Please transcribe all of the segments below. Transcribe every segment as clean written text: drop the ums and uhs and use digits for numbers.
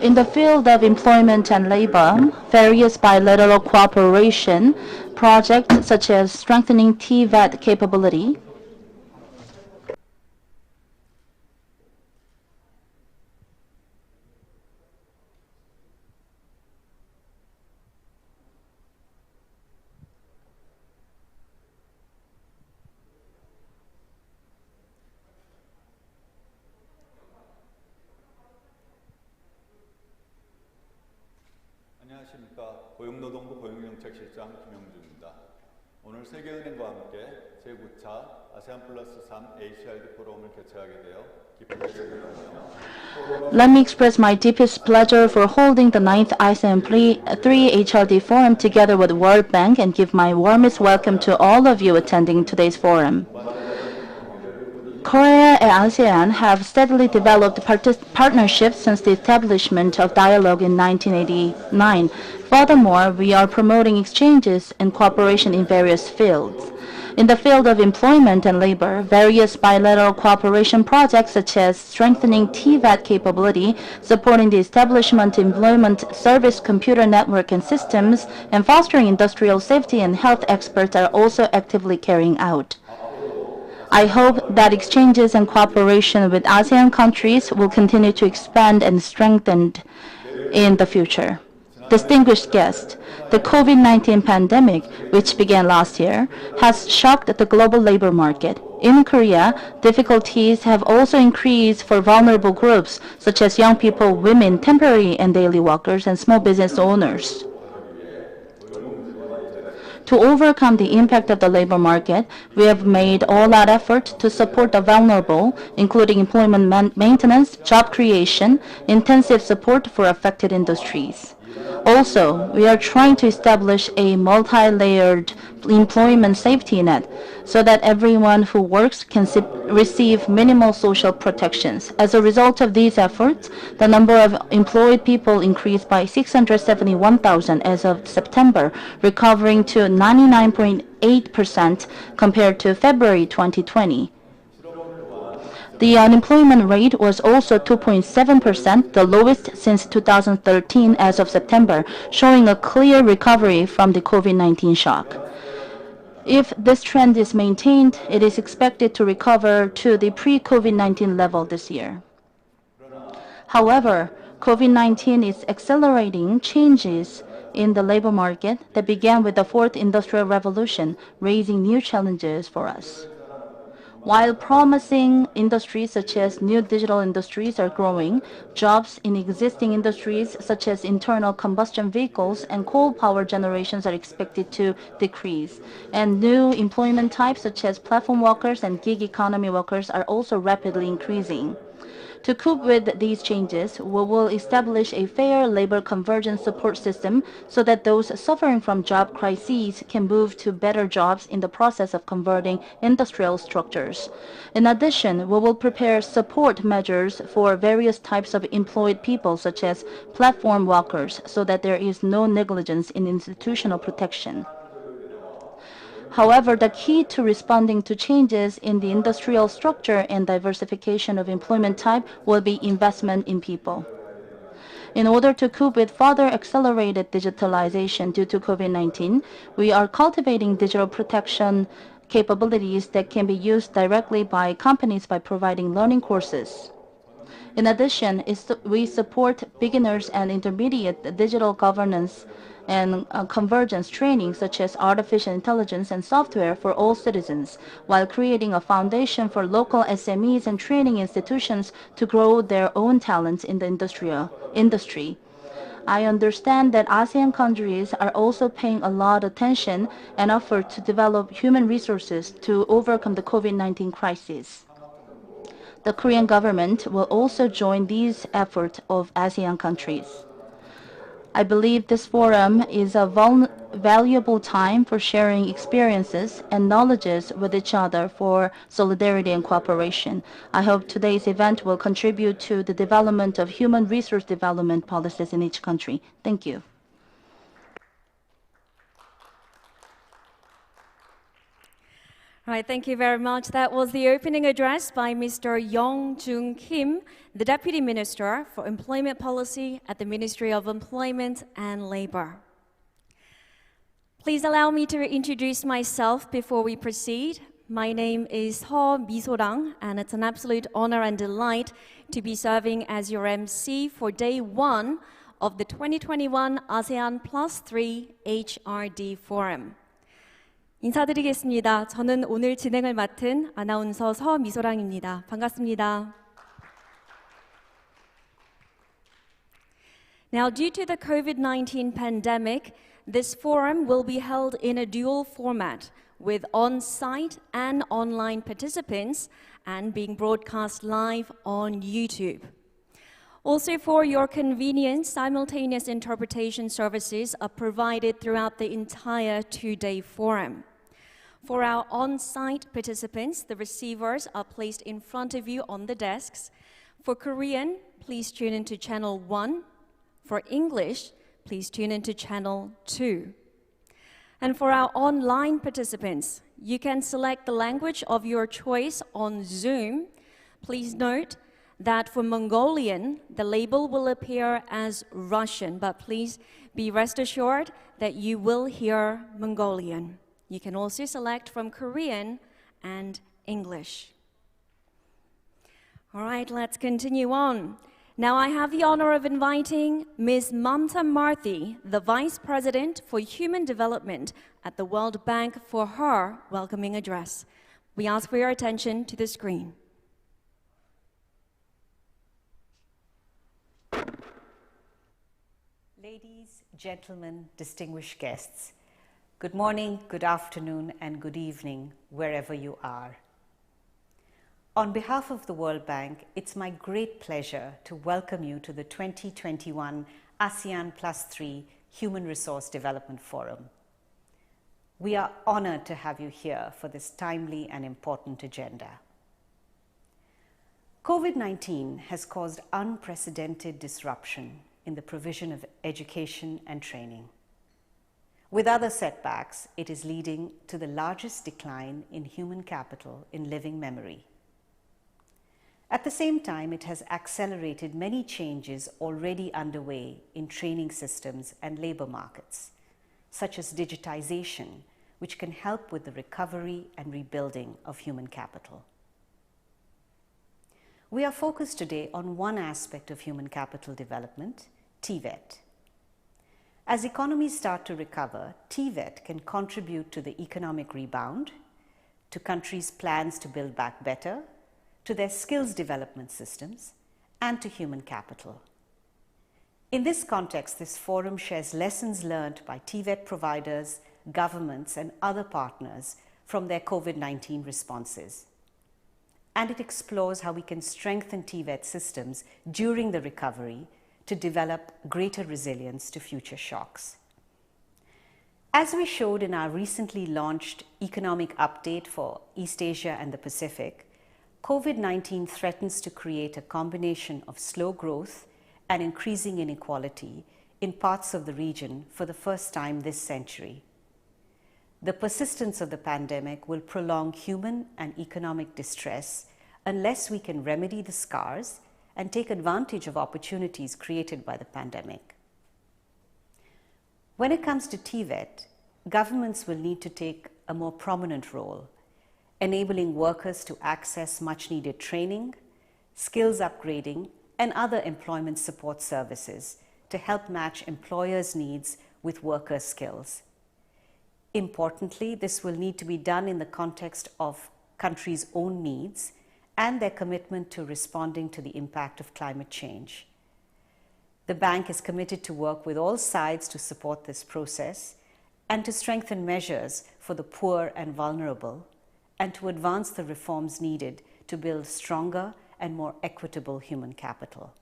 In the field of employment and labor, various bilateral cooperation projects such as strengthening TVET capability, 안녕하십니까. 고용노동부 고용정책실장 김영주입니다. 오늘 세계은행과 함께 제9차 아세안+3 HRD 포럼을 개최하게 되어 기쁘게 생각합니다. Let me express my deepest pleasure for holding the 9th Asean+3 Hrd Forum together with World Bank and give my warmest welcome to all of you attending today's forum. Korea and ASEAN have steadily developed partnerships since the establishment of dialogue in 1989. Furthermore, we are promoting exchanges and cooperation in various fields. In the field of employment and labor, various bilateral cooperation projects such as strengthening TVET capability, supporting the establishment of employment service computer network and systems, and fostering industrial safety and health experts are also actively carrying out. I hope that exchanges and cooperation with ASEAN countries will continue to expand and strengthen in the future. Distinguished guests, the COVID-19 pandemic, which began last year, has shocked the global labor market. In Korea, difficulties have also increased for vulnerable groups such as young people, women, temporary and daily workers, and small business owners. To overcome the impact of the labor market, we have made all-out effort to support the vulnerable, including employment maintenance, job creation, intensive support for affected industries. Also, we are trying to establish a multi-layered employment safety net so that everyone who works can receive minimal social protections. As a result of these efforts, the number of employed people increased by 671,000 as of September, recovering to 99.8% compared to February 2020. The unemployment rate was also 2.7%, the lowest since 2013 as of September, showing a clear recovery from the COVID-19 shock. If this trend is maintained, it is expected to recover to the pre-COVID-19 level this year. However, COVID-19 is accelerating changes in the labor market that began with the Fourth Industrial Revolution, raising new challenges for us. While promising industries such as new digital industries are growing, jobs in existing industries such as internal combustion vehicles and coal power generations are expected to decrease. And new employment types such as platform workers and gig economy workers are also rapidly increasing. To cope with these changes, we will establish a fair labor convergence support system so that those suffering from job crises can move to better jobs in the process of converting industrial structures. In addition, we will prepare support measures for various types of employed people, such as platform workers, so that there is no negligence in institutional protection. However, the key to responding to changes in the industrial structure and diversification of employment type will be investment in people. In order to cope with further accelerated digitalization due to COVID-19, we are cultivating digital protection capabilities that can be used directly by companies by providing learning courses. In addition, we support beginners and intermediate digital governance and convergence training such as artificial intelligence and software for all citizens, while creating a foundation for local SMEs and training institutions to grow their own talents in the industry. I understand that ASEAN countries are also paying a lot of attention and effort to develop human resources to overcome the COVID-19 crisis. The Korean government will also join these efforts of ASEAN countries. I believe this forum is a valuable time for sharing experiences and knowledges with each other for solidarity and cooperation. I hope today's event will contribute to the development of human resource development policies in each country. Thank you. All right, thank you very much. That was the opening address by Mr. Young-Jung Kim, the Deputy Minister for Employment Policy at the Ministry of Employment and Labor. Please allow me to introduce myself before we proceed. My name is Ho Mi-sorang, and it's an absolute honor and delight to be serving as your MC for day one of the 2021 Asean+3 Hrd Forum. 인사드리겠습니다. 저는 오늘 진행을 맡은 아나운서 서미소랑입니다. 반갑습니다. Now, due to the COVID-19 pandemic, this forum will be held in a dual format with on-site and online participants and being broadcast live on YouTube. Also, for your convenience, simultaneous interpretation services are provided throughout the entire two-day forum. For our on-site participants, the receivers are placed in front of you on the desks. For Korean, please tune into channel 1. For English, please tune into channel 2. And for our online participants, you can select the language of your choice on Zoom. Please note that for Mongolian, the label will appear as Russian, but please be rest assured that you will hear Mongolian. You can also select from Korean and English. All right, let's continue on. Now I have the honor of inviting Ms. Mamta Marthi, the Vice President for Human Development at the World Bank, for her welcoming address. We ask for your attention to the screen. Ladies, gentlemen, distinguished guests, good morning, good afternoon, and good evening, wherever you are. On behalf of the World Bank, it's my great pleasure to welcome you to the 2021 Asean+3 Human Resource Development Forum. We are honored to have you here for this timely and important agenda. COVID-19 has caused unprecedented disruption in the provision of education and training. With other setbacks, it is leading to the largest decline in human capital in living memory. At the same time, it has accelerated many changes already underway in training systems and labor markets, such as digitization, which can help with the recovery and rebuilding of human capital. We are focused today on one aspect of human capital development, TVET. As economies start to recover, TVET can contribute to the economic rebound, to countries' plans to build back better, to their skills development systems, and to human capital. In this context, this forum shares lessons learned by TVET providers, governments, and other partners from their COVID-19 responses. And it explores how we can strengthen TVET systems during the recovery to develop greater resilience to future shocks. As we showed in our recently launched economic update for East Asia and the Pacific, COVID-19 threatens to create a combination of slow growth and increasing inequality in parts of the region for the first time this century. The persistence of the pandemic will prolong human and economic distress unless we can remedy the scars and take advantage of opportunities created by the pandemic. When it comes to TVET, governments will need to take a more prominent role, enabling workers to access much-needed training, skills upgrading, and other employment support services to help match employers' needs with workers' skills. Importantly, this will need to be done in the context of countries' own needs and their commitment to responding to the impact of climate change. The bank is committed to work with all sides to support this process and to strengthen measures for the poor and vulnerable, and to advance the reforms needed to build stronger and more equitable human capital.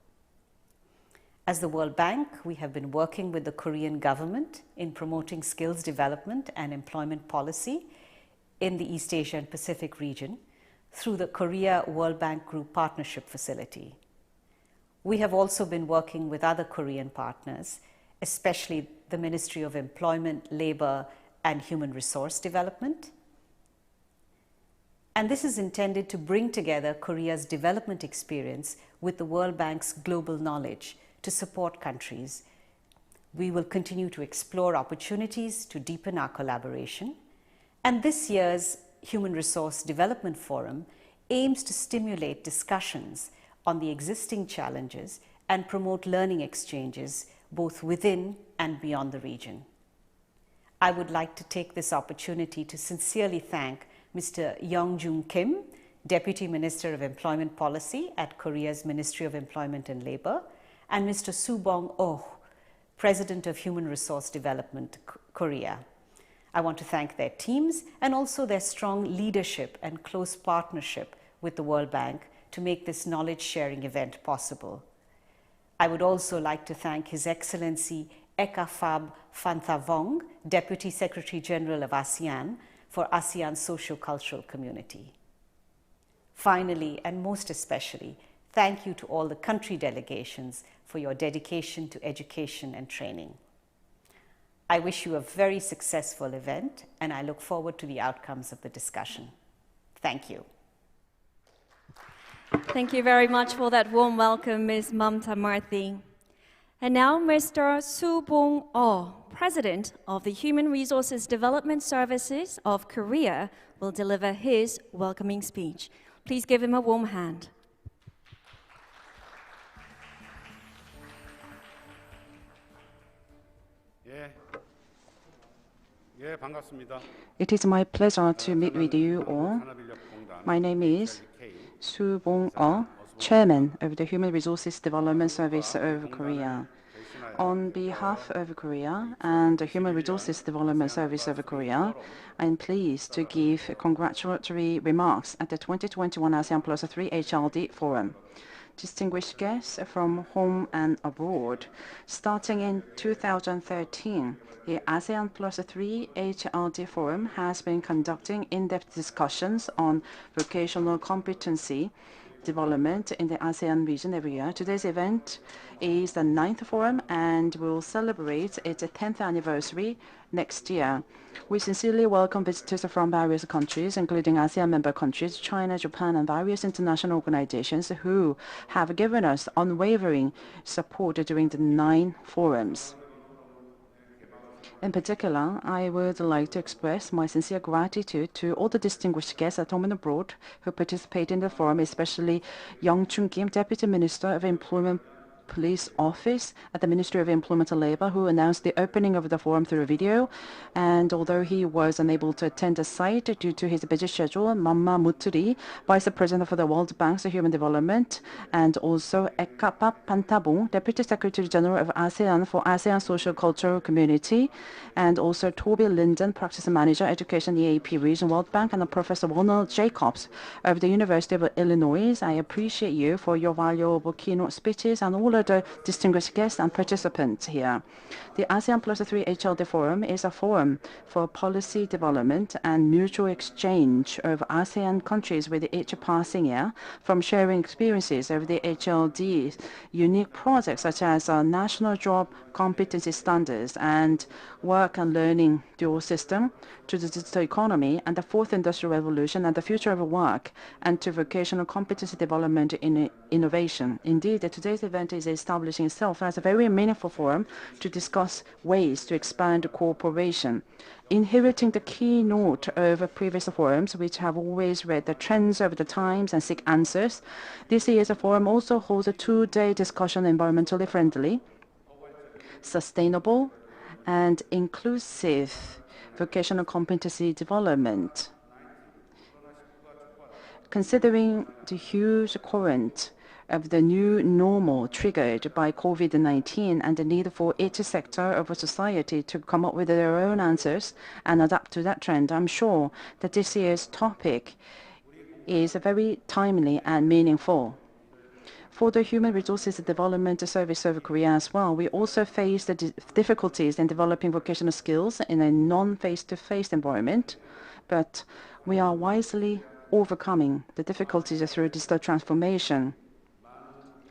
As the World Bank, we have been working with the Korean government in promoting skills development and employment policy in the East Asia and Pacific region through the Korea World Bank Group Partnership Facility. We have also been working with other Korean partners, especially the Ministry of Employment, Labor, and Human Resource Development, And this is intended to bring together Korea's development experience with the World Bank's global knowledge to support countries. We will continue to explore opportunities to deepen our collaboration. And this year's Human Resource Development Forum aims to stimulate discussions on the existing challenges and promote learning exchanges both within and beyond the region. I would like to take this opportunity to sincerely thank Mr. Young-Jung Kim, Deputy Minister of Employment Policy at Korea's Ministry of Employment and Labor, and Mr. Soo-bong Oh, President of Human Resource Development, Korea. I want to thank their teams and also their strong leadership and close partnership with the World Bank to make this knowledge-sharing event possible. I would also like to thank His Excellency Eka Pham Phanthavong, Deputy Secretary General of ASEAN, for ASEAN Socio-Cultural Community. Finally, and most especially, thank you to all the country delegations for your dedication to education and training. I wish you a very successful event, and I look forward to the outcomes of the discussion. Thank you. Thank you very much for that warm welcome, Ms. Mamta Marthi. And now, Mr. Soo-bong Oh, President of the Human Resources Development Services of Korea, will deliver his welcoming speech. Please give him a warm hand. It is my pleasure to meet with you all. My name is Soo-bong Oh, Chairman of the Human Resources Development Service of Korea. On behalf of Korea and the Human Resources Development Service of Korea, I'm pleased to give congratulatory remarks at the 2021 Asean+3 Hrd Forum. Distinguished guests from home and abroad, starting in 2013, the Asean+3 Hrd Forum has been conducting in-depth discussions on vocational competency development in the ASEAN region every year. Today's event is the 9th forum and will celebrate its 10th anniversary next year. We sincerely welcome visitors from various countries, including ASEAN member countries, China, Japan, and various international organizations who have given us unwavering support during the 9 forums. In particular, I would like to express my sincere gratitude to all the distinguished guests at home and abroad who participated in the forum, especially Young-jung Kim, Deputy Minister of Employment Police Office at the Ministry of Employment and Labor, who announced the opening of the forum through a video. And although he was unable to attend the site due to his busy schedule, Mamma Muturi, Vice President for the World Bank's Human Development, and also Eka Pham Phanthavong, Deputy Secretary General of ASEAN for ASEAN Social Cultural Community, and also Toby Linden, Practice Manager, Education EAP Region World Bank, and Professor Ronald Jacobs of the University of Illinois. I appreciate you for your valuable keynote speeches and all the distinguished guests and participants here. The Asean+3 Hrd Forum is a forum for policy development and mutual exchange of ASEAN countries with each passing year, from sharing experiences of the HLD's unique projects such as national job competency standards and work and learning dual system, to the digital economy and the fourth industrial revolution and the future of work, and to vocational competency development in innovation. Indeed, today's event is establishing itself as a very meaningful forum to discuss ways to expand cooperation. Inheriting the keynote of previous forums, which have always read the trends of the times and seek answers, this year's forum also holds a 2-day discussion environmentally friendly, sustainable, and inclusive vocational competency development. Considering the huge current of the new normal triggered by COVID-19 and the need for each sector of society to come up with their own answers and adapt to that trend, I'm sure that this year's topic is very timely and meaningful. For the Human Resources Development Service of Korea as well, we also face the difficulties in developing vocational skills in a non-face-to-face environment, but we are wisely overcoming the difficulties through digital transformation.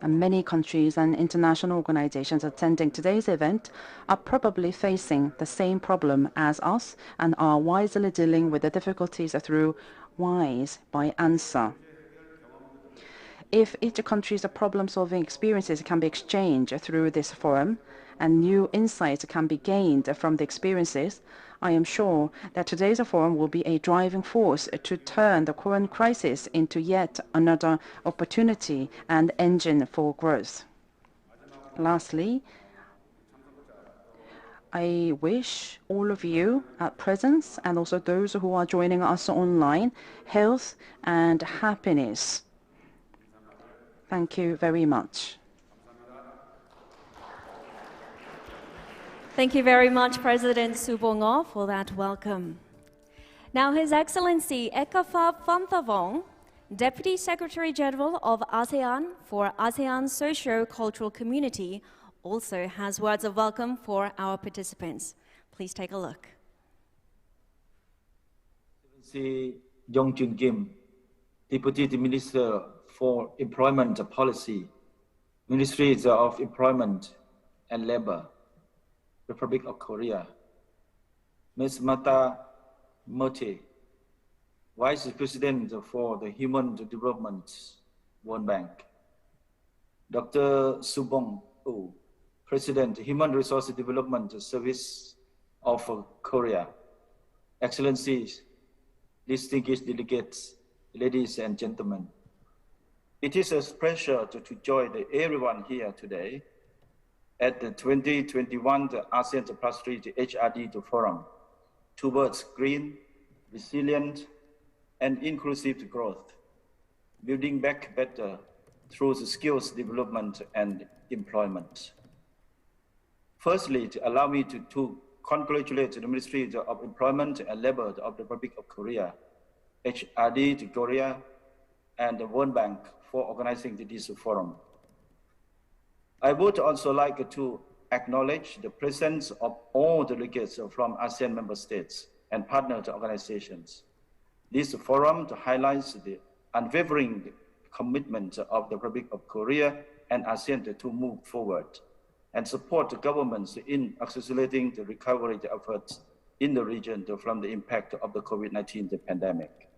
And many countries and international organizations attending today's event are probably facing the same problem as us and are wisely dealing with the difficulties through wise by answer. If each country's problem-solving experiences can be exchanged through this forum and new insights can be gained from the experiences, I am sure that today's forum will be a driving force to turn the current crisis into yet another opportunity and engine for growth. Lastly, I wish all of you at present and also those who are joining us online health and happiness. Thank you very much. Thank you very much, President Subongo, for that welcome. Now, His Excellency Ekaphat Phanthavong, Deputy Secretary General of ASEAN for ASEAN Socio-Cultural Community, also has words of welcome for our participants. Please take a look. Yong Jun Kim, Deputy Minister for Employment Policy, Ministries of Employment and Labor, Republic of Korea. Ms. Mata Mote, Vice President for the Human Development World Bank. Dr. Subong Oh, President, Human Resource Development Service of Korea. Excellencies, distinguished delegates, ladies and gentlemen. It is a pleasure to join everyone here today at the 2021 Asean+3 Hrd Forum towards green, resilient, and inclusive growth, building back better through the skills development and employment. Firstly, allow me to congratulate the Ministry of Employment and Labor of the Republic of Korea, HRD Korea, and the World Bank for organizing this forum. I would also like to acknowledge the presence of all delegates from ASEAN member states and partner organizations. This forum highlights the unwavering commitment of the Republic of Korea and ASEAN to move forward and support the governments in accelerating the recovery efforts in the region from the impact of the COVID-19 pandemic.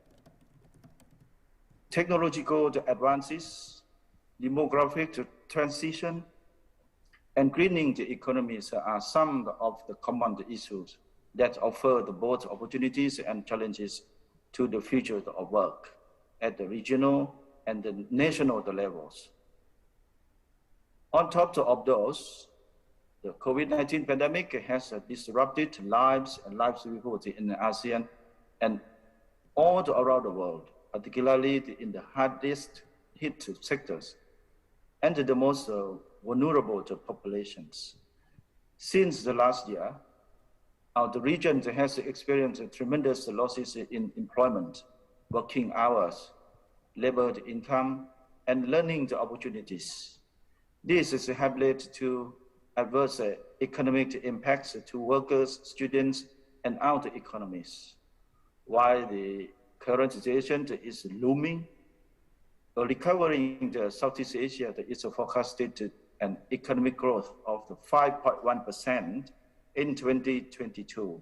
Technological advances, demographic transition, and greening the economies are some of the common issues that offer both opportunities and challenges to the future of work at the regional and the national levels. On top of those, the COVID-19 pandemic has disrupted lives and livelihoods in ASEAN and all around the world, particularly in the hardest hit sectors and the most vulnerable populations. Since the last year, the region has experienced tremendous losses in employment, working hours, labor income, and learning opportunities. This has led to adverse economic impacts to workers, students, and our economies. While the current situation is looming, a recovery in Southeast Asia is forecasted an economic growth of 5.1% in 2022.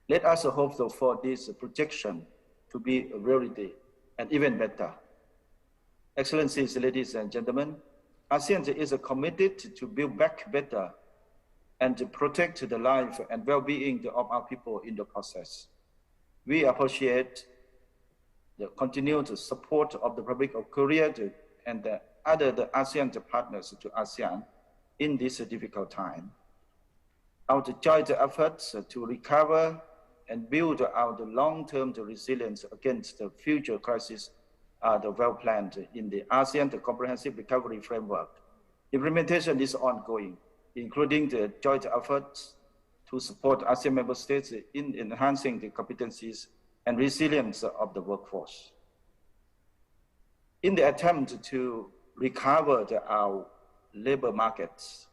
Let us hope for this projection to be a reality and even better. Excellencies, ladies and gentlemen, ASEAN is committed to build back better and to protect the life and well-being of our people in the process. We appreciate the continued support of the Republic of Korea and the other ASEAN partners to ASEAN in this difficult time. Our joint efforts to recover and build our long-term resilience against the future crisis are well planned in the ASEAN Comprehensive Recovery Framework. Implementation is ongoing, including the joint efforts to support ASEAN member states in enhancing the competencies and resilience of the workforce. In the attempt to recover our labor markets,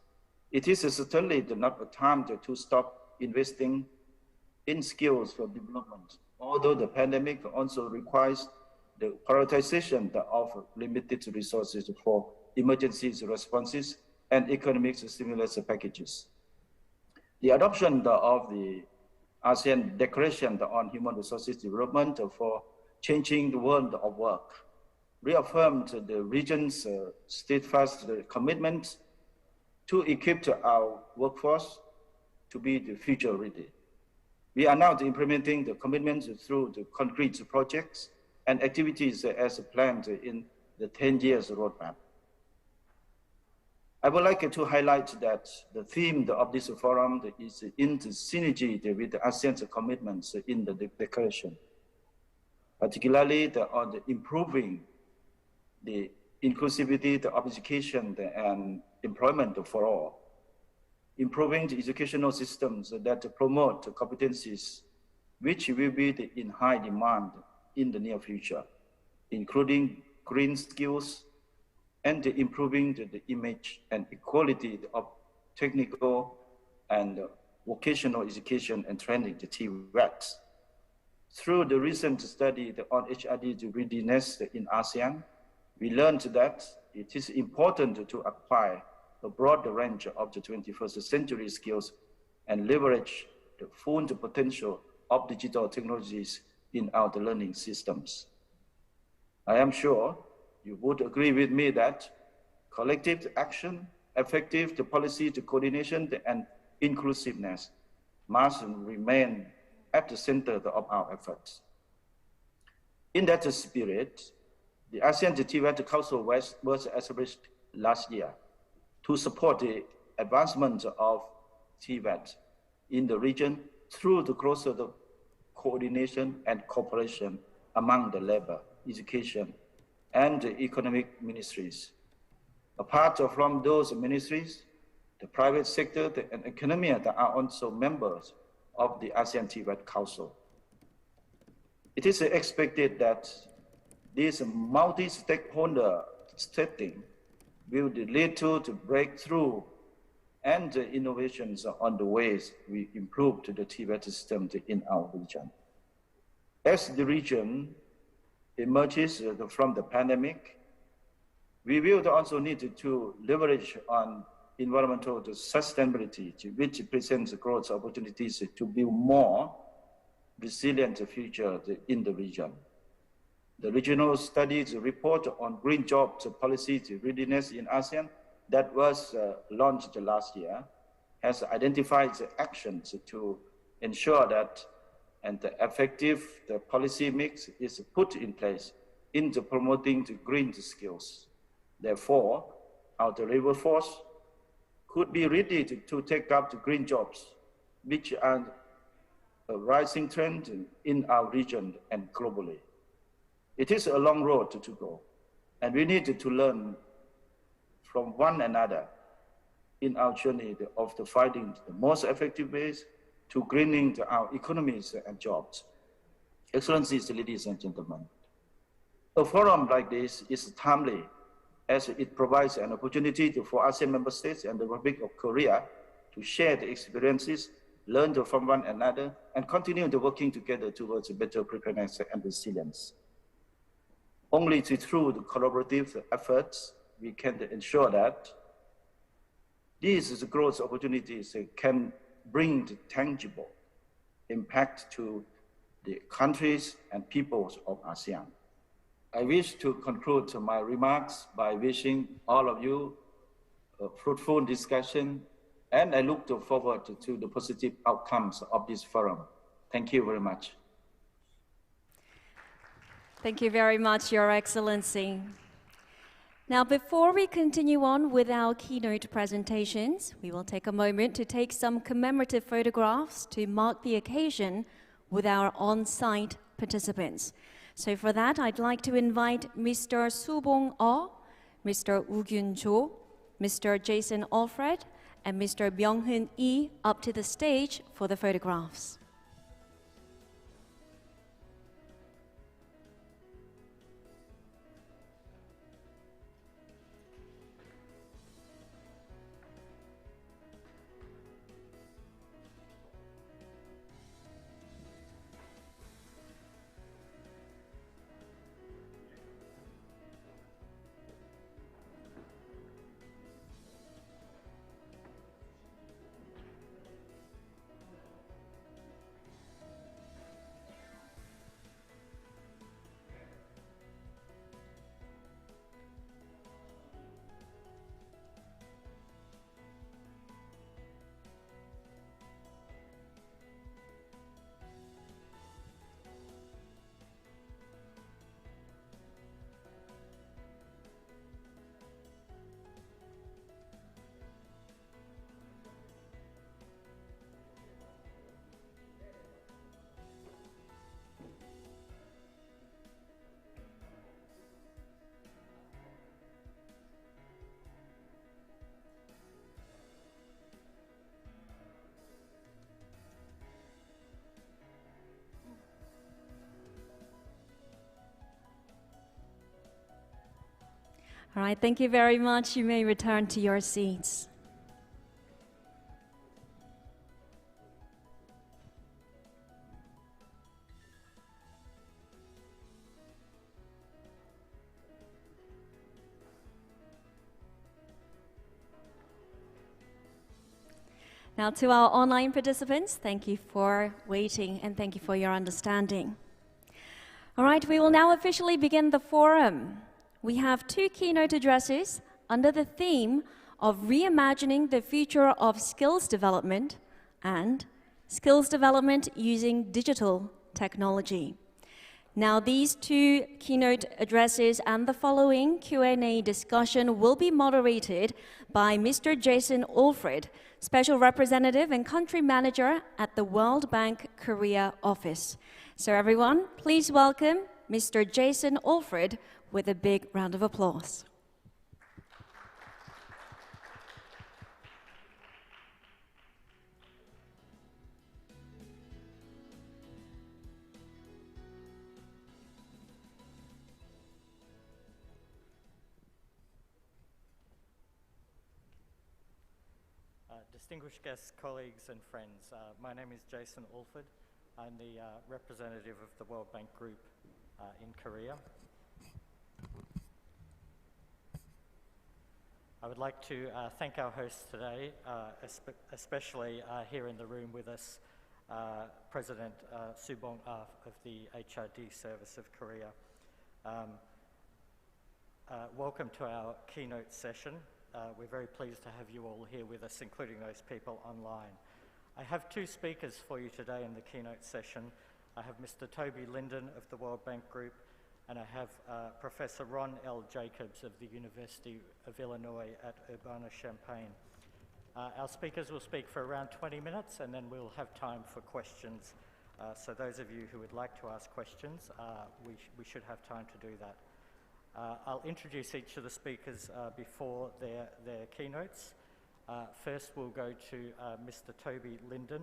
it is certainly not a time to stop investing in skills for development, although the pandemic also requires the prioritization of limited resources for emergency responses and economic stimulus packages. The adoption of the ASEAN Declaration on Human Resources Development for changing the world of work, reaffirmed the region's steadfast commitment to equip our workforce to be the future ready. We are now implementing the commitments through the concrete projects and activities as planned in the 10 years roadmap. I would like to highlight that the theme of this forum is in the synergy with the ASEAN's commitments in the declaration, particularly on the improving the inclusivity of education and employment for all, improving the educational systems that promote competencies which will be in high demand in the near future, including green skills and improving the image and equality of technical and vocational education and training, the TVET. Through the recent study on HRD readiness in ASEAN, we learned that it is important to acquire a broad range of the 21st century skills and leverage the full potential of digital technologies in our learning systems. I am sure you would agree with me that collective action, effective policy coordination, and inclusiveness must remain at the center of our efforts. In that spirit, the ASEAN TVET Council was established last year to support the advancement of TVET in the region through the closer coordination and cooperation among the labor, education, and the economic ministries. Apart from those ministries, the private sector and academia are also members of the ASEAN TVET Council. It is expected that this multi-stakeholder setting will lead to breakthrough and innovations on the ways we improve the TVET system in our region. As the region emerges from the pandemic, we will also need to leverage on environmental sustainability, which presents growth opportunities to build more resilient future in the region. The regional studies report on green jobs policy readiness in ASEAN that was launched last year has identified actions to ensure that the effective policy mix is put in place into promoting the green skills. Therefore, our labor force could be ready to take up the green jobs, which are a rising trend in our region and globally. It is a long road to go, and we need to learn from one another in our journey of finding the most effective ways to greening our economies and jobs. Excellencies, ladies and gentlemen, a forum like this is timely as it provides an opportunity for ASEAN member states and the Republic of Korea to share the experiences, learn from one another, and continue working together towards better preparedness and resilience. Only through the collaborative efforts we can ensure that these growth opportunities can bring the tangible impact to the countries and peoples of ASEAN. I wish to conclude my remarks by wishing all of you a fruitful discussion, and I look forward to the positive outcomes of this forum. Thank you very much. Thank you very much, Your Excellency. Now, before we continue on with our keynote presentations, we will take a moment to take some commemorative photographs to mark the occasion with our on-site participants. So for that, I'd like to invite Mr. Subong Oh, Mr. Woo Kyun Jo, Mr. Jason Alfred, and Mr. Byung-hun Lee up to the stage for the photographs. All right, thank you very much. You may return to your seats. Now, to our online participants, thank you for waiting and thank you for your understanding. All right, we will now officially begin the forum. We have two keynote addresses under the theme of reimagining the future of skills development and skills development using digital technology. Now, these two keynote addresses and the following Q&A discussion will be moderated by Mr. Jason Alfred, Special Representative and Country Manager at the World Bank Korea office. So everyone, please welcome Mr. Jason Alfred with a big round of applause. Distinguished guests, colleagues and friends, my name is Jason Alford. I'm the representative of the World Bank Group in Korea. I would like to thank our hosts today, especially here in the room with us, President Subong of the HRD Service of Korea. Welcome to our keynote session. We're very pleased to have you all here with us, including those people online. I have two speakers for you today in the keynote session. I have Mr. Toby Linden of the World Bank Group, and I have Professor Ron L. Jacobs of the University of Illinois at Urbana-Champaign. Our speakers will speak for around 20 minutes, and then we'll have time for questions. So those of you who would like to ask questions, we should have time to do that. I'll introduce each of the speakers before their keynotes. First, we'll go to Mr. Toby Linden.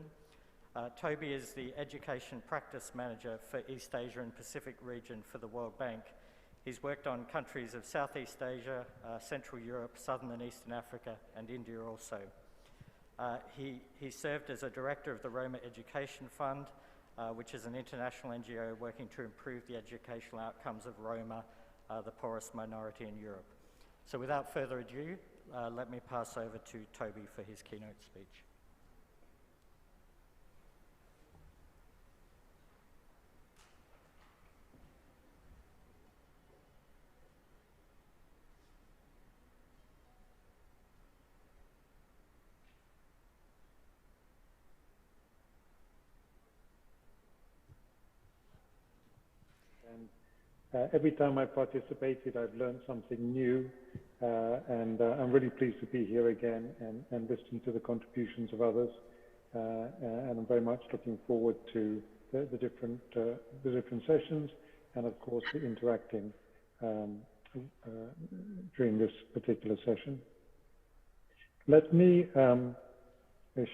Toby is the Education Practice Manager for East Asia and Pacific region for the World Bank. He's worked on countries of Southeast Asia, Central Europe, Southern and Eastern Africa, and India also. He served as a director of the Roma Education Fund, which is an international NGO working to improve the educational outcomes of Roma, the poorest minority in Europe. So without further ado, let me pass over to Toby for his keynote speech. Every time I participated, I've learned something new, and I'm really pleased to be here again and listen to the contributions of others. And I'm very much looking forward to the different sessions, and of course the interacting during this particular session. Let me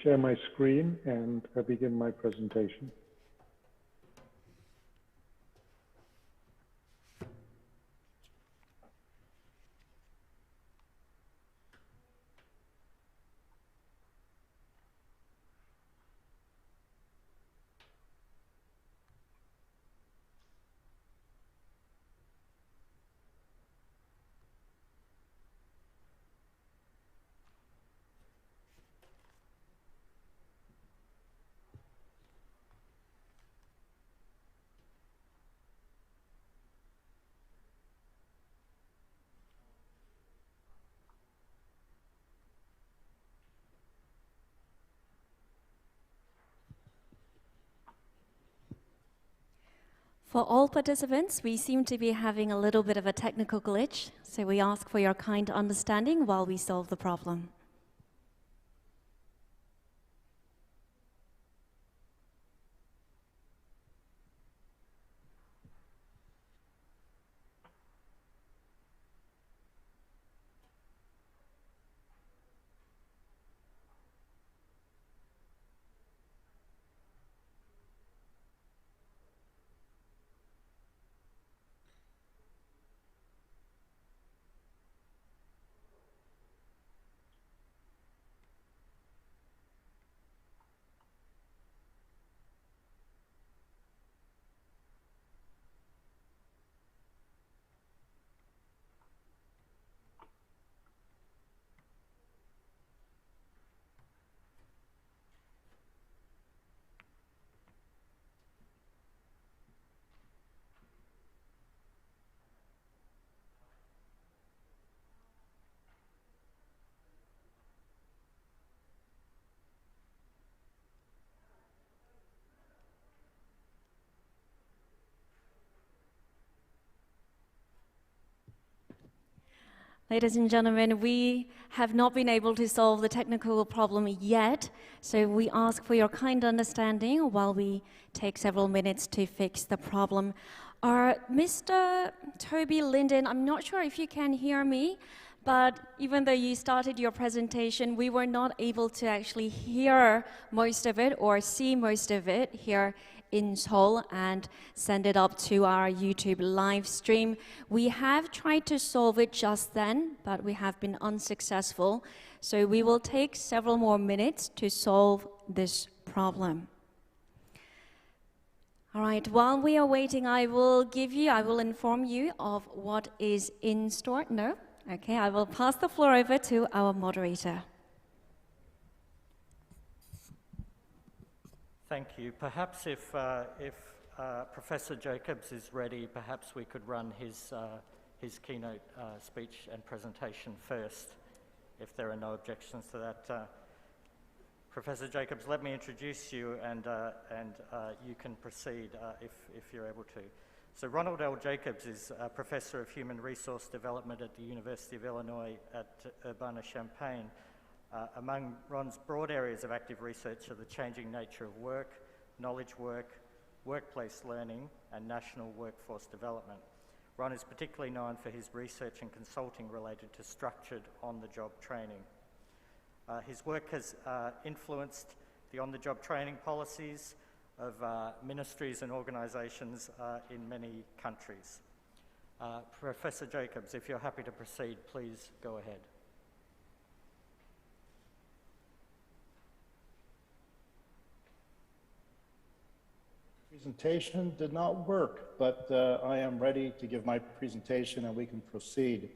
share my screen and begin my presentation. For all participants, we seem to be having a little bit of a technical glitch, so we ask for your kind understanding while we solve the problem. Ladies and gentlemen, we have not been able to solve the technical problem yet, so we ask for your kind understanding while we take several minutes to fix the problem. Mr. Toby Linden, I'm not sure if you can hear me, but even though you started your presentation, we were not able to actually hear most of it or see most of it here in Seoul and send it up to our YouTube live stream. We have tried to solve it just then, but we have been unsuccessful. So we will take several more minutes to solve this problem. All right, while we are waiting, I will inform you of what is in store. No? Okay, I will pass the floor over to our moderator. Thank you. Perhaps if Professor Jacobs is ready, perhaps we could run his keynote speech and presentation first, if there are no objections to that. Professor Jacobs, let me introduce you, and you can proceed if you're able to. So Ronald L. Jacobs is a Professor of Human Resource Development at the University of Illinois at Urbana-Champaign. Among Ron's broad areas of active research are the changing nature of work, knowledge work, workplace learning, and national workforce development. Ron is particularly known for his research and consulting related to structured on-the-job training. His work has influenced the on-the-job training policies of ministries and organizations in many countries. Professor Jacobs, if you're happy to proceed, please go ahead. Presentation did not work, but I am ready to give my presentation and we can proceed.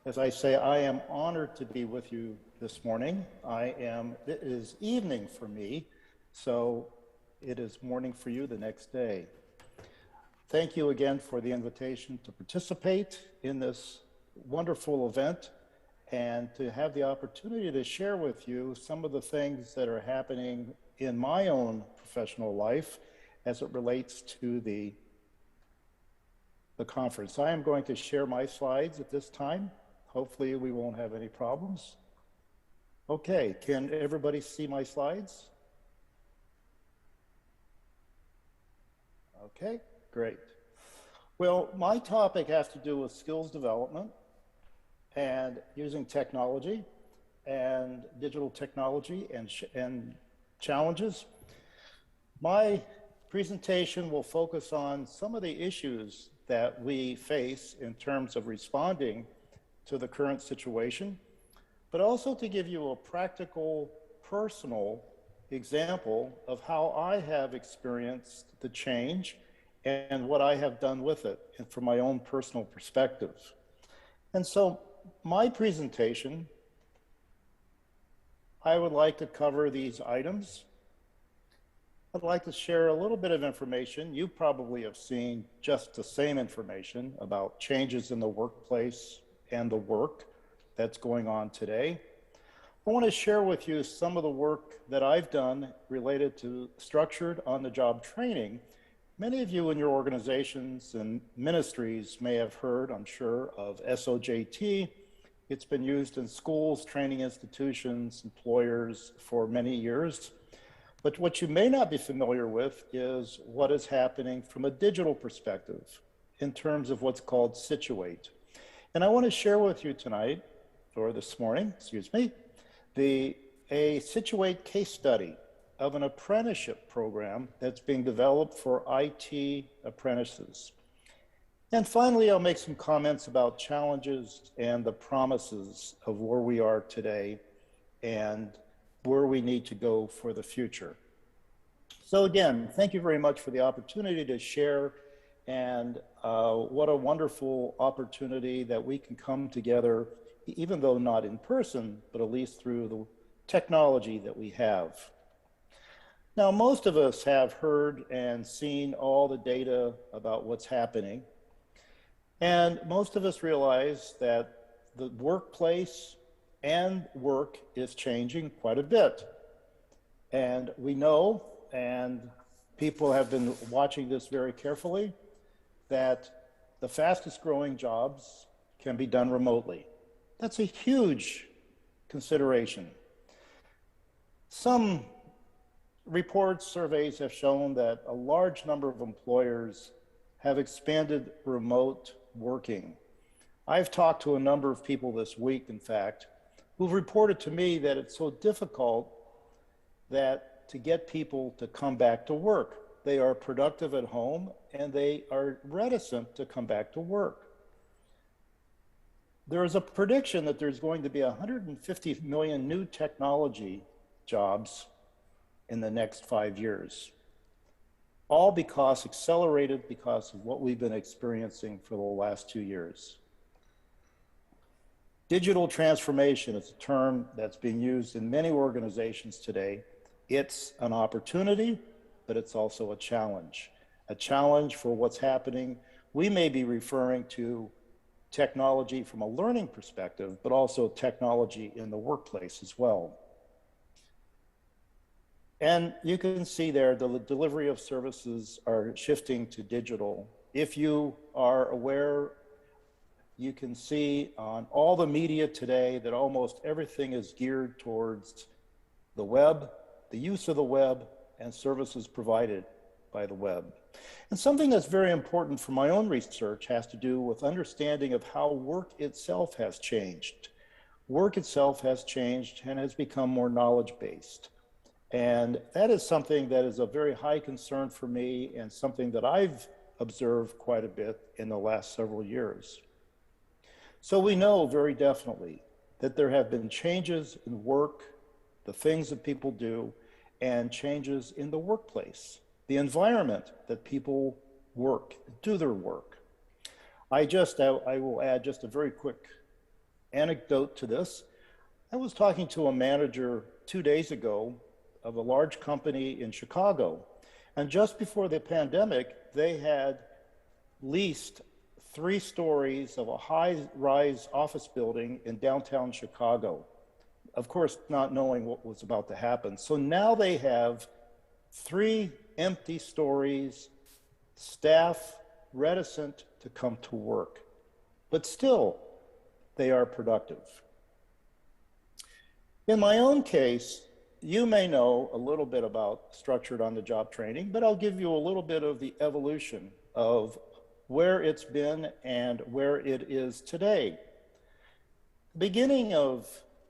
As I say, I am honored to be with you this morning. It is evening for me, so it is morning for you the next day. Thank you again for the invitation to participate in this wonderful event and to have the opportunity to share with you some of the things that are happening in my own professional life as it relates to the conference. I am going to share my slides at this time. Hopefully we won't have any problems. Okay, can everybody see my slides? Okay, great. Well, my topic has to do with skills development and using technology and digital technology and challenges. My presentation will focus on some of the issues that we face in terms of responding to the current situation, but also to give you a practical, personal example of how I have experienced the change and what I have done with it and from my own personal perspective. And so my presentation, I would like to cover these items. I'd like to share a little bit of information. You probably have seen just the same information about changes in the workplace and the work that's going on today. I want to share with you some of the work that I've done related to structured on-the-job training. Many of you in your organizations and ministries may have heard, I'm sure, of SOJT. It's been used in schools, training institutions, employers for many years. But what you may not be familiar with is what is happening from a digital perspective in terms of what's called Situate. And I want to share with you tonight, or this morning, excuse me, a Situate case study of an apprenticeship program that's being developed for IT apprentices. And finally, I'll make some comments about challenges and the promises of where we are today and where we need to go for the future. So again, thank you very much for the opportunity to share, and what a wonderful opportunity that we can come together, even though not in person, but at least through the technology that we have. Now, most of us have heard and seen all the data about what's happening, and most of us realize that the workplace and work is changing quite a bit. And we know, and people have been watching this very carefully, that the fastest growing jobs can be done remotely. That's a huge consideration. Some reports, surveys have shown that a large number of employers have expanded remote working. I've talked to a number of people this week, in fact, who've reported to me that it's so difficult that to get people to come back to work. They are productive at home and they are reticent to come back to work. There is a prediction that there's going to be 150 million new technology jobs in the next 5 years, all accelerated because of what we've been experiencing for the last 2 years. Digital transformation is a term that's being used in many organizations today. It's an opportunity, but it's also a challenge for what's happening. We may be referring to technology from a learning perspective, but also technology in the workplace as well. And you can see there the delivery of services are shifting to digital. If you are aware, you can see on all the media today that almost everything is geared towards the web, the use of the web, and services provided by the web. And something that's very important for my own research has to do with understanding of how work itself has changed. Work itself has changed and has become more knowledge-based. And that is something that is a very high concern for me and something that I've observed quite a bit in the last several years. So we know very definitely that there have been changes in work, the things that people do, and changes in the workplace, the environment that people work, do their work. I will add just a very quick anecdote to this. I was talking to a manager 2 days ago of a large company in Chicago. And just before the pandemic, they had leased 3 stories of a high-rise office building in downtown Chicago. Of course, not knowing what was about to happen. So now they have 3 empty stories, staff reticent to come to work, but still they are productive. In my own case, you may know a little bit about structured on-the-job training, but I'll give you a little bit of the evolution of where it's been and where it is today. The beginning of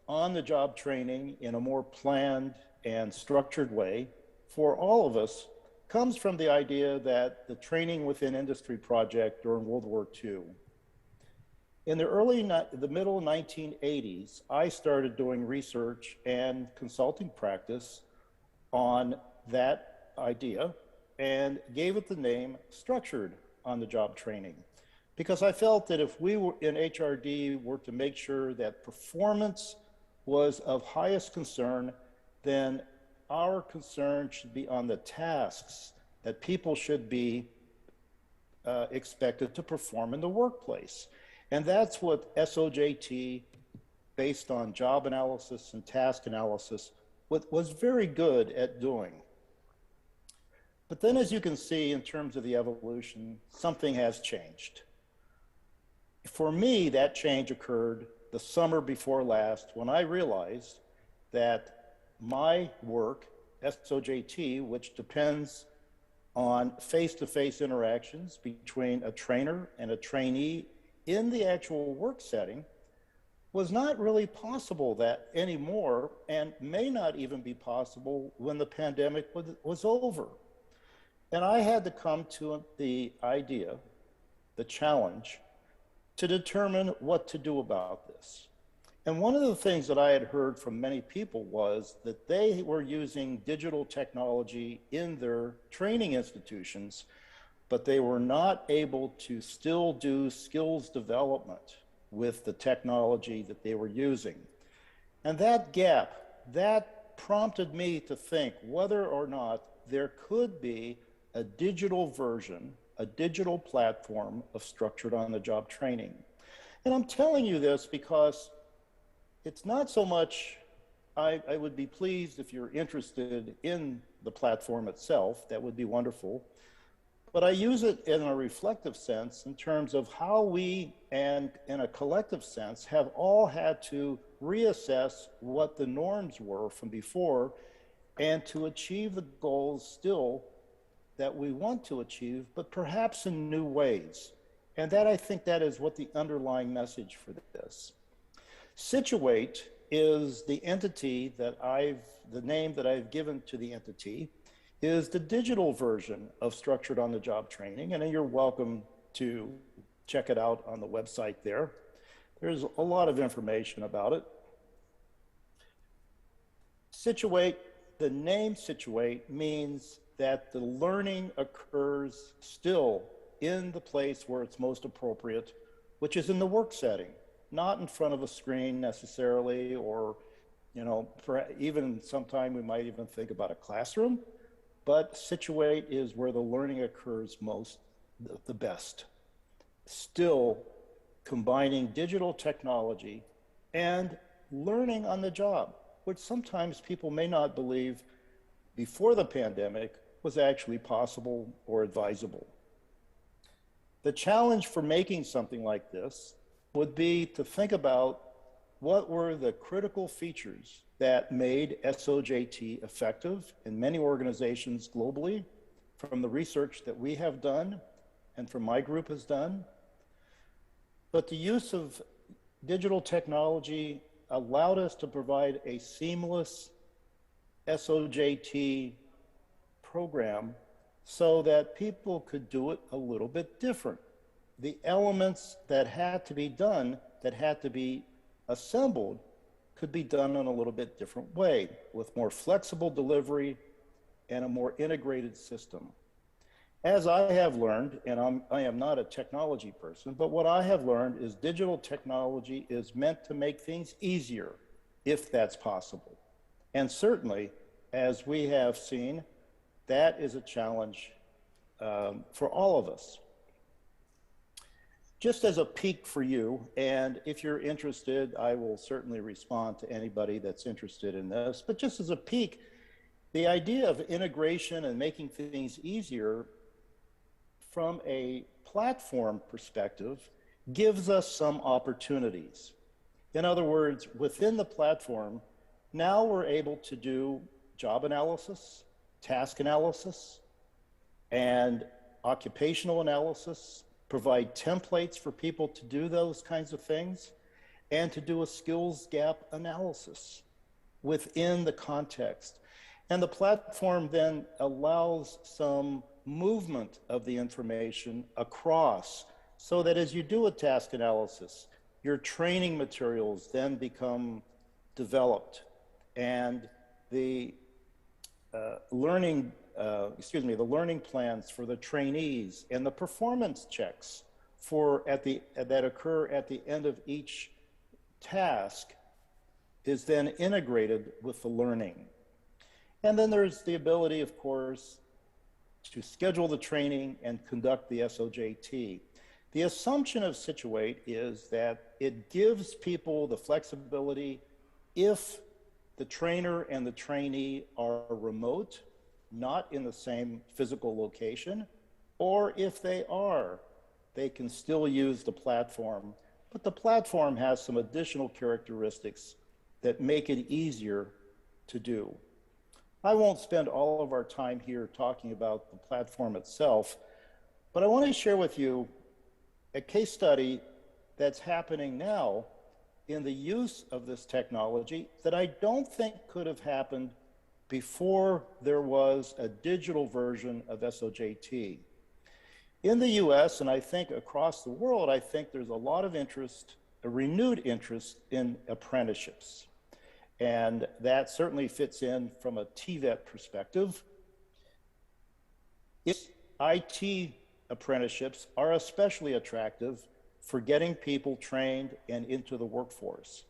on-the-job training in a more planned and structured way for all of us comes from the idea that the training within industry project during World War II. In the middle 1980s, I started doing research and consulting practice on that idea and gave it the name structured on-the-job training, because I felt that if we were in HRD were to make sure that performance was of highest concern, then our concern should be on the tasks that people should be expected to perform in the workplace. And that's what SOJT, based on job analysis and task analysis, was very good at doing. But then, as you can see, in terms of the evolution, something has changed. For me, that change occurred the summer before last when I realized that my work, SOJT, which depends on face-to-face interactions between a trainer and a trainee in the actual work setting, was not really possible that anymore, and may not even be possible when the pandemic was over. And I had to come to the idea, the challenge, to determine what to do about this. And one of the things that I had heard from many people was that they were using digital technology in their training institutions, but they were not able to still do skills development with the technology that they were using. And that gap, that prompted me to think whether or not there could be a digital version, a digital platform of structured on-the-job training. And I'm telling you this because it's not so much, I would be pleased if you're interested in the platform itself, that would be wonderful. but I use it in a reflective sense in terms of how we, and in a collective sense, have all had to reassess what the norms were from before and to achieve the goals still that we want to achieve, but perhaps in new ways. And that, I think, that is what the underlying message for this. Situate is the entity that the name that I've given to the entity is the digital version of structured on-the-job training, and you're welcome to check it out on the website there. There's a lot of information about it. Situate, the name Situate means that the learning occurs still in the place where it's most appropriate, which is in the work setting, not in front of a screen necessarily, or, you know, even sometime we might even think about a classroom. But Situate is where the learning occurs most, the best. Still combining digital technology and learning on the job, which sometimes people may not believe before the pandemic was actually possible or advisable. The challenge for making something like this would be to think about what were the critical features that made SOJT effective in many organizations globally, from the research that we have done and from my group has done. But the use of digital technology allowed us to provide a seamless SOJT program so that people could do it a little bit different. The elements that had to be done, that had to be assembled, could be done in a little bit different way, with more flexible delivery and a more integrated system. As I have learned, and I am not a technology person, but what I have learned is digital technology is meant to make things easier, if that's possible. And certainly, as we have seen, that is a challenge for all of us. Just as a peek for you, and if you're interested, I will certainly respond to anybody that's interested in this, but just as a peek, the idea of integration and making things easier from a platform perspective gives us some opportunities. In other words, within the platform, now we're able to do job analysis, task analysis, and occupational analysis, provide templates for people to do those kinds of things, and to do a skills gap analysis within the context. And the platform then allows some movement of the information across, so that as you do a task analysis, your training materials then become developed, and the learning plans for the trainees and the performance checks that occur at the end of each task is then integrated with the learning. And then there's the ability, of course, to schedule the training and conduct the SOJT. The assumption of Situate is that it gives people the flexibility if the trainer and the trainee are remote, not in the same physical location, or if they are, they can still use the platform. But the platform has some additional characteristics that make it easier to do. I won't spend all of our time here talking about the platform itself, but I want to share with you a case study that's happening now in the use of this technology that I don't think could have happened before there was a digital version of SOJT. In the US, and I think across the world, I think there's a lot of interest, a renewed interest in apprenticeships. And that certainly fits in from a TVET perspective. IT apprenticeships are especially attractive for getting people trained and into the workforce.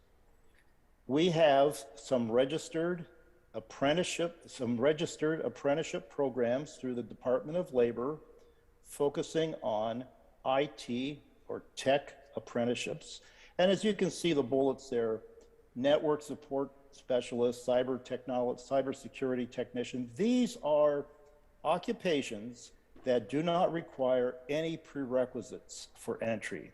We have some registered apprenticeship programs through the Department of Labor focusing on IT or tech apprenticeships. And as you can see the bullets there, network support specialists, cybersecurity technician, these are occupations that do not require any prerequisites for entry.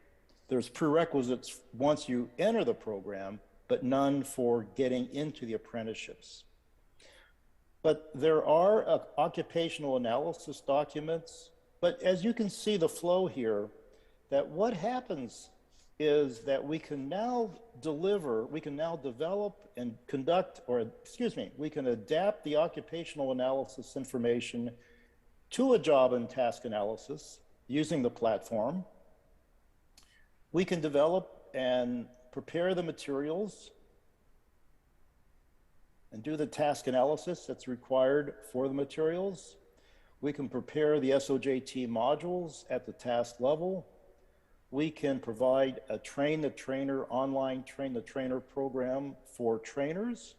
There's prerequisites once you enter the program, but none for getting into the apprenticeships. But there are occupational analysis documents, but as you can see the flow here, that what happens is that we can now develop and conduct, we can adapt the occupational analysis information to a job and task analysis using the platform. We can develop and prepare the materials and do the task analysis that's required for the materials. We can prepare the SOJT modules at the task level. We can provide a train-the-trainer, online train-the-trainer program for trainers.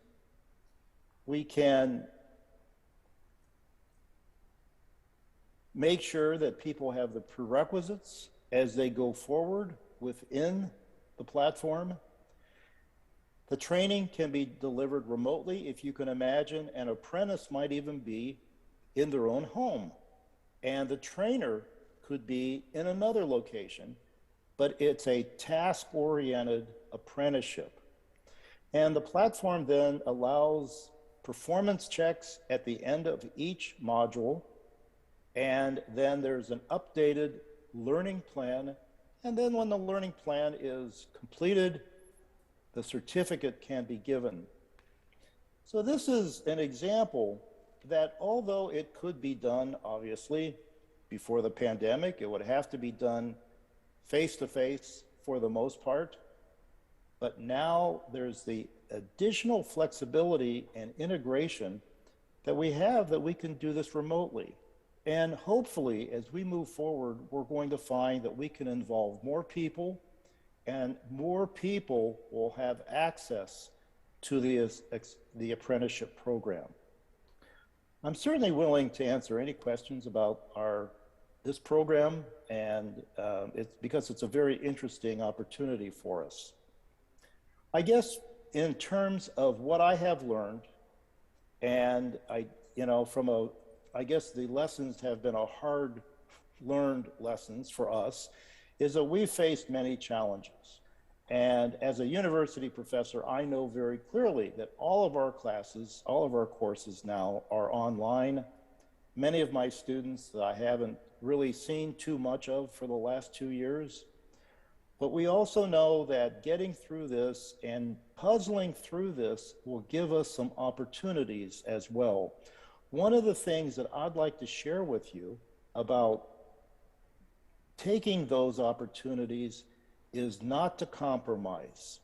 We can make sure that people have the prerequisites as they go forward within the platform. The training can be delivered remotely. If you can imagine, an apprentice might even be in their own home, and the trainer could be in another location, but it's a task-oriented apprenticeship. And the platform then allows performance checks at the end of each module, and then there's an updated learning plan. And then when the learning plan is completed, the certificate can be given. So this is an example that although it could be done, obviously, before the pandemic, it would have to be done face-to-face for the most part. But now there's the additional flexibility and integration that we have that we can do this remotely. And hopefully, as we move forward, we're going to find that we can involve more people, and more people will have access to the apprenticeship program. I'm certainly willing to answer any questions about this program, and it's because it's a very interesting opportunity for us. I guess in terms of what I have learned, and I guess the lessons have been hard learned lessons for us, is that we've faced many challenges. And as a university professor, I know very clearly that all of our classes, all of our courses now are online. Many of my students that I haven't really seen too much of for the last 2 years. But we also know that getting through this and puzzling through this will give us some opportunities as well. One of the things that I'd like to share with you about taking those opportunities is not to compromise.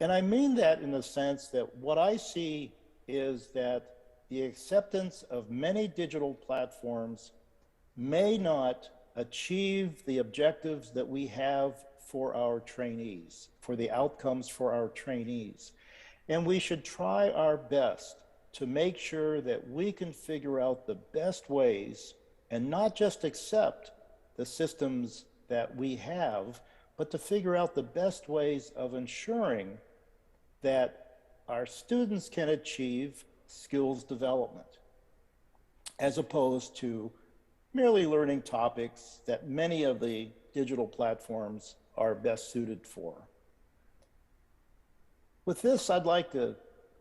And I mean that in the sense that what I see is that the acceptance of many digital platforms may not achieve the objectives that we have for our trainees, for the outcomes for our trainees. And we should try our best to make sure that we can figure out the best ways and not just accept the systems that we have, but to figure out the best ways of ensuring that our students can achieve skills development, as opposed to merely learning topics that many of the digital platforms are best suited for. With this, I'd like to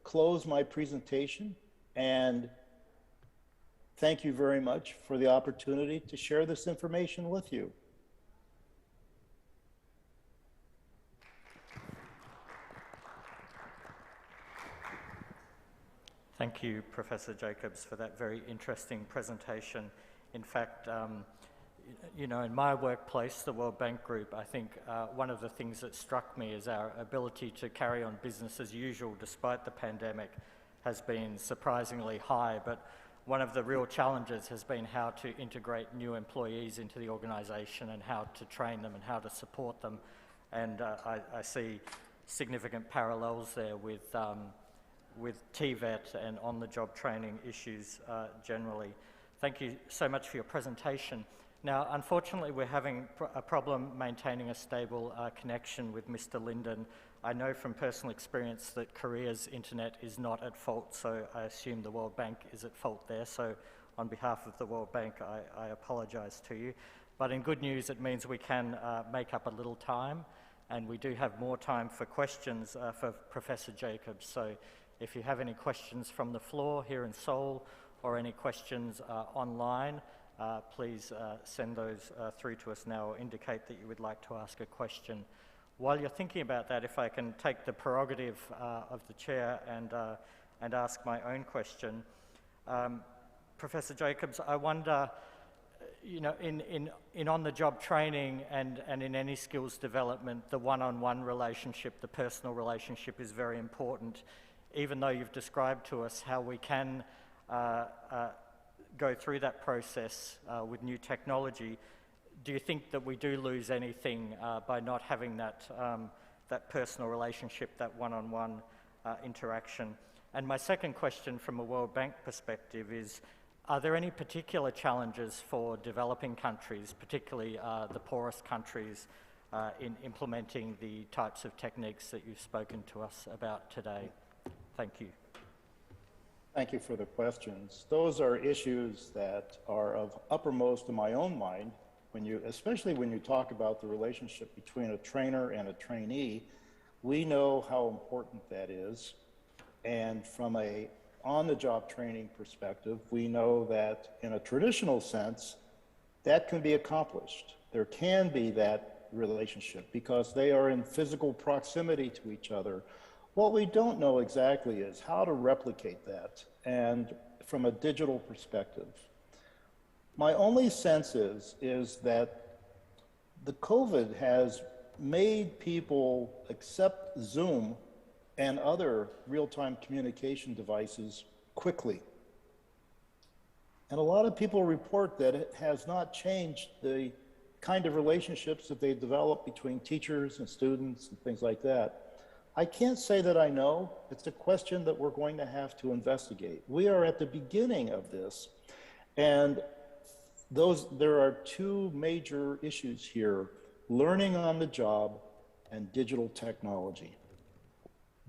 close my presentation and thank you very much for the opportunity to share this information with you. Thank you, Professor Jacobs, for that very interesting presentation. In fact, you know, in my workplace, the World Bank Group, I think one of the things that struck me is our ability to carry on business as usual despite the pandemic has been surprisingly high. But one of the real challenges has been how to integrate new employees into the organization and how to train them and how to support them. And I see significant parallels there with TVET and on-the-job training issues generally. Thank you so much for your presentation. Now, unfortunately, we're having a problem maintaining a stable connection with Mr. Linden. I know from personal experience that Korea's internet is not at fault, so I assume the World Bank is at fault there. So on behalf of the World Bank, I apologise to you. But in good news, it means we can make up a little time, and we do have more time for questions for Professor Jacobs. So if you have any questions from the floor here in Seoul or any questions online, please send those through to us now or indicate that you would like to ask a question. While you're thinking about that, if I can take the prerogative of the chair and ask my own question. Professor Jacobs, I wonder, you know, in on-the-job training and in any skills development, the one-on-one relationship, the personal relationship is very important. Even though you've described to us how we can go through that process with new technology, do you think that we do lose anything by not having that, that personal relationship, that one-on-one interaction? And my second question from a World Bank perspective is, are there any particular challenges for developing countries, particularly the poorest countries, in implementing the types of techniques that you've spoken to us about today? Thank you. Thank you for the questions. Those are issues that are of uppermost in my own mind, especially when you talk about the relationship between a trainer and a trainee. We know how important that is. And from a on-the-job training perspective, we know that in a traditional sense, that can be accomplished. There can be that relationship because they are in physical proximity to each other. What we don't know exactly is how to replicate that, and from a digital perspective. My only sense is that the COVID has made people accept Zoom and other real-time communication devices quickly. And a lot of people report that it has not changed the kind of relationships that they develop between teachers and students and things like that. I can't say that I know. It's a question that we're going to have to investigate. We are at the beginning of this, and there are two major issues here: learning on the job and digital technology.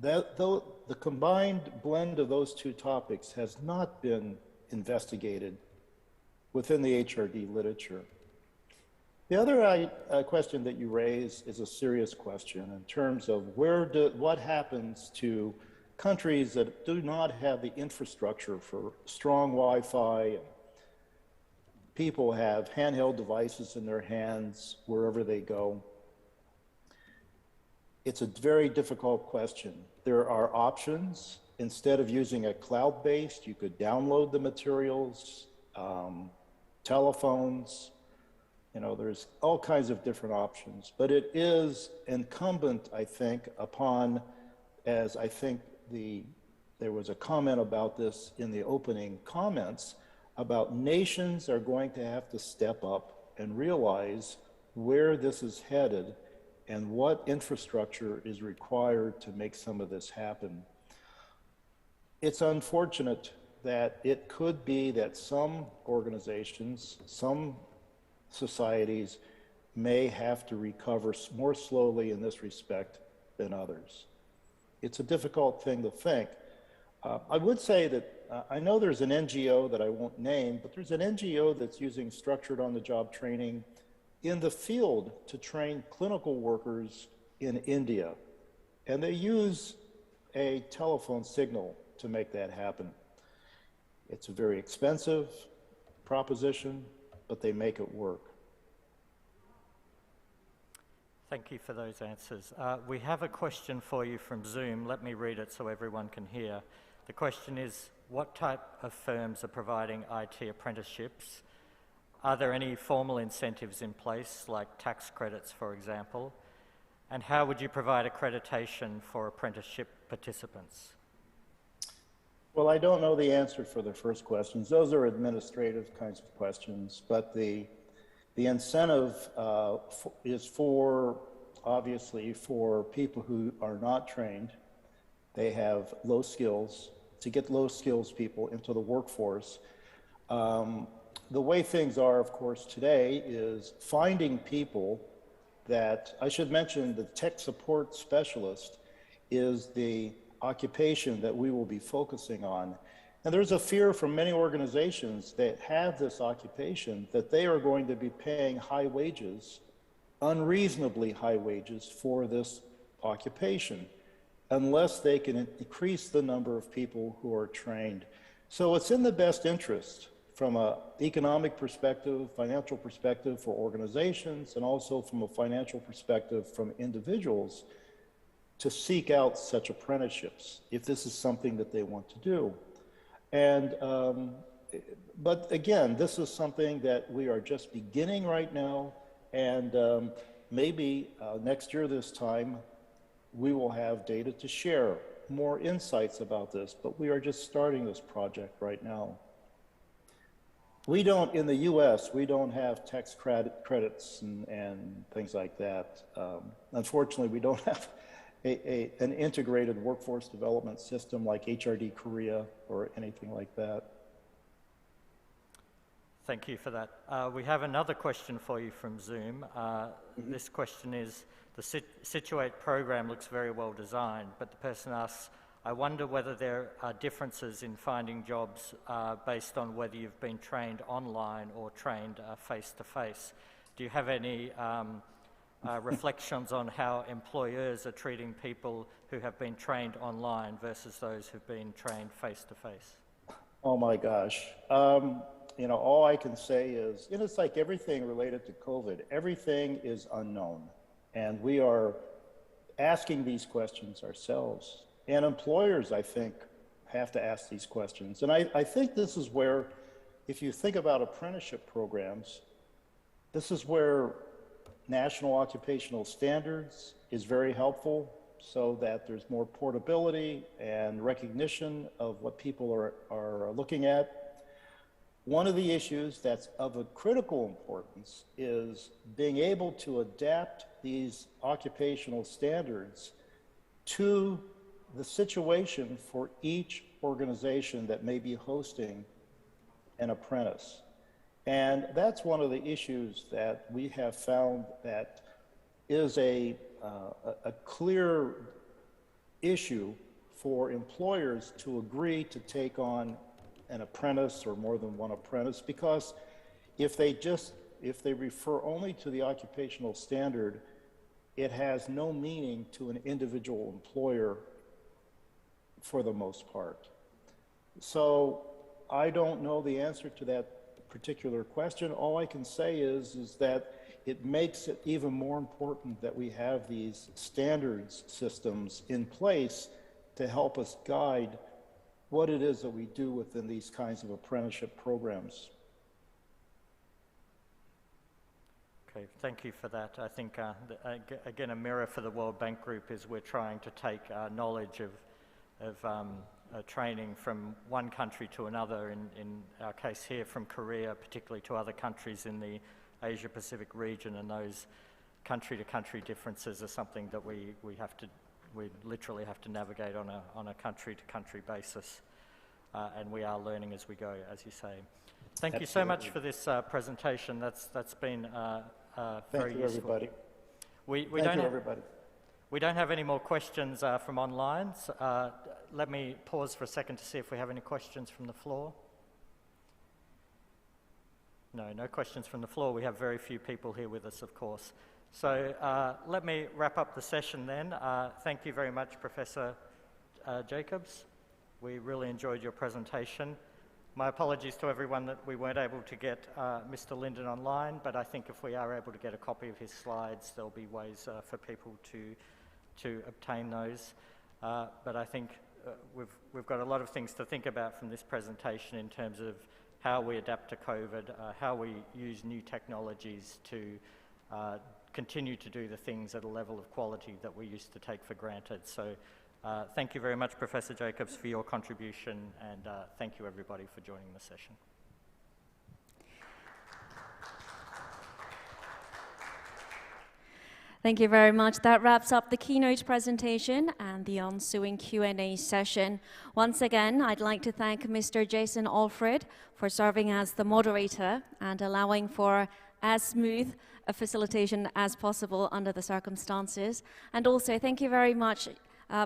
The combined blend of those two topics has not been investigated within the HRD literature. The other question that you raise is a serious question in terms of what happens to countries that do not have the infrastructure for strong Wi-Fi. People have handheld devices in their hands wherever they go. It's a very difficult question. There are options. Instead of using a cloud-based, you could download the materials, telephones. You know, there's all kinds of different options, but it is incumbent, I think, upon, as I think there was a comment about this in the opening comments, about nations are going to have to step up and realize where this is headed and what infrastructure is required to make some of this happen. It's unfortunate that it could be that some organizations, some societies may have to recover more slowly in this respect than others. It's a difficult thing to think. I would say that I know there's an NGO that I won't name, but there's an NGO that's using structured on-the-job training in the field to train clinical workers in India. And they use a telephone signal to make that happen. It's a very expensive proposition, but they make it work. Thank you for those answers. We have a question for you from Zoom. Let me read it so everyone can hear. The question is, what type of firms are providing IT apprenticeships? Are there any formal incentives in place, like tax credits, for example? And how would you provide accreditation for apprenticeship participants? Well, I don't know the answer for the first questions. Those are administrative kinds of questions, but the incentive is obviously for people who are not trained. They have low skills, to get low skills people into the workforce. The way things are, of course, today is finding people that, I should mention the tech support specialist is the occupation that we will be focusing on. And there's a fear from many organizations that have this occupation that they are going to be paying high wages, unreasonably high wages for this occupation, unless they can increase the number of people who are trained. So it's in the best interest from an economic perspective, financial perspective for organizations, and also from a financial perspective from individuals to seek out such apprenticeships if this is something that they want to do. And, but again, this is something that we are just beginning right now, and maybe next year this time, we will have data to share, more insights about this, but we are just starting this project right now. We don't, in the US, we don't have tax credits and things like that. Unfortunately, we don't have an integrated workforce development system like HRD Korea or anything like that. Thank you for that. We have another question for you from Zoom. This question is, the Situate program looks very well designed, but the person asks, I wonder whether there are differences in finding jobs based on whether you've been trained online or trained face-to-face. Do you have any reflections on how employers are treating people who have been trained online versus those who've been trained face-to-face? Oh my gosh. You know, all I can say is, you know, it's like everything related to COVID, everything is unknown. And we are asking these questions ourselves. And employers, I think, have to ask these questions. And I think this is where, if you think about apprenticeship programs, this is where national occupational standards is very helpful so that there's more portability and recognition of what people are looking at. One of the issues that's of a critical importance is being able to adapt these occupational standards to the situation for each organization that may be hosting an apprentice. And that's one of the issues that we have found that is a clear issue for employers to agree to take on an apprentice or more than one apprentice, because if they refer only to the occupational standard, it has no meaning to an individual employer for the most part. So I don't know the answer to that particular question. All I can say is that it makes it even more important that we have these standards systems in place to help us guide what it is that we do within these kinds of apprenticeship programs. Okay, thank you for that. I think, again, a mirror for the World Bank Group is we're trying to take knowledge of training from one country to another, in our case here from Korea, particularly to other countries in the Asia-Pacific region, and those country-to-country differences are something that we literally have to navigate on a country-to-country basis, and we are learning as we go, as you say. Thank you so much for this presentation. That's been very useful. Everybody. We Thank you, everybody. We don't have any more questions from online. So, let me pause for a second to see if we have any questions from the floor. No questions from the floor. We have very few people here with us, of course. So let me wrap up the session then. Thank you very much, Professor Jacobs. We really enjoyed your presentation. My apologies to everyone that we weren't able to get Mr. Linden online, but I think if we are able to get a copy of his slides, there'll be ways for people to obtain those. But I think we've got a lot of things to think about from this presentation in terms of how we adapt to COVID, how we use new technologies to continue to do the things at a level of quality that we used to take for granted. So thank you very much, Professor Jacobs, for your contribution, and thank you everybody for joining the session. Thank you very much. That wraps up the keynote presentation and the ensuing Q&A session. Once again, I'd like to thank Mr. Jason Alfred for serving as the moderator and allowing for as smooth a facilitation as possible under the circumstances. And also, thank you very much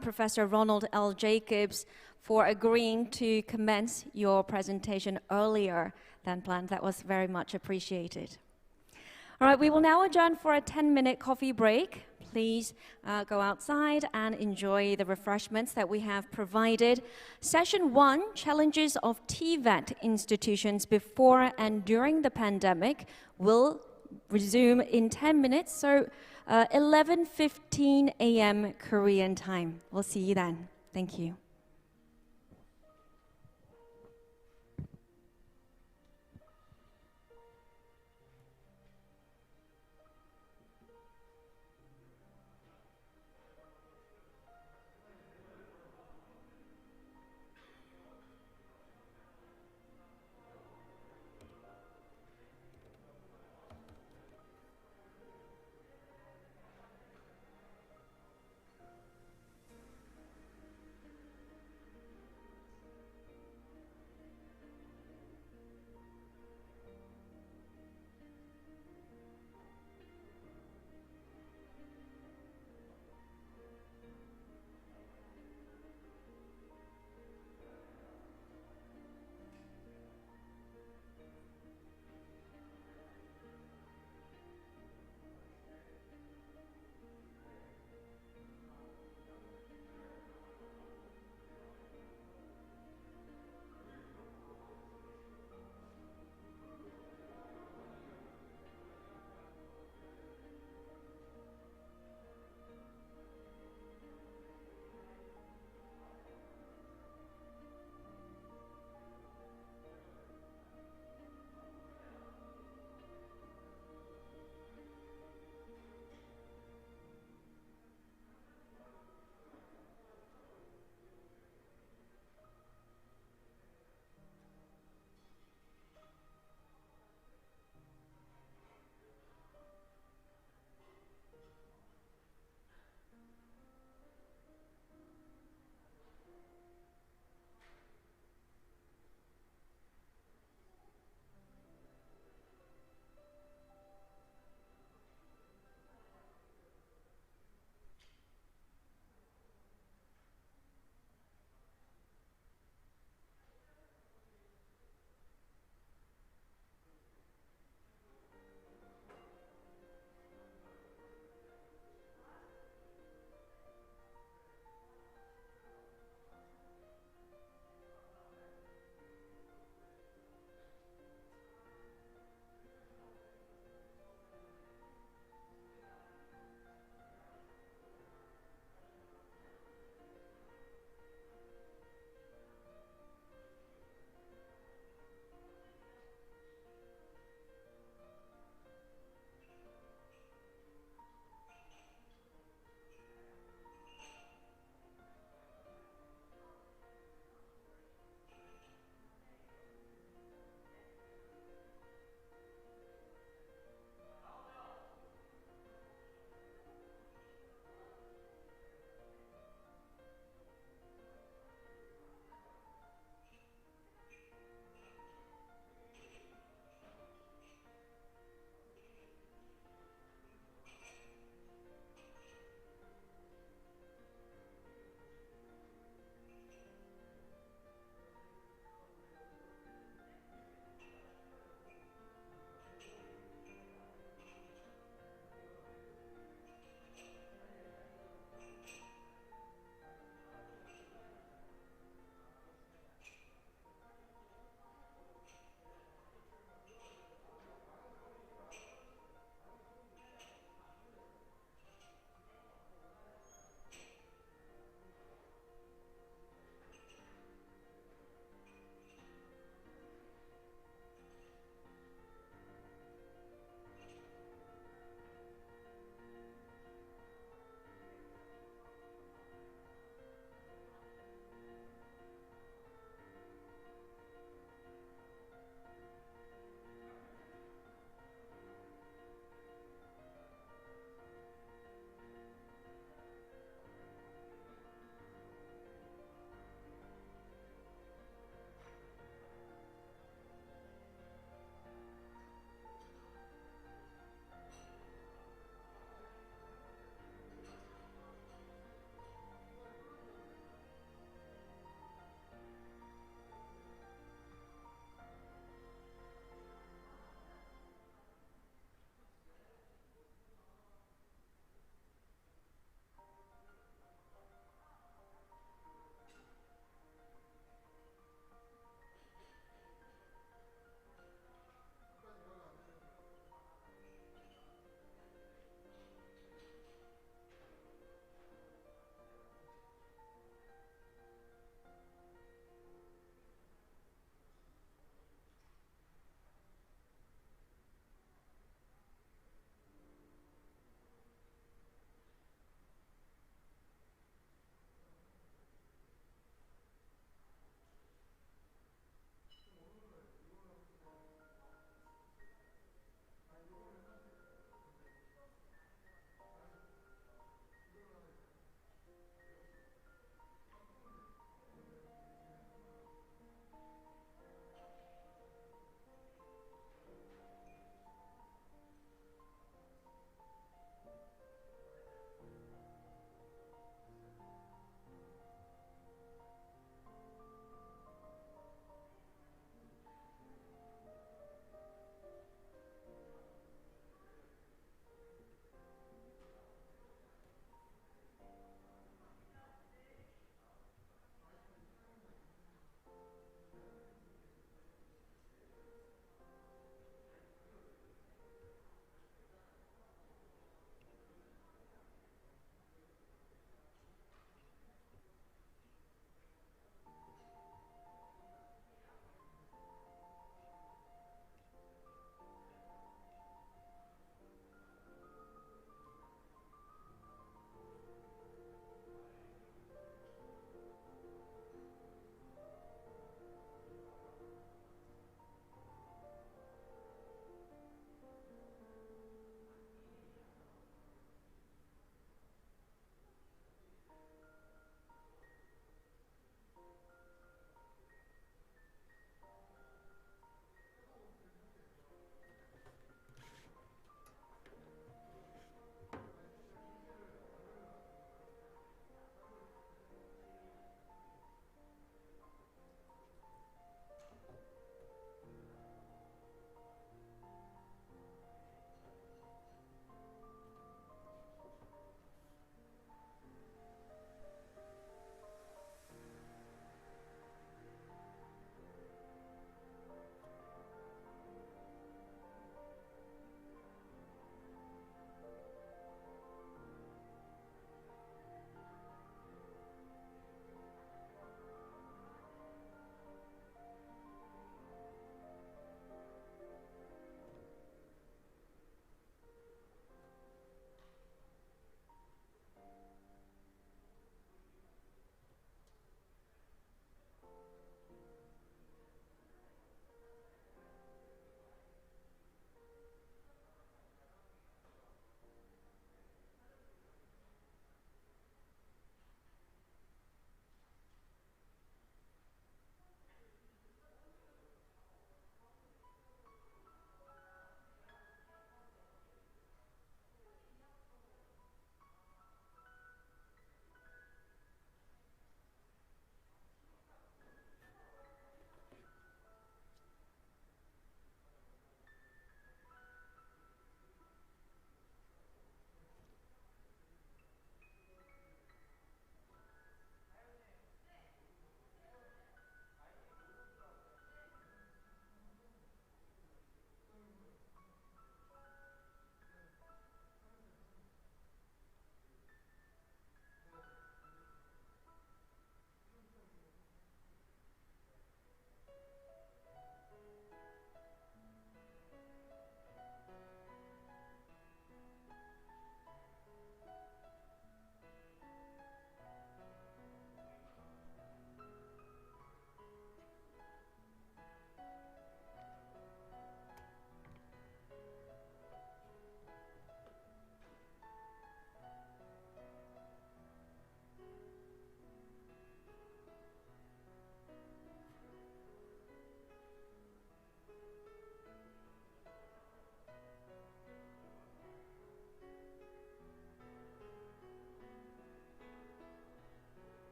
Professor Ronald L. Jacobs, for agreeing to commence your presentation earlier than planned. That was very much appreciated. All right, we will now adjourn for a 10-minute coffee break. Please go outside and enjoy the refreshments that we have provided. Session 1, Challenges of TVET Institutions Before and During the Pandemic, will resume in 10 minutes, so 11:15 a.m. Korean time. We'll see you then. Thank you.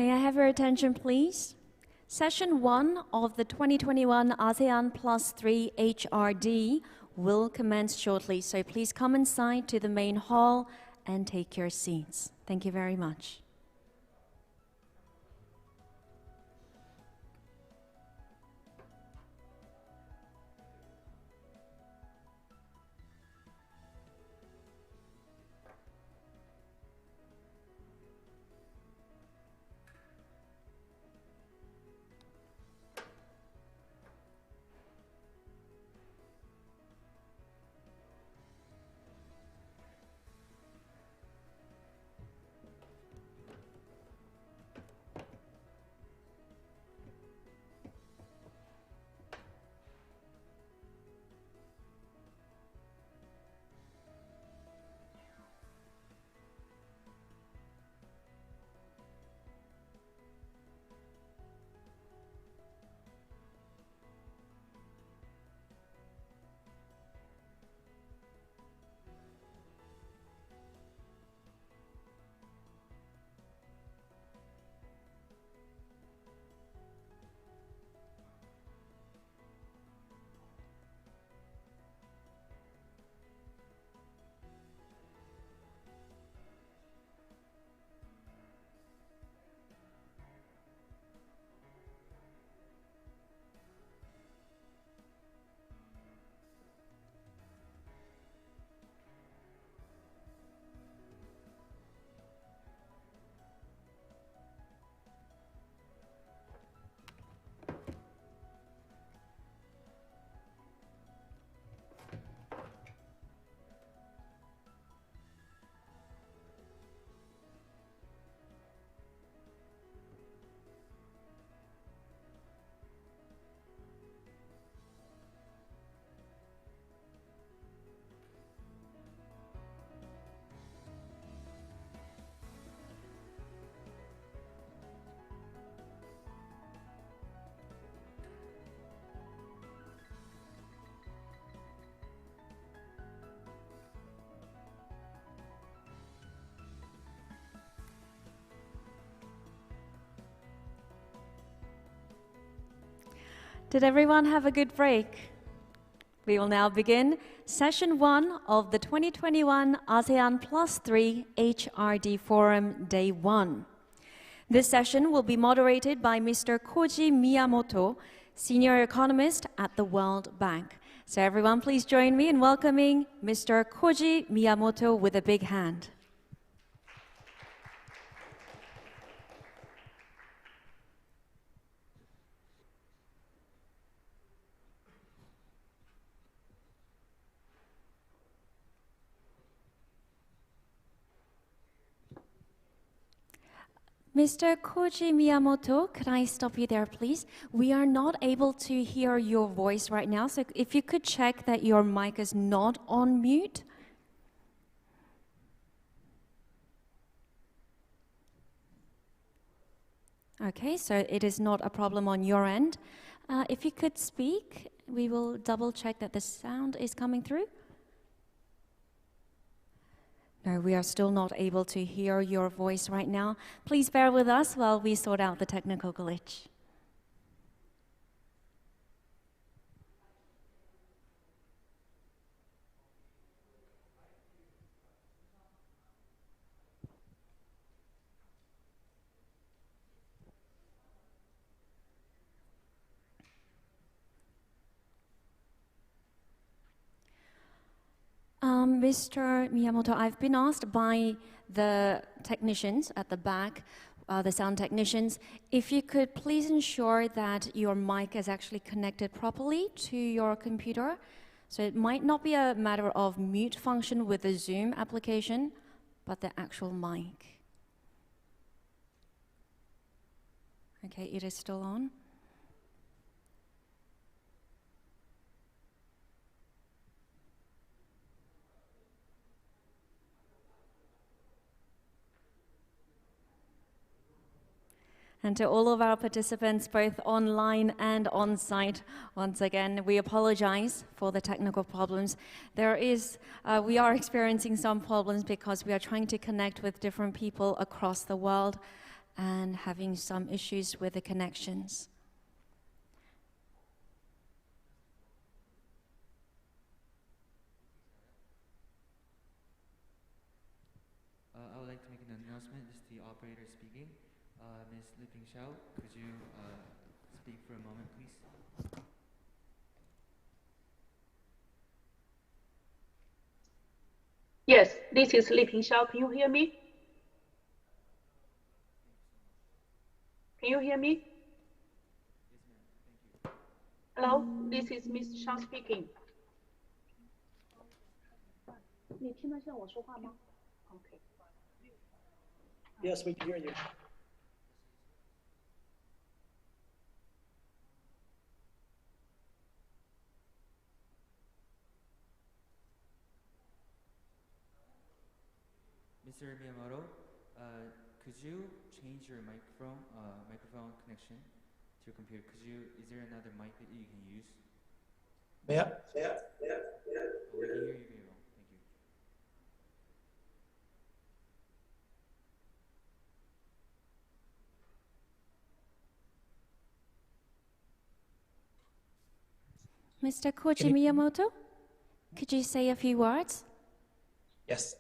May I have your attention, please? Session 1 of the 2021 ASEAN+3 Hrd will commence shortly, so please come inside to the main hall and take your seats. Thank you very much. Did everyone have a good break? We will now begin Session 1 of the 2021 ASEAN+3 Hrd Forum Day 1. This session will be moderated by Mr. Koji Miyamoto, Senior Economist at the World Bank. So everyone please join me in welcoming Mr. Koji Miyamoto with a big hand. Mr. Koji Miyamoto, could I stop you there, please? We are not able to hear your voice right now, so if you could check that your mic is not on mute. Okay, so it is not a problem on your end. If you could speak, we will double check that the sound is coming through. No, we are still not able to hear your voice right now. Please bear with us while we sort out the technical glitch. Mr. Miyamoto, I've been asked by the technicians at the back, the sound technicians, if you could please ensure that your mic is actually connected properly to your computer. So it might not be a matter of mute function with the Zoom application, but the actual mic. Okay, it is still on. And to all of our participants, both online and on-site, once again, we apologize for the technical problems. We are experiencing some problems because we are trying to connect with different people across the world. and having some issues with the connections. I would like to make an announcement. This is the operator speaking. Ms. Liping Xiao, could you speak for a moment, please? Yes, this is Liping Xiao. Can you hear me? Can you hear me? Hello, this is Ms. Xiao speaking. 你听得见我说话吗? Okay. Yes, we can hear you. Mr. Miyamoto, could you change your microphone connection to your computer? Is there another mic that you can use? Yeah. We can hear you very well. Thank you. Mr. Koji Miyamoto, could you say a few words? Yes.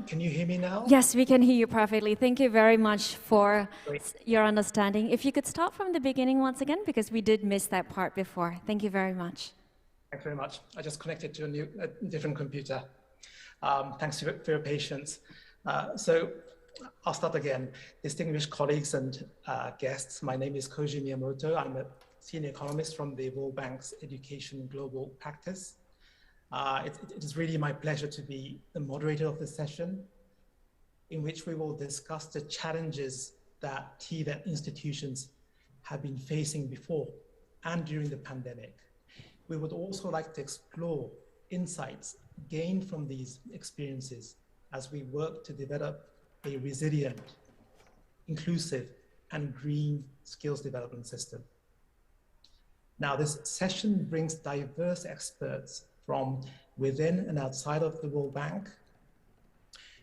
Can you hear me now? Yes, we can hear you perfectly. Thank you very much for your understanding. If you could start from the beginning once again, because we did miss that part before. Thank you very much. Thanks very much. I just connected to a different computer. Thanks for your patience. So I'll start again. Distinguished colleagues and guests, my name is Koji Miyamoto. I'm a senior economist from the World Bank's Education Global Practice. It is really my pleasure to be the moderator of this session, in which we will discuss the challenges that TVET institutions have been facing before and during the pandemic. We would also like to explore insights gained from these experiences as we work to develop a resilient, inclusive, and green skills development system. Now, this session brings diverse experts from within and outside of the World Bank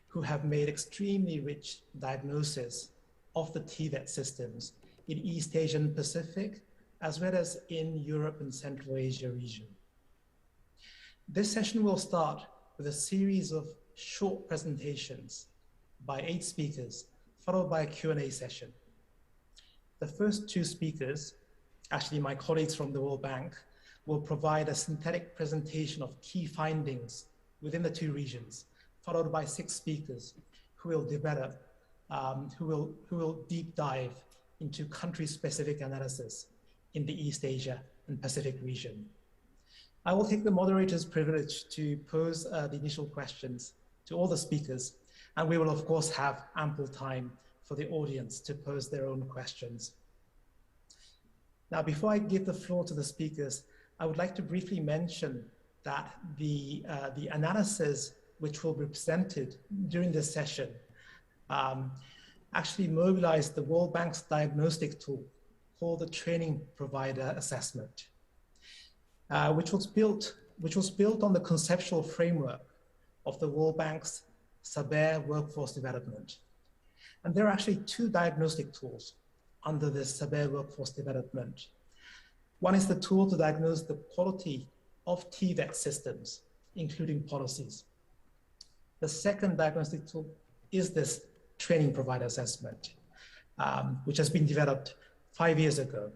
who have made extremely rich diagnosis of the TVET systems in East Asia and Pacific, as well as in Europe and Central Asia region. This session will start with a series of short presentations by 8 speakers, followed by a Q&A session. The first 2 speakers, actually my colleagues from the World Bank, will provide a synthetic presentation of key findings within the 2 regions, followed by 6 speakers who will develop, who will deep dive into country-specific analysis in the East Asia and Pacific region. I will take the moderator's privilege to pose the initial questions to all the speakers, and we will of course have ample time for the audience to pose their own questions. Now, before I give the floor to the speakers, I would like to briefly mention that the analysis which will be presented during this session actually mobilized the World Bank's diagnostic tool called the Training Provider Assessment, which was built on the conceptual framework of the World Bank's Saber workforce development. And there are actually 2 diagnostic tools under this Saber workforce development. One is the tool to diagnose the quality of TVET systems, including policies. The second diagnostic tool is this Training Provider Assessment, which has been developed 5 years ago,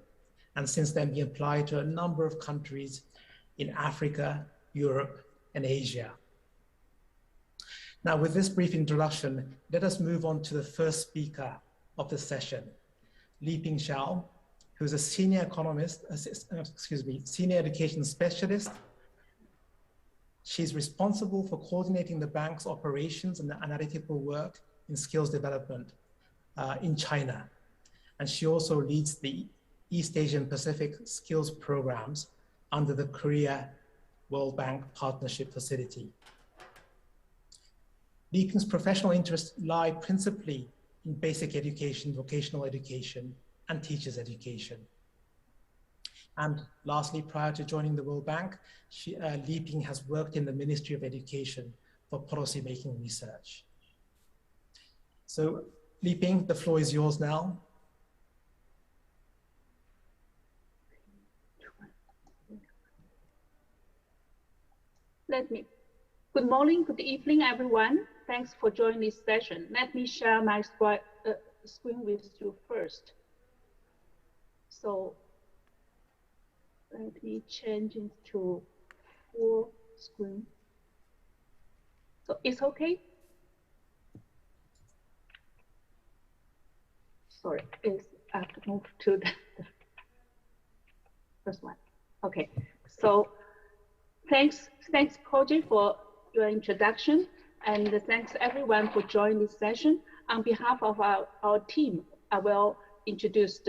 and since then been applied to a number of countries in Africa, Europe, and Asia. Now, with this brief introduction, let us move on to the first speaker of the session, Liping Xiao, who's a senior economist, senior education specialist. She's responsible for coordinating the bank's operations and the analytical work in skills development in China. And she also leads the East Asian Pacific skills programs under the Korea World Bank Partnership Facility. Liping's professional interests lie principally in basic education, vocational education, and teachers' education. And lastly, prior to joining the World Bank, Liping has worked in the Ministry of Education for policymaking research. So Liping, the floor is yours now. Good morning, good evening, everyone. Thanks for joining this session. Let me share my screen with you first. So let me change it to full screen. So it's okay? Sorry, I have to move to the first one. Okay, so thanks Koji for your introduction, and thanks everyone for joining this session. On behalf of our team, I will introduce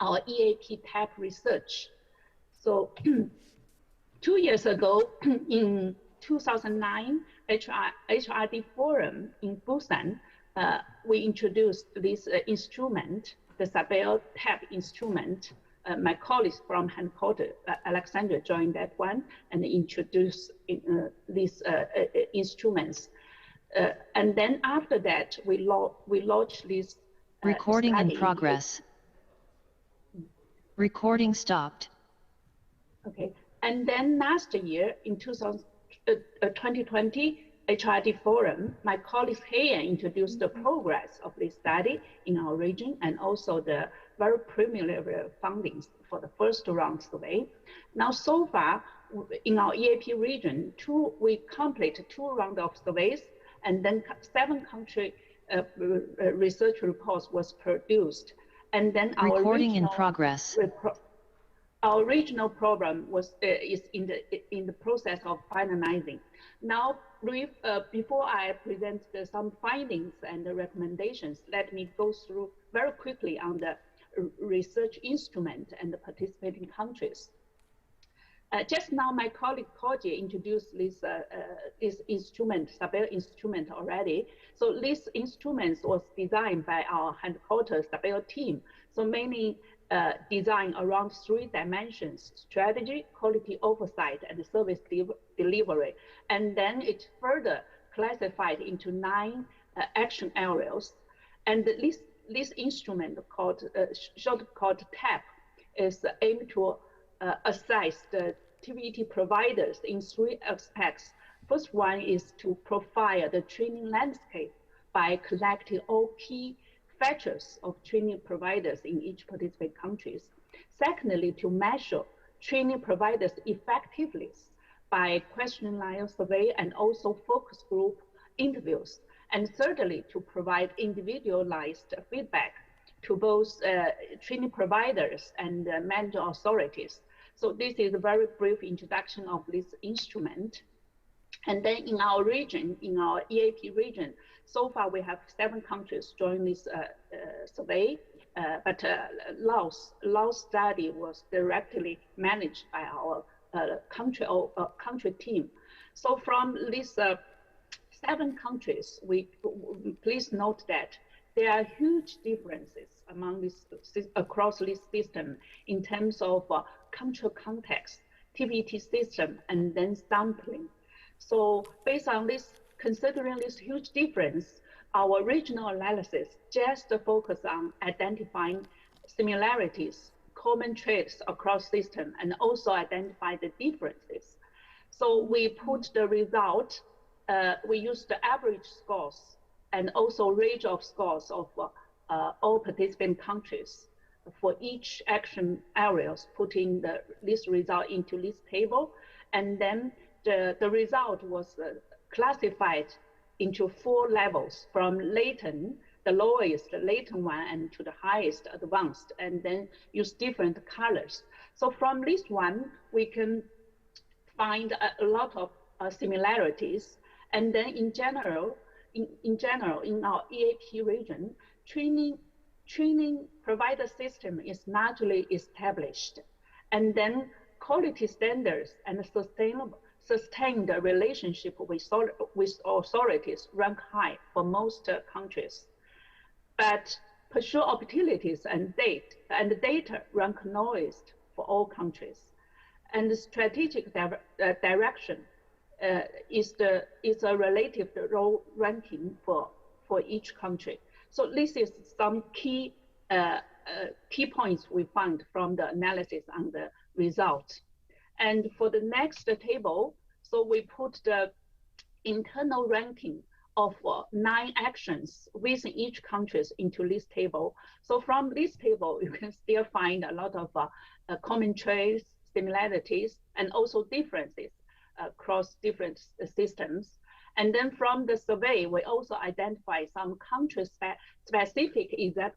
our EAP TAP research. So 2 years ago, in 2009 HRD Forum in Busan, we introduced this instrument, the Sabel TAP instrument. My colleagues from headquarters, Alexandra, joined that one and introduced these instruments. And then after that, we launched this recording in progress. Recording stopped. Okay, and then last year in 2020 HRD Forum, my colleague here introduced the progress of this study in our region and also the very preliminary findings for the first round survey. Now, so far in our EAP region, we completed 2 rounds of surveys, and then 7 country research reports was produced, and then our recording in progress. Our regional program is in the process of finalizing. Now, before I present some findings and the recommendations, let me go through very quickly on the research instrument and the participating countries. Just now, my colleague Koji introduced this instrument, Sabel instrument already. So this instrument was designed by our headquarters Sabel team. So mainly designed around 3 dimensions: strategy, quality oversight, and service delivery. And then it further classified into 9 action areas. And this instrument called TAP is aimed to assess the TVET providers in 3 aspects. First one is to profile the training landscape by collecting all key features of training providers in each participating countries. Secondly, to measure training providers' effectiveness by questionnaire survey and also focus group interviews. And thirdly, to provide individualized feedback to both training providers and management authorities. So this is a very brief introduction of this instrument. And then in our region, in our EAP region, so far we have 7 countries join this survey, but Laos study was directly managed by our country team. So from these 7 countries, please note that there are huge differences among across this system in terms of country context, TVET system, and then sampling. So based on this, considering this huge difference, our regional analysis just focus on identifying similarities, common traits across system, and also identify the differences. So we put the result, we used the average scores and also range of scores of all participant countries for each action areas, putting this result into this table. And then the result was classified into 4 levels, from latent, the lowest, the latent one, and to the highest, advanced, and then use different colors. So from this one, we can find a lot of similarities. And then in general, in our EAP region, training provider system is largely established. And then quality standards and sustained relationship with authorities rank high for most countries. But pursuit opportunities and data rank lowest for all countries. And the strategic direction is a relative role ranking for each country. So this is some key points we found from the analysis and the results. And for the next table, So we put the internal ranking of 9 actions within each country into this table. So from this table, you can still find a lot of common traits, similarities, and also differences across different systems. And then from the survey, we also identify some country-specific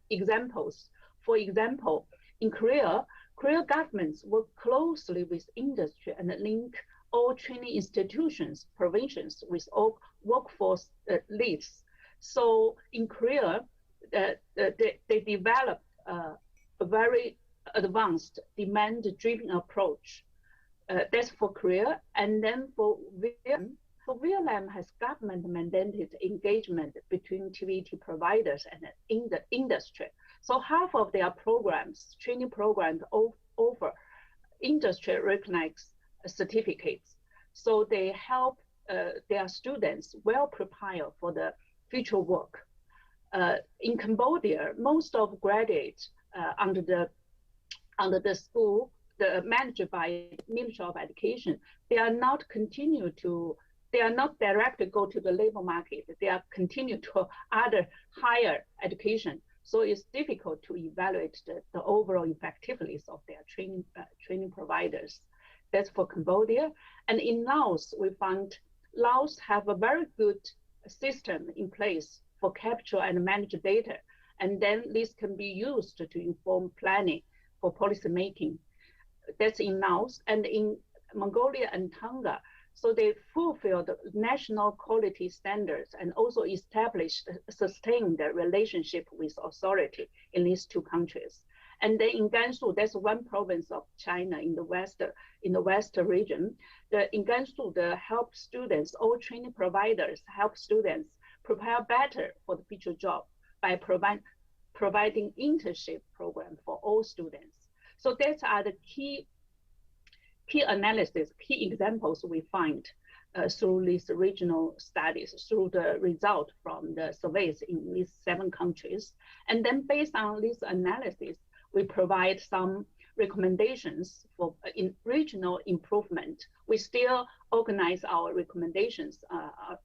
examples. For example, in Korea, Korea governments work closely with industry and link all training institutions, provisions with all workforce leads. So in Korea, they developed a very advanced demand-driven approach. That's for Korea. And then for Vietnam has government-mandated engagement between TVET providers and in the industry. So half of their programs, training programs, offer industry-recognized certificates. So they help their students well prepare for the future work. In Cambodia, most of graduates under the school, managed by Ministry of Education, they are not directly go to the labor market. They are continue to other higher education. So it's difficult to evaluate the overall effectiveness of their training providers. That's for Cambodia. And in Laos, we found Laos have a very good system in place for capture and manage data. And then this can be used to inform planning for policy making. That's in Laos. And in Mongolia and Tonga, so they fulfill the national quality standards and also establish, sustain the relationship with authority in these 2 countries. And then in Gansu, that's one province of China in the west region. In Gansu, the help students, all training providers help students prepare better for the future job by providing internship program for all students. So these are the key analysis, key examples we find through these regional studies, through the result from the surveys in these 7 countries. And then based on this analysis, we provide some recommendations for in regional improvement. We still organize our recommendations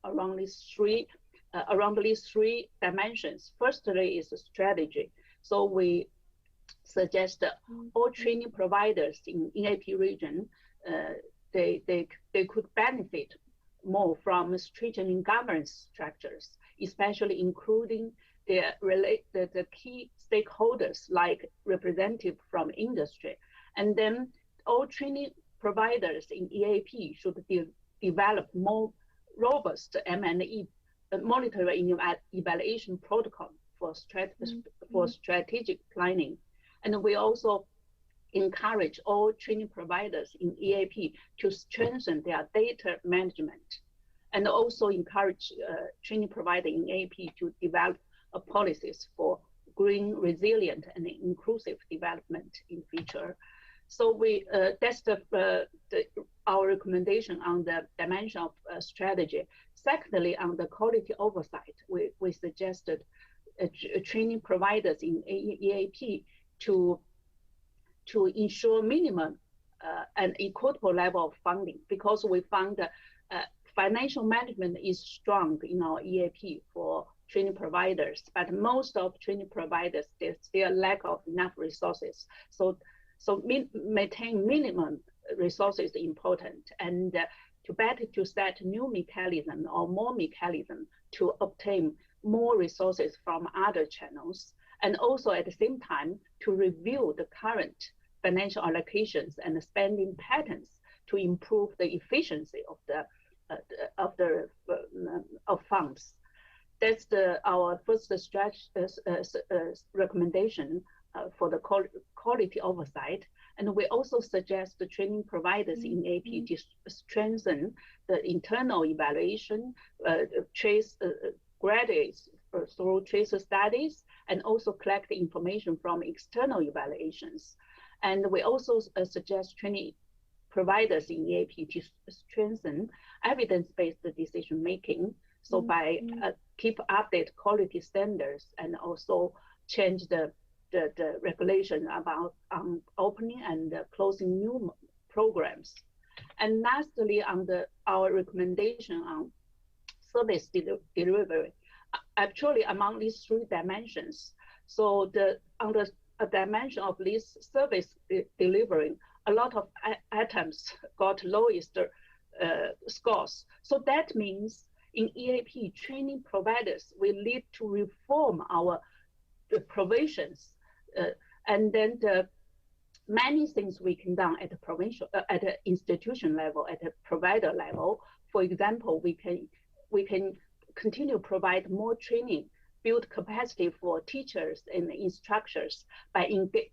around these 3 dimensions. Firstly is strategy. So we suggest all training providers in EAP region, they could benefit more from strengthening governance structures, especially including the key stakeholders like representatives from industry. And then all training providers in EAP should develop more robust M&E monitoring and evaluation protocol for strategic planning. And we also encourage all training providers in EAP to strengthen their data management, and also encourage training providers in EAP to develop policies for green, resilient, and inclusive development in future. So that's our recommendation on the dimension of strategy. Secondly, on the quality oversight, we suggested training providers in EAP to ensure minimum and equitable level of funding, because we found that financial management is strong in our EAP for training providers, but most of training providers, there's still lack of enough resources. So maintain minimum resources is important, and to set new mechanism or more mechanism to obtain more resources from other channels, and also at the same time to review the current financial allocations and spending patterns to improve the efficiency of funds. That's our first recommendation for the quality oversight. And we also suggest the training providers in AP to strengthen the internal evaluation, trace graduates through trace studies, and also collect information from external evaluations. And we also suggest training providers in EAP to strengthen evidence-based decision making. So by keep update quality standards and also change the regulation about opening and closing new programs. And lastly, on our recommendation on service delivery, actually among these three dimensions. So on the dimension of this service delivery, a lot of items got lowest scores. So that means in EAP, training providers will need to reform our provisions, and then many things we can do at the provincial, at the institution level, at the provider level. For example, we can continue to provide more training, build capacity for teachers and instructors by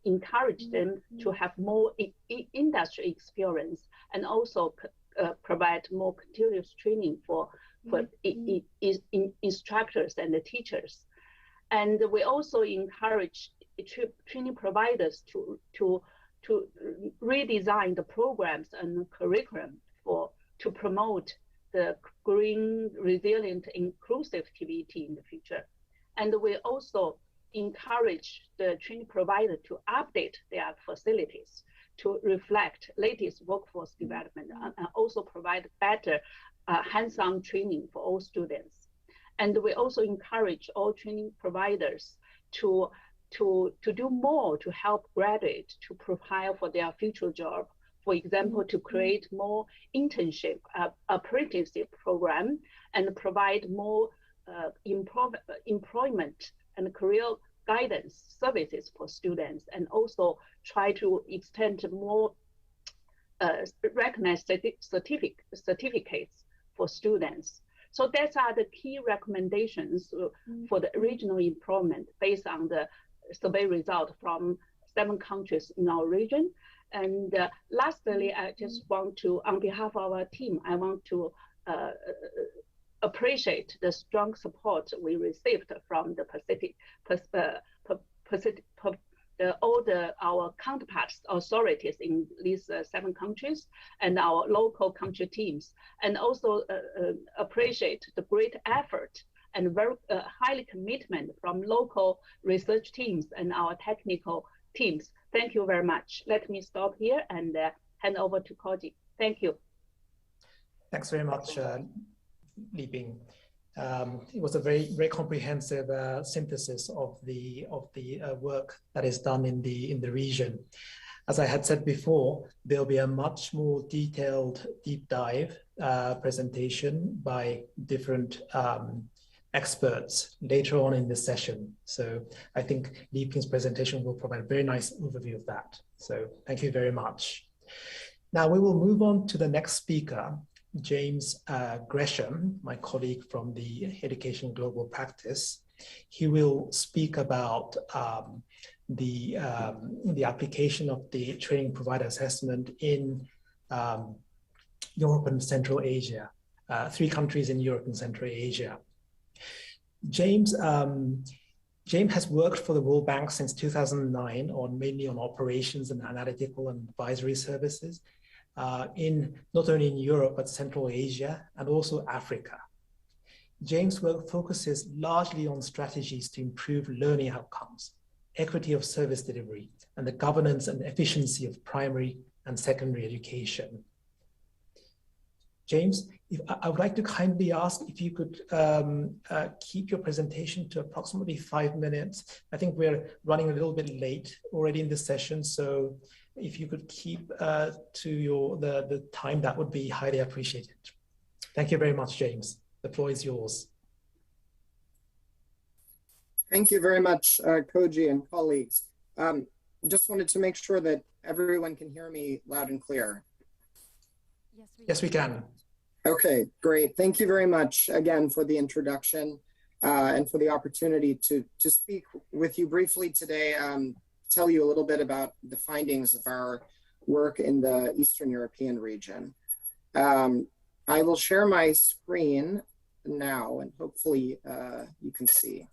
encourage them to have more industry experience, and also provide more continuous training for instructors and the teachers. And we also encourage training providers to redesign the programs and curriculum to promote the green, resilient, inclusive activity in the future. And we also encourage the training provider to update their facilities to reflect latest workforce development, and also provide better hands-on training for all students. And we also encourage all training providers to do more to help graduates to prepare for their future job. For example, to create more internship, apprenticeship program, and provide more employment and career guidance services for students, and also try to extend more recognized certificates for students. So those are the key recommendations for the regional employment based on the survey result from 7 countries in our region. And lastly, I just want to, on behalf of our team, I want to appreciate the strong support we received from the our counterparts, authorities in these 7 countries, and our local country teams, and also appreciate the great effort and very highly commitment from local research teams and our technical teams. Thank you very much. Let me stop here and hand over to Koji. Thank you. Thanks very much, Li Bing. It was a very comprehensive synthesis of the work that is done in the region. As I had said before, there'll be a much more detailed deep dive presentation by different experts later on in this session. So I think Li Bing's presentation will provide a very nice overview of that. So thank you very much. Now we will move on to the next speaker, James Gresham, my colleague from the Education Global Practice. He will speak about the application of the training provider assessment in Europe and Central Asia, 3 countries in Europe and Central Asia. James has worked for the World Bank since 2009 mainly on operations and analytical and advisory services in not only in Europe, but Central Asia and also Africa. James' work focuses largely on strategies to improve learning outcomes, equity of service delivery, and the governance and efficiency of primary and secondary education. James, I would like to kindly ask if you could keep your presentation to approximately 5 minutes. I think we're running a little bit late already in this session, so if you could keep to the time, that would be highly appreciated. Thank you very much, James. The floor is yours. Thank you very much, Koji and colleagues. Just wanted to make sure that everyone can hear me loud and clear. Yes, we can. Okay, great. Thank you very much again for the introduction and for the opportunity to speak with you briefly today, tell you a little bit about the findings of our work in the Eastern European region. I will share my screen now and hopefully you can see.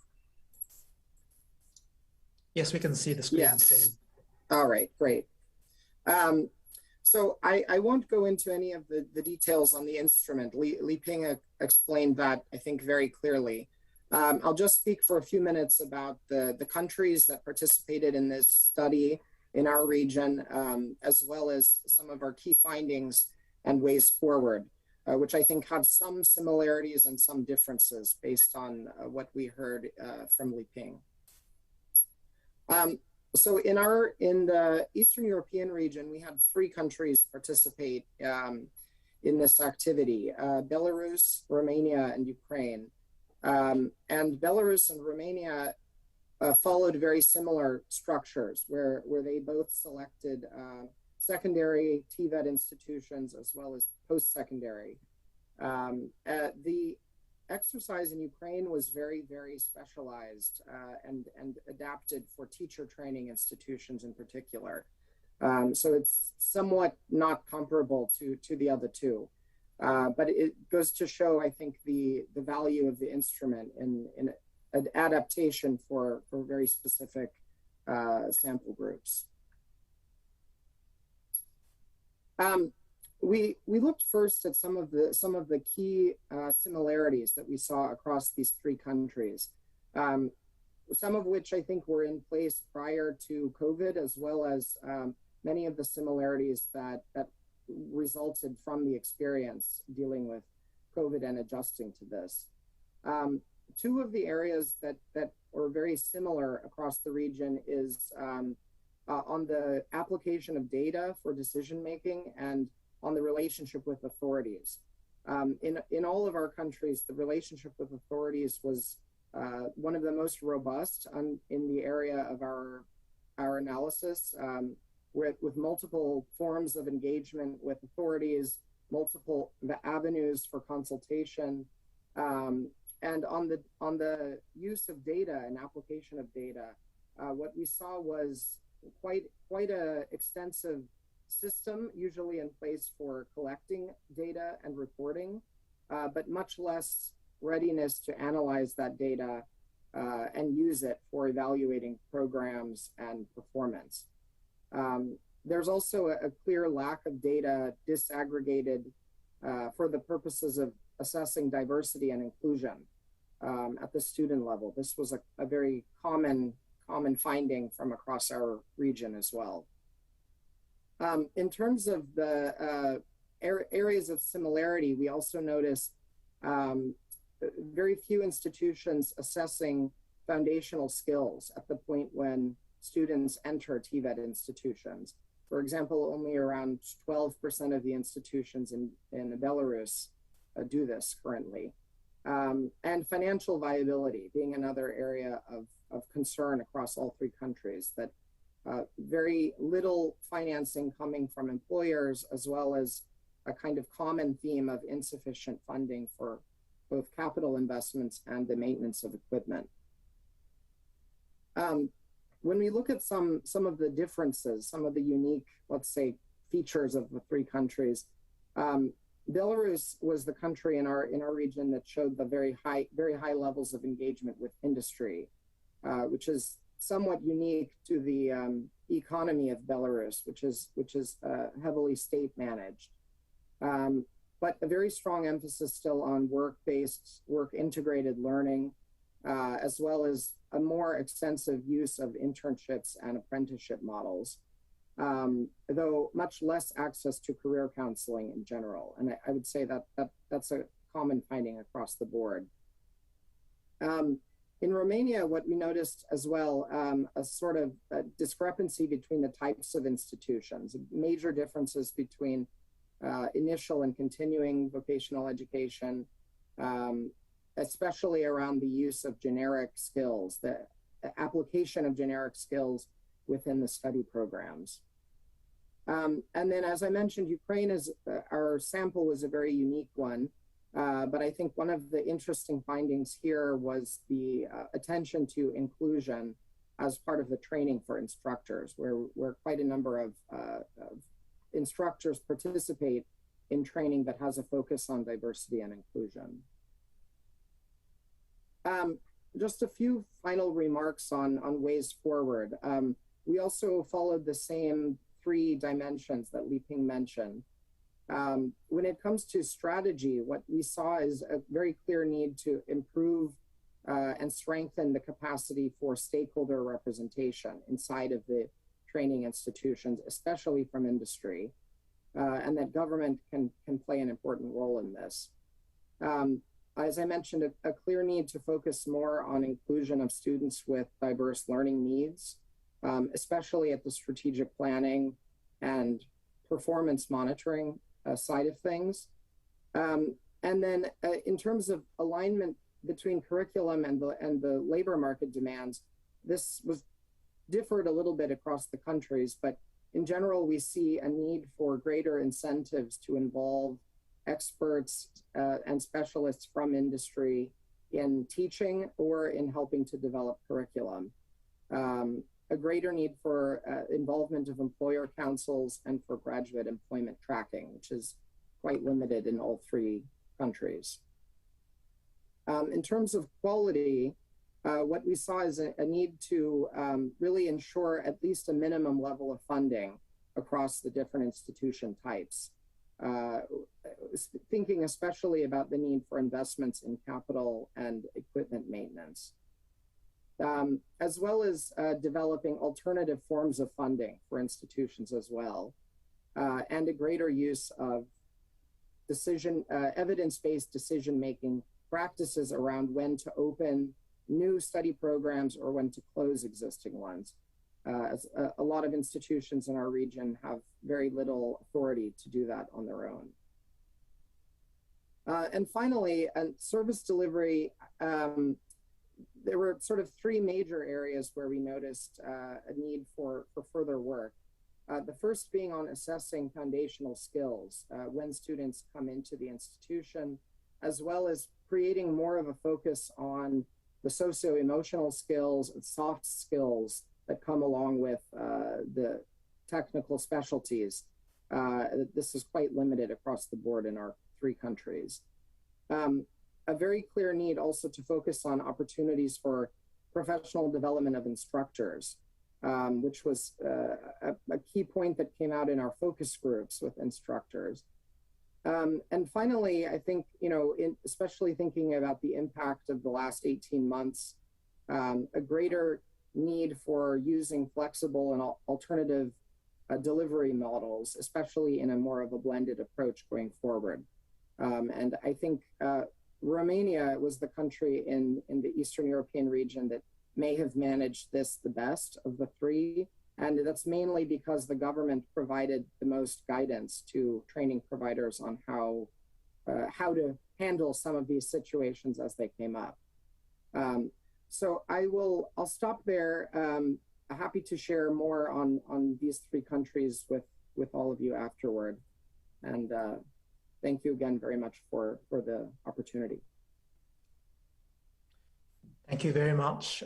Yes, we can see the screen. Yes. All right, great. So I won't go into any of the details on the instrument. Li Ping explained that, I think, very clearly. I'll just speak for a few minutes about the countries that participated in this study in our region, as well as some of our key findings and ways forward, which I think have some similarities and some differences based on what we heard from Li Ping. So in the Eastern European region, we had 3 countries participate in this activity: Belarus, Romania, and Ukraine. And Belarus and Romania followed very similar structures, where they both selected secondary TVET institutions as well as post-secondary. The exercise in Ukraine was very, very specialized and adapted for teacher training institutions in particular. So it's somewhat not comparable to the other 2. But it goes to show, I think, the value of the instrument in an adaptation for very specific sample groups. We looked first at some of the key similarities that we saw across these 3 countries, some of which I think were in place prior to COVID, as well as many of the similarities that resulted from the experience dealing with COVID and adjusting to this. 2 of the areas that are very similar across the region is on the application of data for decision making and on the relationship with authorities. In all of our countries, the relationship with authorities was one of the most robust in the area of our analysis, with multiple forms of engagement with authorities, multiple avenues for consultation, and on the use of data and application of data, what we saw was quite a extensive system, usually in place for collecting data and reporting, but much less readiness to analyze that data and use it for evaluating programs and performance. There's also a clear lack of data disaggregated for the purposes of assessing diversity and inclusion at the student level. This was a very common finding from across our region as well. In terms of the areas of similarity, we also noticed very few institutions assessing foundational skills at the point when students enter TVET institutions. For example, only around 12% of the institutions in Belarus do this currently. And financial viability being another area of concern across all 3 countries, that very little financing coming from employers, as well as a kind of common theme of insufficient funding for both capital investments and the maintenance of equipment. When we look at some of the differences, some of the unique, let's say, features of the 3 countries, Belarus was the country in our region that showed the very high levels of engagement with industry, which is somewhat unique to the economy of Belarus, which is heavily state managed. But a very strong emphasis still on work-based, work-integrated learning, as well as a more extensive use of internships and apprenticeship models, though much less access to career counseling in general. And I would say that's a common finding across the board. In Romania, what we noticed as well, a sort of a discrepancy between the types of institutions, major differences between initial and continuing vocational education, especially around the use of generic skills, the application of generic skills within the study programs. And then, as I mentioned, Ukraine our sample was a very unique one. But I think one of the interesting findings here was the attention to inclusion as part of the training for instructors, where quite a number of instructors participate in training that has a focus on diversity and inclusion. Just a few final remarks on ways forward. We also followed the same 3 dimensions that Li Ping mentioned. When it comes to strategy, what we saw is a very clear need to improve and strengthen the capacity for stakeholder representation inside of the training institutions, especially from industry. and that government can play an important role in this. As I mentioned, a clear need to focus more on inclusion of students with diverse learning needs, especially at the strategic planning and performance monitoring side of things. And then in terms of alignment between curriculum and the labor market demands, this was differed a little bit across the countries, but in general, we see a need for greater incentives to involve experts and specialists from industry in teaching or in helping to develop curriculum. A greater need for involvement of employer councils and for graduate employment tracking, which is quite limited in all three countries. In terms of quality, what we saw is a need to really ensure at least a minimum level of funding across the different institution types. Thinking especially about the need for investments in capital and equipment maintenance, as well as developing alternative forms of funding for institutions as well, and a greater use of evidence-based decision-making practices around when to open new study programs or when to close existing ones. As a lot of institutions in our region have very little authority to do that on their own. And finally, service delivery, there were sort of three major areas where we noticed a need for further work. The first being on assessing foundational skills when students come into the institution, as well as creating more of a focus on the socio-emotional skills and soft skills that come along with the technical specialties. This is quite limited across the board in our three countries. A very clear need also to focus on opportunities for professional development of instructors, which was a key point that came out in our focus groups with instructors. And finally, I think, especially thinking about the impact of the last 18 months, a greater need for using flexible and alternative delivery models, especially in a more of a blended approach going forward. And I think Romania was the country in the Eastern European region that may have managed this the best of the three. And that's mainly because the government provided the most guidance to training providers on how to handle some of these situations as they came up. So I'll stop there. Happy to share more on these three countries with all of you afterward. And thank you again very much for the opportunity. Thank you very much,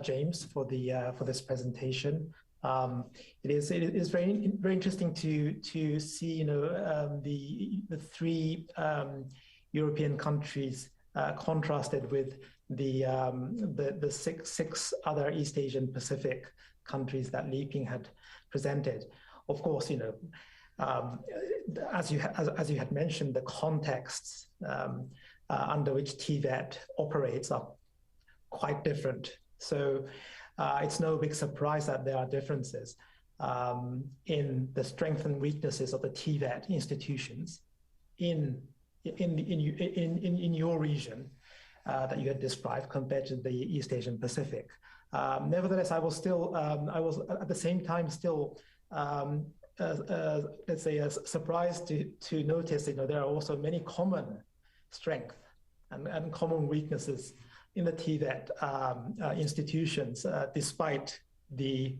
James, for this presentation. It is very interesting to see the three European countries contrasted with the six other East Asian Pacific countries that Li-Ping had presented. Of course, as you had mentioned, the contexts under which TVET operates are quite different. So it's no big surprise that there are differences in the strengths and weaknesses of the TVET institutions in your region that you had described compared to the East Asian Pacific. Nevertheless, I was at the same time still, let's say, surprised to notice there are also many common strengths and common weaknesses in the TVET institutions, despite the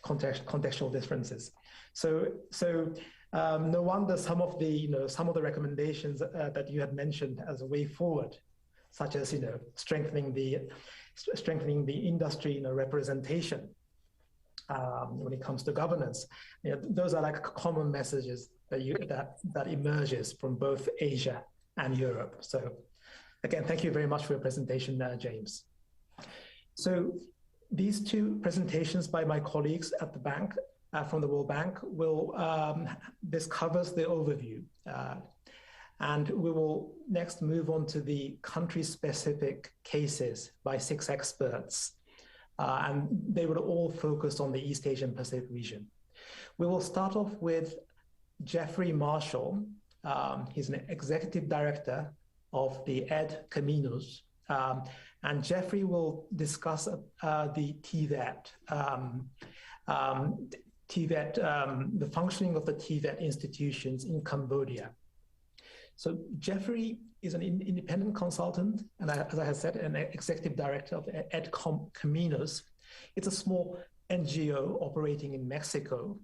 contextual differences. So no wonder some of the recommendations that you had mentioned as a way forward, such as strengthening the industry representation when it comes to governance. Those are like common messages that emerges from both Asia and Europe. So again, thank you very much for your presentation, James. So these two presentations by my colleagues at the bank, from the World Bank, this covers the overview. And we will next move on to the country-specific cases by 6 experts. And they will all focus on the East Asian Pacific region. We will start off with Jeffrey Marshall. He's an executive director of the Ed Caminos. And Jeffrey will discuss the TVET, the functioning of the TVET institutions in Cambodia. So Jeffrey is an independent consultant, and as I have said, an executive director of Ed Caminos. It's a small NGO operating in Mexico.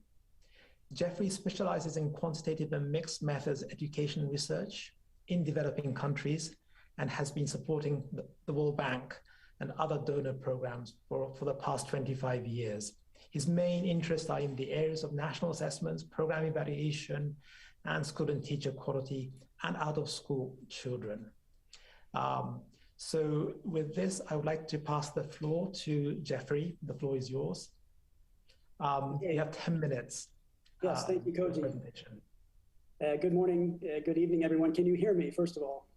Jeffrey specializes in quantitative and mixed methods education research in developing countries and has been supporting the World Bank and other donor programs for the past 25 years. His main interests are in the areas of national assessments, program evaluation, and school and teacher quality, and out-of-school children. So with this, I would like to pass the floor to Jeffrey. The floor is yours. You have 10 minutes. Yes, thank you, Koji. Good morning, good evening, everyone. Can you hear me, first of all?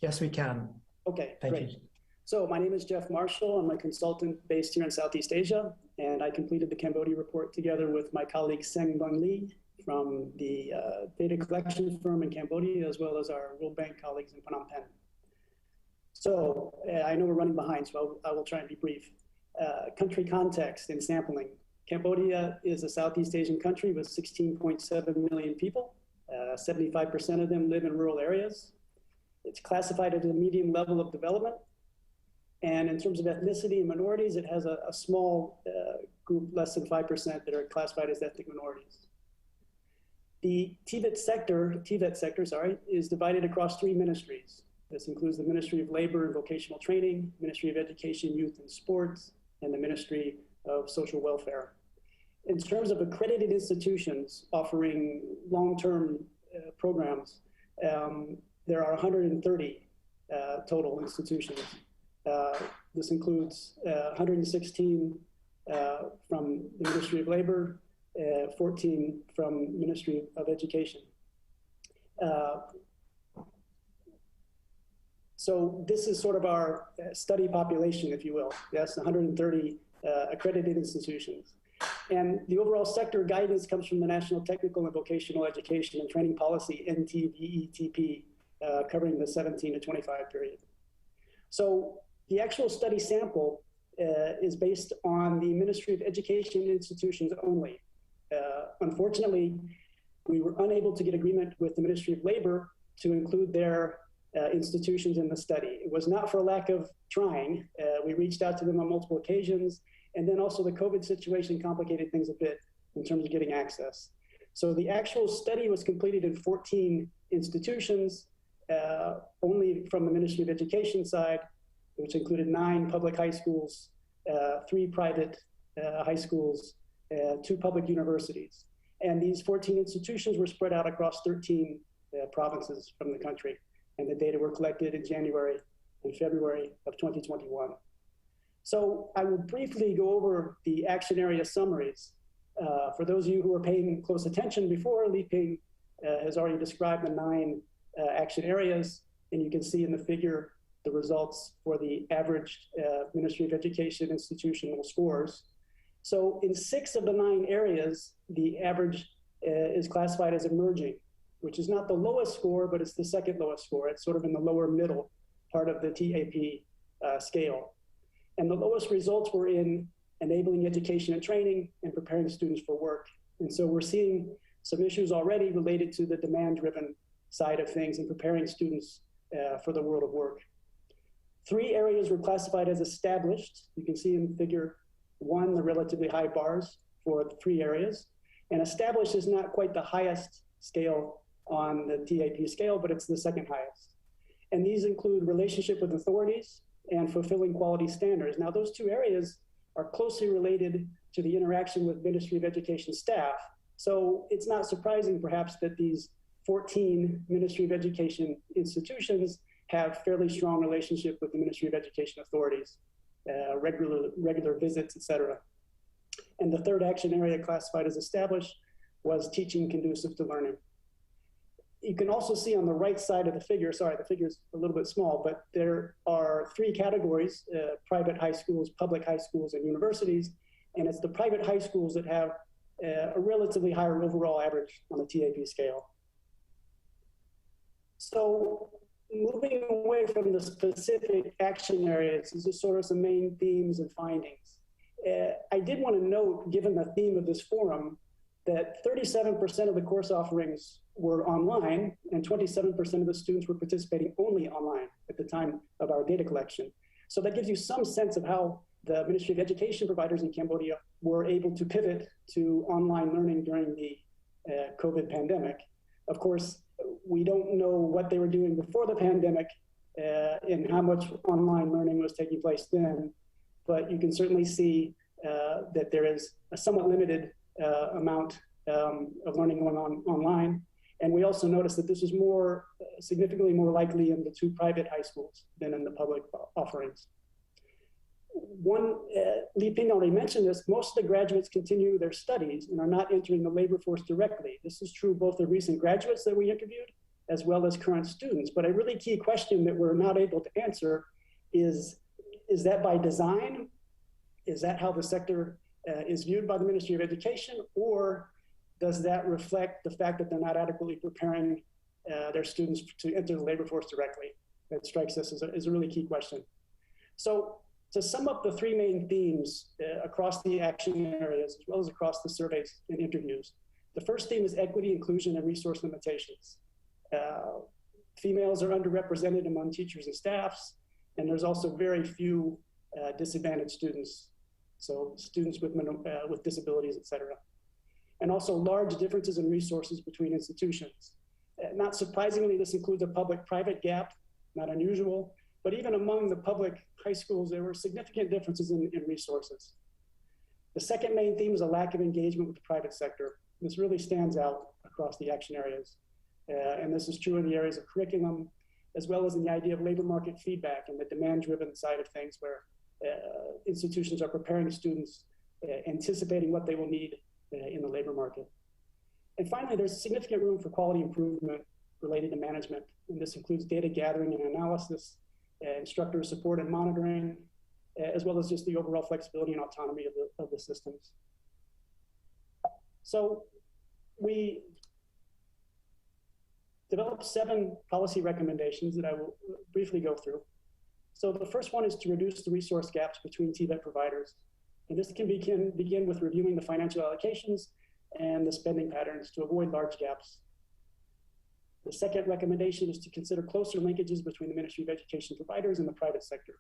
Yes, we can. Okay, Thank great. you. So my name is Jeff Marshall. I'm a consultant based here in Southeast Asia, and I completed the Cambodia report together with my colleague Seng Bung Lee from the data collection firm in Cambodia, as well as our World Bank colleagues in Phnom Penh. So I know we're running behind, so I will try and be brief. Country context and sampling. Cambodia is a Southeast Asian country with 16.7 million people. 75% of them live in rural areas. It's classified at a medium level of development. And in terms of ethnicity and minorities, it has a small group, less than 5%, that are classified as ethnic minorities. The TVET sector, is divided across 3 ministries. This includes the Ministry of Labor and Vocational Training, Ministry of Education, Youth and Sports, and the Ministry of Social Welfare. In terms of accredited institutions offering long-term programs, there are 130 total institutions. This includes 116 from the Ministry of Labor, 14 from Ministry of Education. So this is sort of our study population, if you will. Yes, 130 accredited institutions. And the overall sector guidance comes from the National Technical and Vocational Education and Training Policy, NTVETP, covering the 17 to 25 period. So the actual study sample is based on the Ministry of Education institutions only. Unfortunately, we were unable to get agreement with the Ministry of Labor to include their institutions in the study. It was not for lack of trying. We reached out to them on multiple occasions, and then also the COVID situation complicated things a bit in terms of getting access. So the actual study was completed in 14 institutions, only from the Ministry of Education side, which included 9 public high schools, 3 private high schools, 2 public universities. And these 14 institutions were spread out across 13 provinces from the country. And the data were collected in January and February of 2021. So I will briefly go over the action area summaries. For those of you who are paying close attention before, Li Ping has already described the 9 action areas, and you can see in the figure the results for the average Ministry of Education institutional scores. So in 6 of the 9 areas, the average is classified as emerging, which is not the lowest score, but it's the second lowest score. It's sort of in the lower middle part of the TAP scale. And the lowest results were in enabling education and training and preparing students for work. And so we're seeing some issues already related to the demand-driven side of things and preparing students for the world of work. 3 areas were classified as established. You can see in figure 1, the relatively high bars for the 3 areas. And established is not quite the highest scale on the TAP scale, but it's the second highest. And these include relationship with authorities and fulfilling quality standards. Now, those 2 areas are closely related to the interaction with Ministry of Education staff. So it's not surprising, perhaps, that these 14 Ministry of Education institutions have fairly strong relationship with the Ministry of Education authorities, regular visits, et cetera. And the 3rd action area classified as established was teaching conducive to learning. You can also see on the right side of the figure, sorry, the figure's a little bit small, but there are 3 categories, private high schools, public high schools, and universities. And it's the private high schools that have a relatively higher overall average on the TAP scale. So moving away from the specific action areas, these are sort of some main themes and findings. I did want to note, given the theme of this forum, that 37% of the course offerings were online and 27% of the students were participating only online at the time of our data collection. So that gives you some sense of how the Ministry of Education providers in Cambodia were able to pivot to online learning during the COVID pandemic. Of course, we don't know what they were doing before the pandemic and how much online learning was taking place then, but you can certainly see that there is a somewhat limited amount of learning going on online. And we also noticed that this was more, significantly more likely in the 2 private high schools than in the public offerings. Li Ping already mentioned this, most of the graduates continue their studies and are not entering the labor force directly. This is true both of recent graduates that we interviewed as well as current students. But a really key question that we're not able to answer is that by design? Is that how the sector is viewed by the Ministry of Education, or does that reflect the fact that they're not adequately preparing their students to enter the labor force directly? That strikes us as a really key question. So to sum up the 3 main themes across the action areas, as well as across the surveys and interviews, the first theme is equity, inclusion, and resource limitations. Females are underrepresented among teachers and staffs, and there's also very few disadvantaged students, so students with disabilities, et cetera. And also large differences in resources between institutions. Not surprisingly, this includes a public-private gap, not unusual, but even among the public high schools, there were significant differences in resources. The second main theme is a lack of engagement with the private sector. This really stands out across the action areas. And this is true in the areas of curriculum, as well as in the idea of labor market feedback and the demand-driven side of things where institutions are preparing students, anticipating what they will need in the labor market. And finally, there's significant room for quality improvement related to management. And this includes data gathering and analysis, instructor support and monitoring, as well as just the overall flexibility and autonomy of the systems. So we developed 7 policy recommendations that I will briefly go through. So the first one is to reduce the resource gaps between TVET providers. And this can begin with reviewing the financial allocations and the spending patterns to avoid large gaps. The second recommendation is to consider closer linkages between the Ministry of Education providers and the private sector.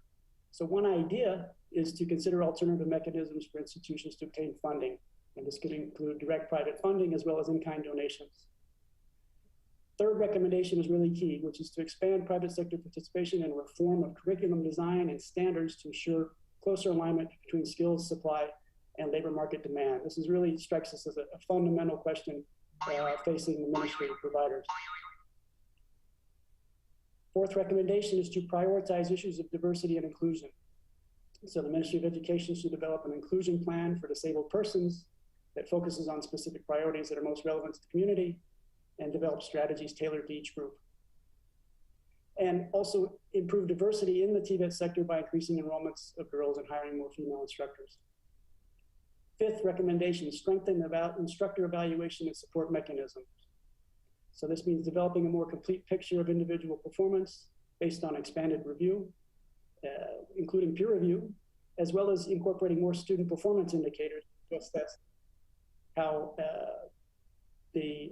So one idea is to consider alternative mechanisms for institutions to obtain funding. And this could include direct private funding as well as in-kind donations. Third recommendation is really key, which is to expand private sector participation and reform of curriculum design and standards to ensure closer alignment between skills, supply, and labor market demand. This really strikes us as a fundamental question facing the Ministry of providers. Fourth recommendation is to prioritize issues of diversity and inclusion. So the Ministry of Education should develop an inclusion plan for disabled persons that focuses on specific priorities that are most relevant to the community and develop strategies tailored to each group. And also improve diversity in the TVET sector by increasing enrollments of girls and hiring more female instructors. Fifth recommendation, strengthen instructor evaluation and support mechanisms. So this means developing a more complete picture of individual performance based on expanded review, including peer review, as well as incorporating more student performance indicators to assess how the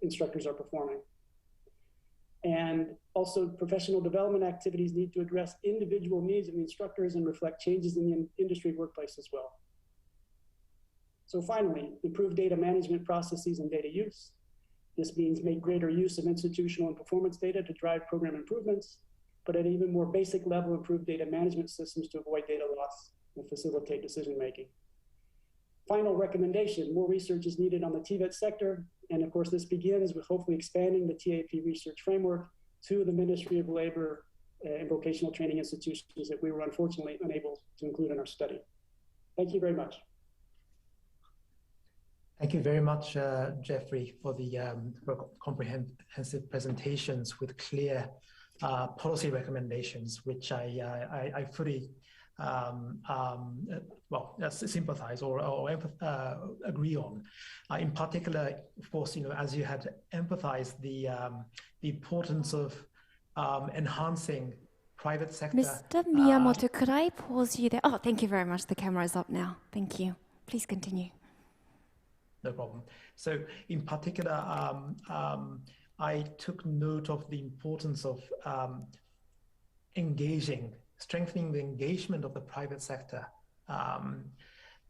instructors are performing. And also professional development activities need to address individual needs of the instructors and reflect changes in the industry workplace as well. So finally, improve data management processes and data use. This means make greater use of institutional and performance data to drive program improvements, but at an even more basic level, improve data management systems to avoid data loss and facilitate decision-making. Final recommendation, more research is needed on the TVET sector. And of course, this begins with hopefully expanding the TAP research framework to the Ministry of Labor and vocational training institutions that we were unfortunately unable to include in our study. Thank you very much. Thank you very much, Jeffrey, for the comprehensive presentations with clear policy recommendations, which I fully sympathize or agree on. In particular, of course, as you had emphasized the importance of enhancing private sector. Mr. Miyamoto, could I pause you there? Oh, thank you very much. The camera is up now. Thank you. Please continue. No problem. So in particular, I took note of the importance of strengthening the engagement of the private sector,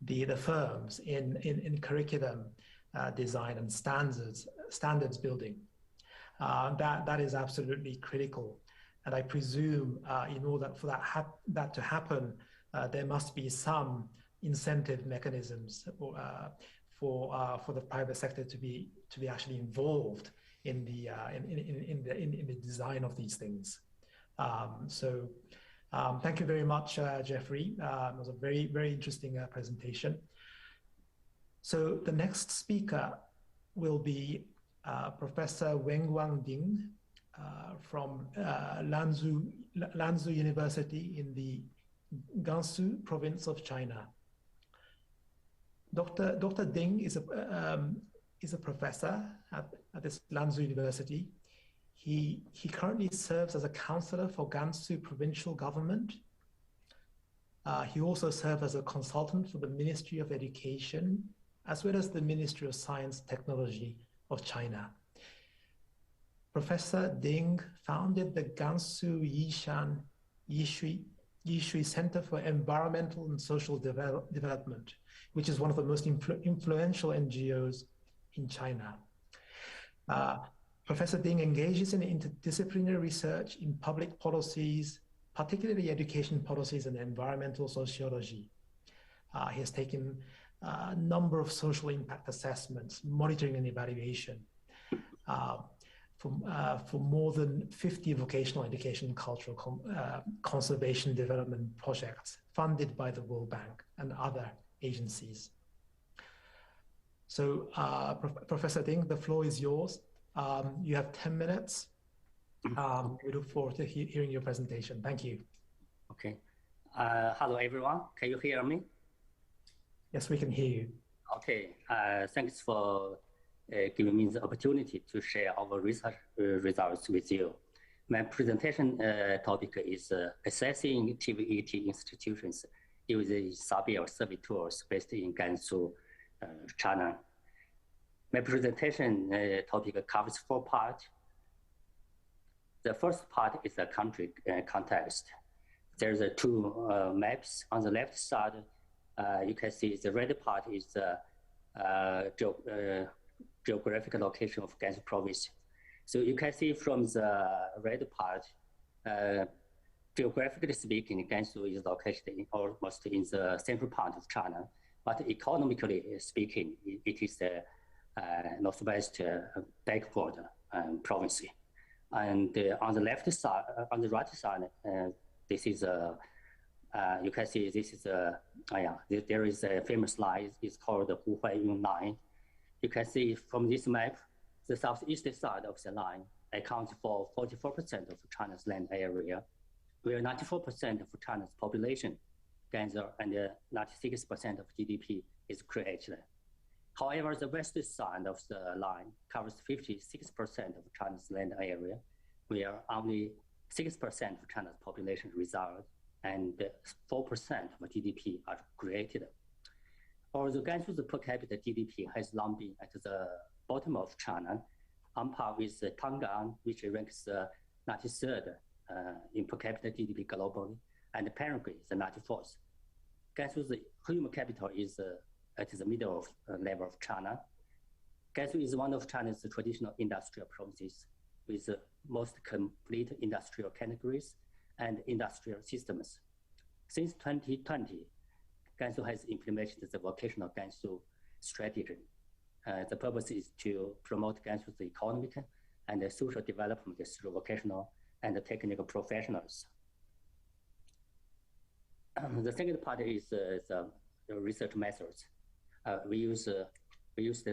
the firms in curriculum design and standards building. That is absolutely critical. And I presume in order for that to happen, there must be some incentive mechanisms for the private sector to be actually involved in the design of these things. Thank you very much, Jeffrey. It was a very, very interesting presentation. So the next speaker will be Professor Wenguang Ding from Lanzhou University in the Gansu province of China. Dr. Ding is a professor at this Lanzhou University. He currently serves as a counselor for Gansu provincial government. He also serves as a consultant for the Ministry of Education, as well as the Ministry of Science and Technology of China. Professor Ding founded the Gansu Yishan Yishui Center for Environmental and Social Development, which is one of the most influential NGOs in China. Professor Ding engages in interdisciplinary research in public policies, particularly education policies and environmental sociology. He has taken a number of social impact assessments, monitoring and evaluation for more than 50 vocational education and cultural conservation development projects funded by the World Bank and other agencies. So, Professor Ding, the floor is yours. You have 10 minutes. We look forward to hearing your presentation. Thank you. Okay. Hello, everyone. Can you hear me? Yes, we can hear you. Okay. Thanks for giving me the opportunity to share our research results with you. My presentation topic is assessing TVET institutions using Sabir survey tools based in Gansu, China. My presentation topic covers 4 parts. The first part is the country context. There's 2 maps. On the left side, you can see the red part is the geographical location of Gansu province. So you can see from the red part, geographically speaking, Gansu is located almost in the central part of China, but economically speaking, it is the northwest backward province. And on the left side, on the right side, this is you can see this is there is a famous line. It's called the Huhuayun line. You can see from this map, the southeast side of the line accounts for 44% of China's land area, where 94% of China's population, Gansu, and 96% of GDP is created. However, the west side of the line covers 56% of China's land area, where only 6% of China's population reside, and 4% of GDP are created. Although Gansu's per capita GDP has long been at the bottom of China, on par with Tangan, which ranks 93rd in per capita GDP globally, and Paraguay is the 94th. Gansu's human capital is at the middle of level of China. Gansu is one of China's traditional industrial provinces with the most complete industrial categories and industrial systems. Since 2020, Gansu has implemented the vocational Gansu strategy. The purpose is to promote Gansu's economic and social development through vocational and technical professionals. The second part is the research methods. We use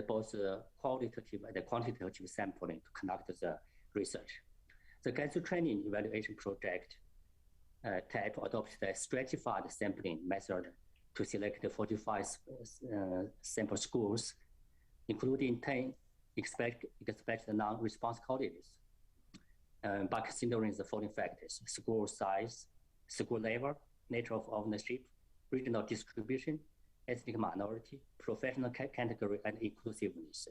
both qualitative and quantitative sampling to conduct the research. The Gansu training evaluation project TAP adopted a stratified sampling method to select 45 sample schools, including 10 expected non-response colleges, by considering the following factors: school size, school level, nature of ownership, regional distribution, ethnic minority, professional category, and inclusiveness.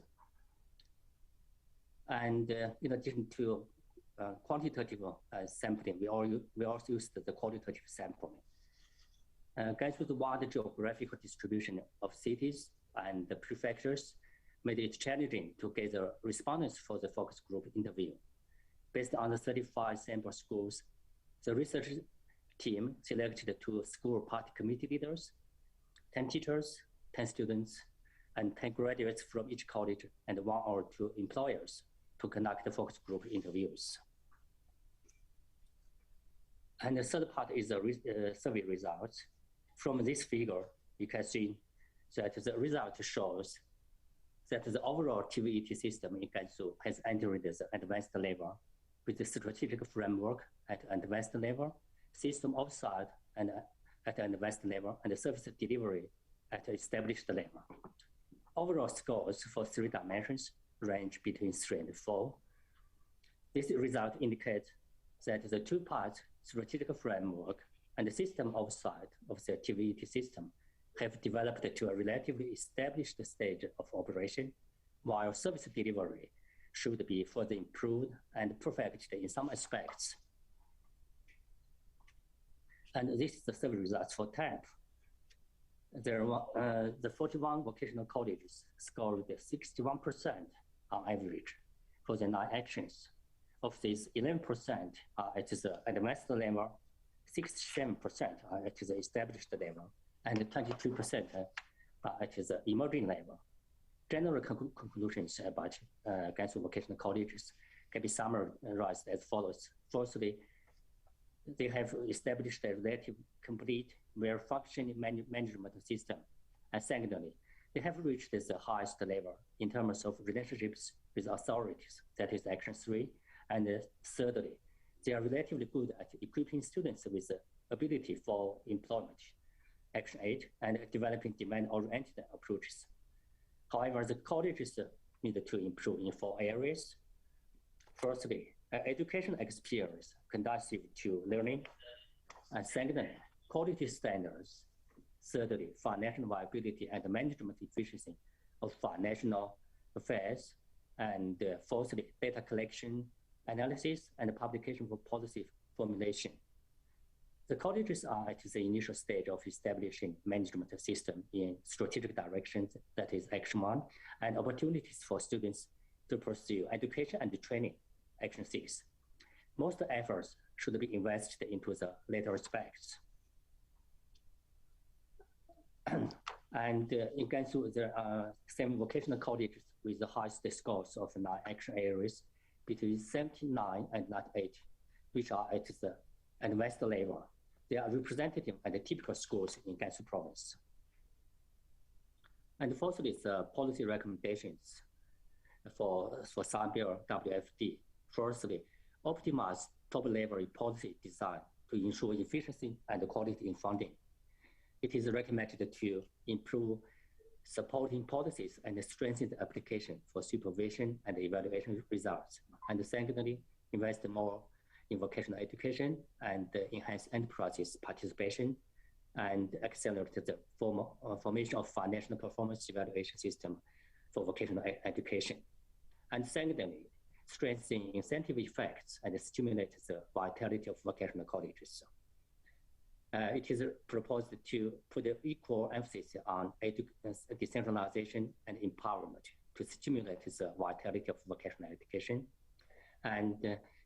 And in addition to quantitative sampling, we also used the qualitative sampling. Gansu's wide geographical distribution of cities and the prefectures made it challenging to gather respondents for the focus group interview. Based on the 35 sample schools, the research team selected 2 school party committee leaders, 10 teachers, 10 students, and 10 graduates from each college, and 1 or 2 employers to conduct the focus group interviews. And the third part is the survey results. From this figure, you can see that the result shows that the overall TVET system in Gansu has entered the advanced level with the strategic framework at advanced level, system offsite and at advanced level, and the service delivery at established level. Overall scores for 3 dimensions range between 3 and 4. This result indicates that the 2 parts, strategic framework and the system offsite of the TVET system, have developed to a relatively established stage of operation, while service delivery should be further improved and perfected in some aspects. And this is the survey results for TAP. There were, the 41 vocational colleges scored 61% on average for the 9 actions. Of these, 11% are at the advanced level, 67% are at the established level, and 22% are at the emerging level. General conclusions about Gansu vocational colleges can be summarized as follows. Firstly, they have established a relatively complete, well-functioning management system. And secondly, they have reached the highest level in terms of relationships with authorities, that is Action 3. And thirdly, they are relatively good at equipping students with the ability for employment, Action 8, and developing demand-oriented approaches. However, the colleges need to improve in 4 areas. Firstly, education experience conducive to learning. And secondly, quality standards. Thirdly, financial viability and management efficiency of financial affairs. And fourthly, data collection, analysis, and publication for policy formulation. The colleges are at the initial stage of establishing management system in strategic directions, that is Action 1, and opportunities for students to pursue education and training, Action 6. Most efforts should be invested into the later aspects. And in Gansu, there are 7 vocational colleges with the highest scores of 9 action areas between 79 and 98, which are at the advanced level. They are representative and typical schools in Gansu province. And fourthly, the policy recommendations for Bill WFD. Firstly, optimize top-level policy design to ensure efficiency and quality in funding. It is recommended to improve supporting policies and strengthen the application for supervision and evaluation results. And secondly, invest more in vocational education and enhance enterprises participation and accelerate the formation of financial performance evaluation system for vocational education. And secondly, strengthen incentive effects and stimulate the vitality of vocational colleges. It is proposed to put equal emphasis on decentralization and empowerment to stimulate the vitality of vocational education, and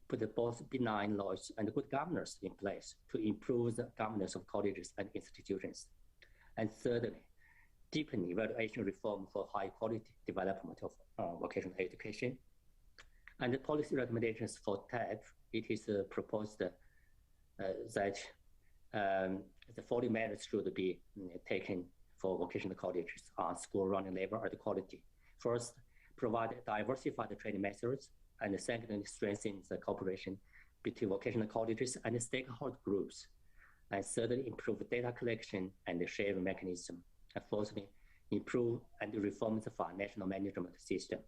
put both benign laws and good governance in place to improve the governance of colleges and institutions. And thirdly, deepen evaluation reform for high quality development of vocational education. And the policy recommendations for TAP, it is proposed that the following measures should be taken for vocational colleges on school running level and quality. First, provide diversified training methods, and secondly, strengthen the cooperation between vocational colleges and stakeholder groups And thirdly, improve data collection and sharing mechanism. And fourthly, improve and reform the national management system.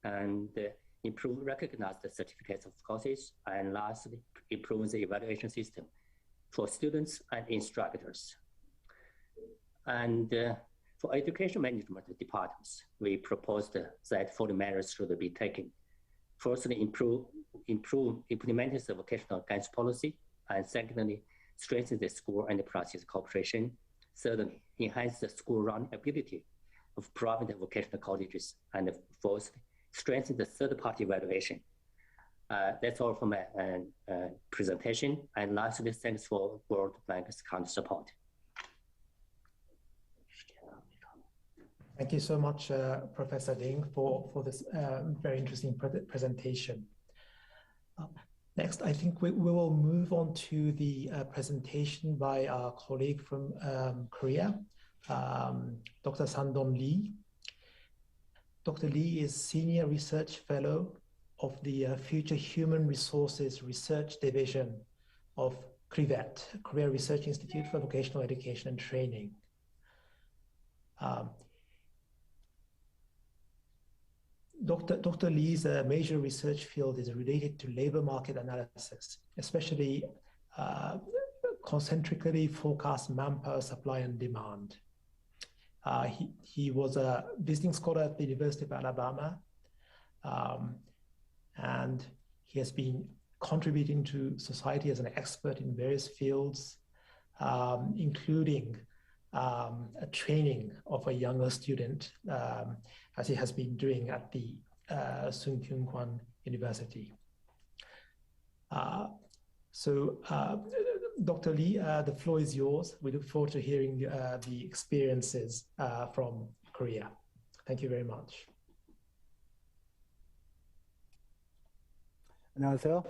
And improve recognized certificates of courses. And lastly, improve the evaluation system for students and instructors. And for education management departments, we proposed that 40 measures should be taken. Firstly, implementing the vocational guidance policy. And secondly, strengthen the school and the practice cooperation. Thirdly, enhance the school running ability of private vocational colleges. And fourthly, strengthen the third-party evaluation. That's all for my presentation. And lastly, thanks for World Bank's kind support. Thank you so much, Professor Ding, for this very interesting presentation. Next, I think we will move on to the presentation by our colleague from Korea, Dr. Sandong Lee. Dr. Lee is Senior Research Fellow of the Future Human Resources Research Division of KRIVET, Korea Research Institute for Vocational Education and Training. Dr. Lee's major research field is related to labor market analysis, especially concentrically forecast manpower supply and demand. He was a visiting scholar at the University of Alabama, and he has been contributing to society as an expert in various fields, including a training of a younger student, as he has been doing at the Sun Kyung Kwan University. Dr. Lee, the floor is yours. We look forward to hearing the experiences from Korea. Thank you very much. 안녕하세요.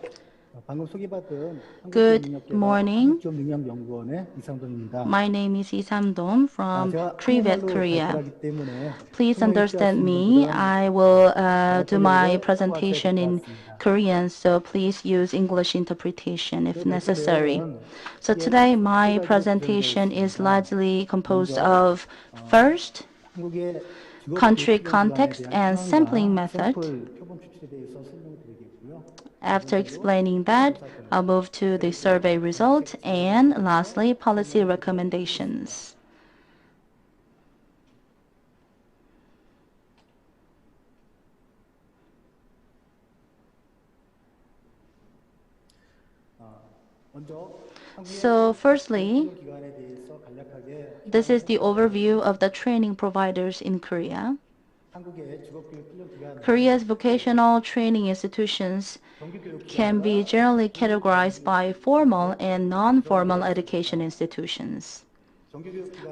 Good morning. My name is Lee Sam-dong from KRIVET, Korea. Please understand me. I will do my presentation in Korean, so please use English interpretation if necessary. So today my presentation is largely composed of first, country context and sampling method. After explaining that, I'll move to the survey result and lastly, policy recommendations. So firstly, this is the overview of the training providers in Korea. Korea's vocational training institutions can be generally categorized by formal and non-formal education institutions.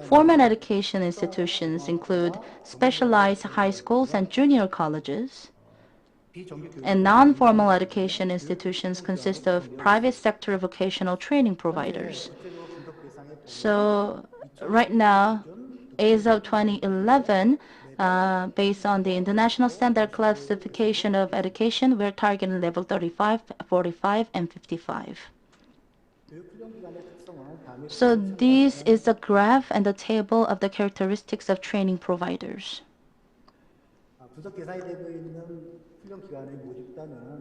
Formal education institutions include specialized high schools and junior colleges, and non-formal education institutions consist of private sector vocational training providers. So right now, as of 2011, based on the International Standard Classification of Education, we're targeting level 35, 45, and 55. So this is a graph and a table of the characteristics of training providers.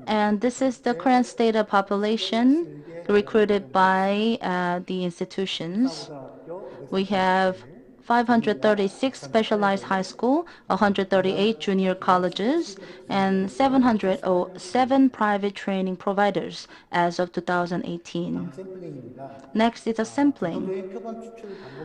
And this is the current state of population recruited by the institutions. We have 536 specialized high school, 138 junior colleges, and 707 private training providers as of 2018. Next is a sampling.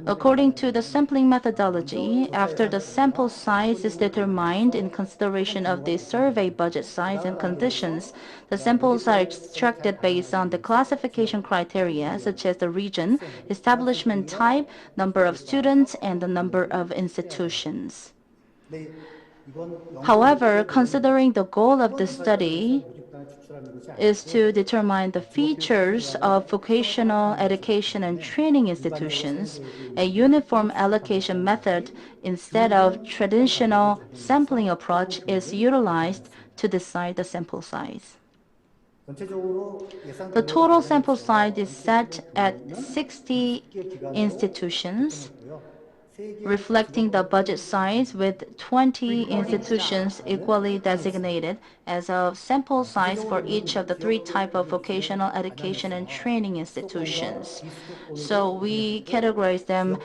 According to the sampling methodology, after the sample size is determined in consideration of the survey budget size and conditions, the samples are extracted based on the classification criteria such as the region, establishment type, number of students, and the number of institutions. However, considering the goal of this study is to determine the features of vocational education and training institutions, a uniform allocation method instead of traditional sampling approach is utilized to decide the sample size. The total sample size is set at 60 institutions, reflecting the budget size with 20 institutions equally designated as a sample size for each of the 3 types of vocational education and training institutions. So we categorize them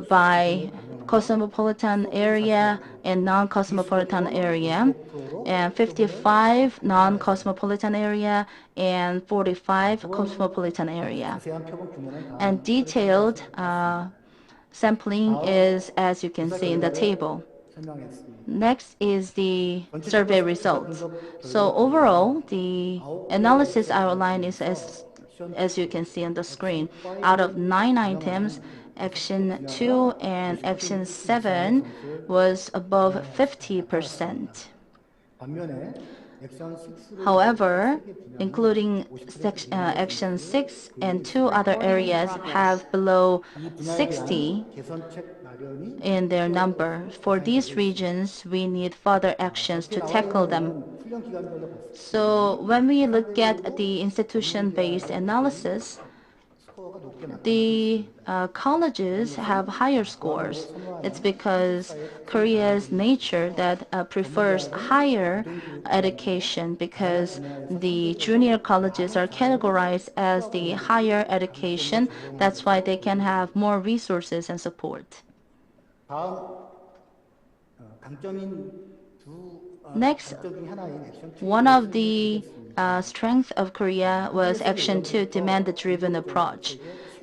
by cosmopolitan area and non-cosmopolitan area, and 55 non-cosmopolitan area and 45 cosmopolitan area. And detailed sampling is as you can see in the table. Next is the survey results. So overall, the analysis outline is as you can see on the screen. Out of 9 items, Action 2 and Action 7 was above 50%. However, including Action 6 and 2 other areas have below 60 in their number. For these regions, we need further actions to tackle them. So when we look at the institution-based analysis, the colleges have higher scores. It's because Korea's nature that prefers higher education, because the junior colleges are categorized as the higher education. That's why they can have more resources and support. Next, one of the strengths of Korea was Action 2, demand-driven approach.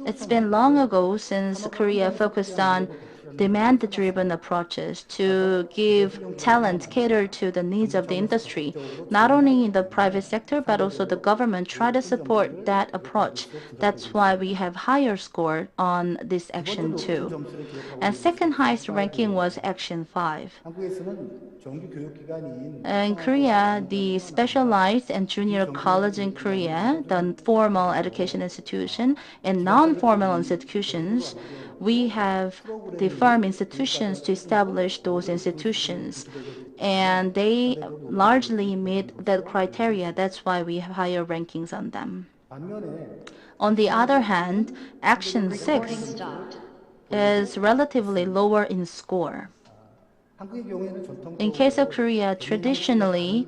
It's been long ago since Korea focused on demand-driven approaches to give talent cater to the needs of the industry. Not only in the private sector, but also the government try to support that approach. That's why we have higher score on this Action 2. And second highest ranking was Action 5. In Korea, the specialized and junior college in Korea, the formal education institution, and non-formal institutions, we have the firm institutions to establish those institutions. And they largely meet that criteria. That's why we have higher rankings on them. On the other hand, Action 6 is relatively lower in score. In case of Korea, traditionally,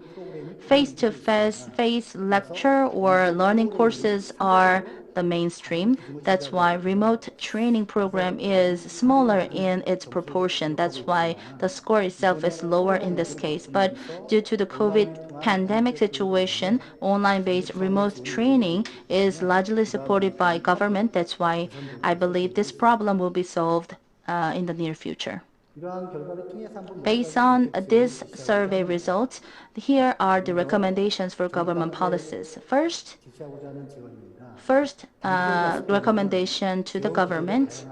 face-to-face lecture or learning courses are the mainstream. That's why remote training program is smaller in its proportion. That's why the score itself is lower in this case. But due to the COVID pandemic situation, online-based remote training is largely supported by government. That's why I believe this problem will be solved in the near future. Based on this survey results, here are the recommendations for government policies. First recommendation to the government.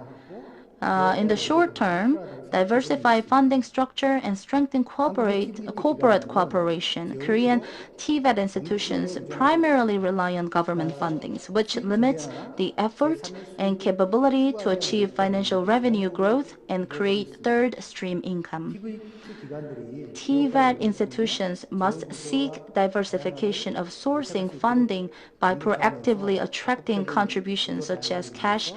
In the short term, diversify funding structure and strengthen corporate cooperation. Korean TVET institutions primarily rely on government fundings, which limits the effort and capability to achieve financial revenue growth and create third stream income. TVET institutions must seek diversification of sourcing funding by proactively attracting contributions such as cash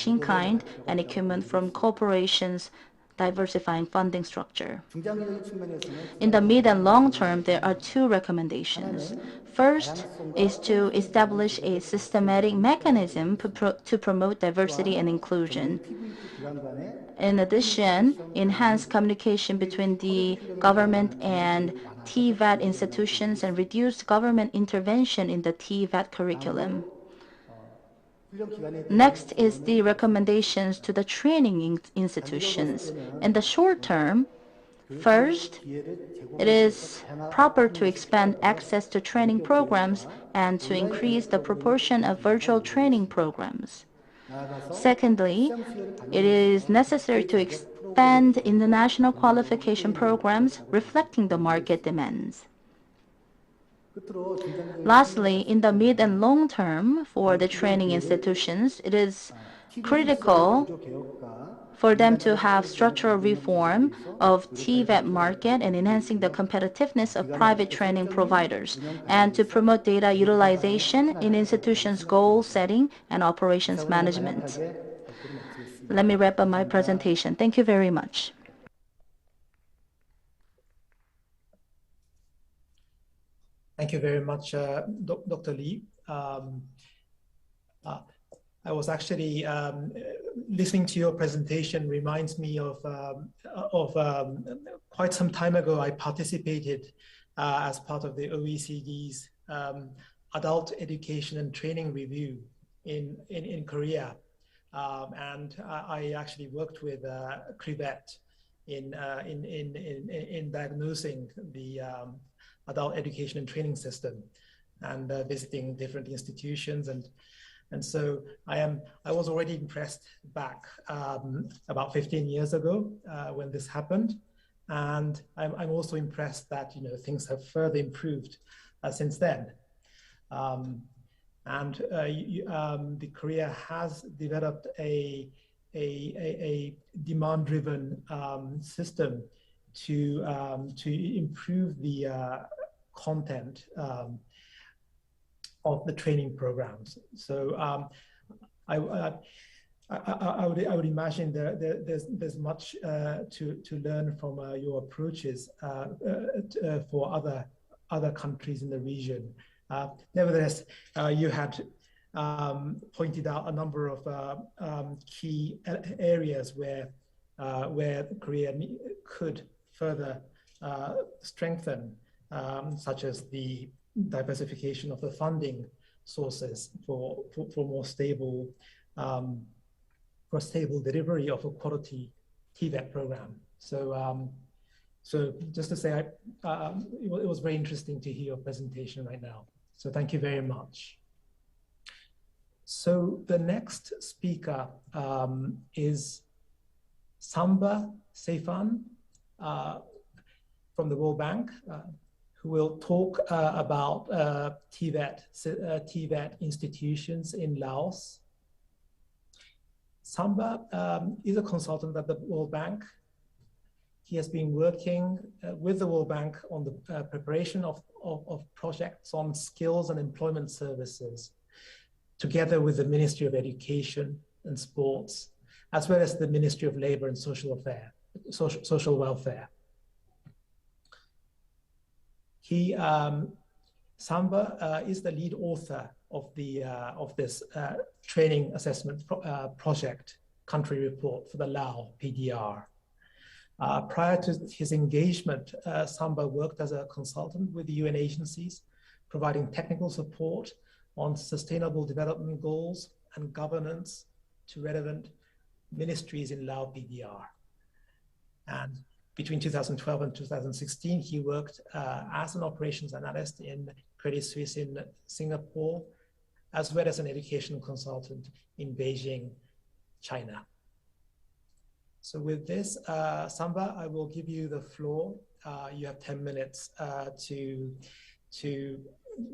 in kind, and equipment from corporations, diversifying funding structure. In the mid and long term, there are 2 recommendations. First is to establish a systematic mechanism to promote diversity and inclusion. In addition, enhance communication between the government and TVET institutions and reduce government intervention in the TVET curriculum. Next is the recommendations to the training institutions. In the short term, first, it is proper to expand access to training programs and to increase the proportion of virtual training programs. Secondly, it is necessary to expand international qualification programs reflecting the market demands. Lastly, in the mid and long term for the training institutions, it is critical for them to have structural reform of TVET market and enhancing the competitiveness of private training providers, and to promote data utilization in institutions' goal setting and operations management. Let me wrap up my presentation. Thank you very much. Thank you very much, Dr. Lee. I was actually listening to your presentation. Reminds me of quite some time ago. I participated as part of the OECD's Adult Education and Training Review in Korea, and I actually worked with CRIVET in diagnosing the adult education and training system, and visiting different institutions, and so I was already impressed back about 15 years ago when this happened, and I'm also impressed that things have further improved since then, and the Korea has developed a demand-driven system to improve the content of the training programs. So I would imagine there's much to learn from your approaches for other countries in the region. Nevertheless, you had pointed out a number of key areas where Korea could further strengthen, such as the diversification of the funding sources for more stable delivery of a quality TVET program. So so just to say, it was very interesting to hear your presentation right now. So thank you very much. So the next speaker is Samba Seifan from the World Bank, who will talk about TVET institutions in Laos. Samba is a consultant at the World Bank. He has been working with the World Bank on the preparation of projects on skills and employment services, together with the Ministry of Education and Sports, as well as the Ministry of Labor and Social Welfare. Samba is the lead author of this training assessment project country report for the Lao PDR. Prior to his engagement, Samba worked as a consultant with the UN agencies, providing technical support on sustainable development goals and governance to relevant ministries in Lao PDR. And between 2012 and 2016, he worked as an operations analyst in Credit Suisse in Singapore, as well as an education consultant in Beijing, China. So with this, Samba, I will give you the floor. You have 10 minutes to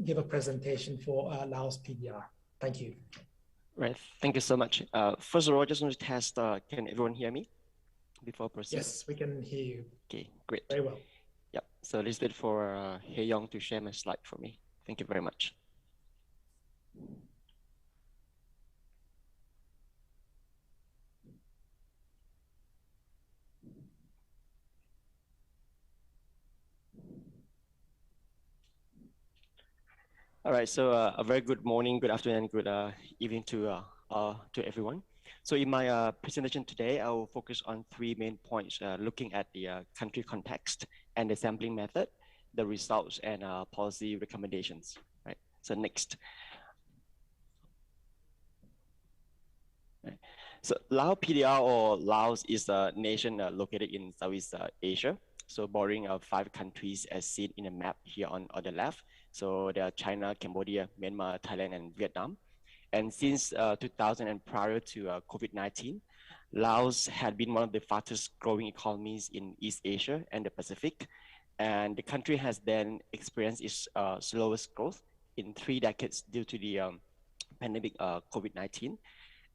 give a presentation for Laos PDR. Thank you. Right, thank you so much. First of all, I just want to test, can everyone hear me before proceeding? Yes, we can hear you. Okay, great. Very well. Yep, so let's wait for Hye Young to share my slide for me. Thank you very much. All right, so a very good morning, good afternoon, and good evening to everyone. So in my presentation today, I will focus on three main points, looking at the country context and the sampling method, the results, and policy recommendations. Right. So next. Right. So Lao PDR, or Laos, is a nation located in Southeast Asia. So bordering 5 countries as seen in the map here on the left. So there are China, Cambodia, Myanmar, Thailand, and Vietnam. And since 2000 and prior to COVID-19, Laos had been one of the fastest growing economies in East Asia and the Pacific. And the country has then experienced its slowest growth in 3 decades due to the pandemic COVID-19.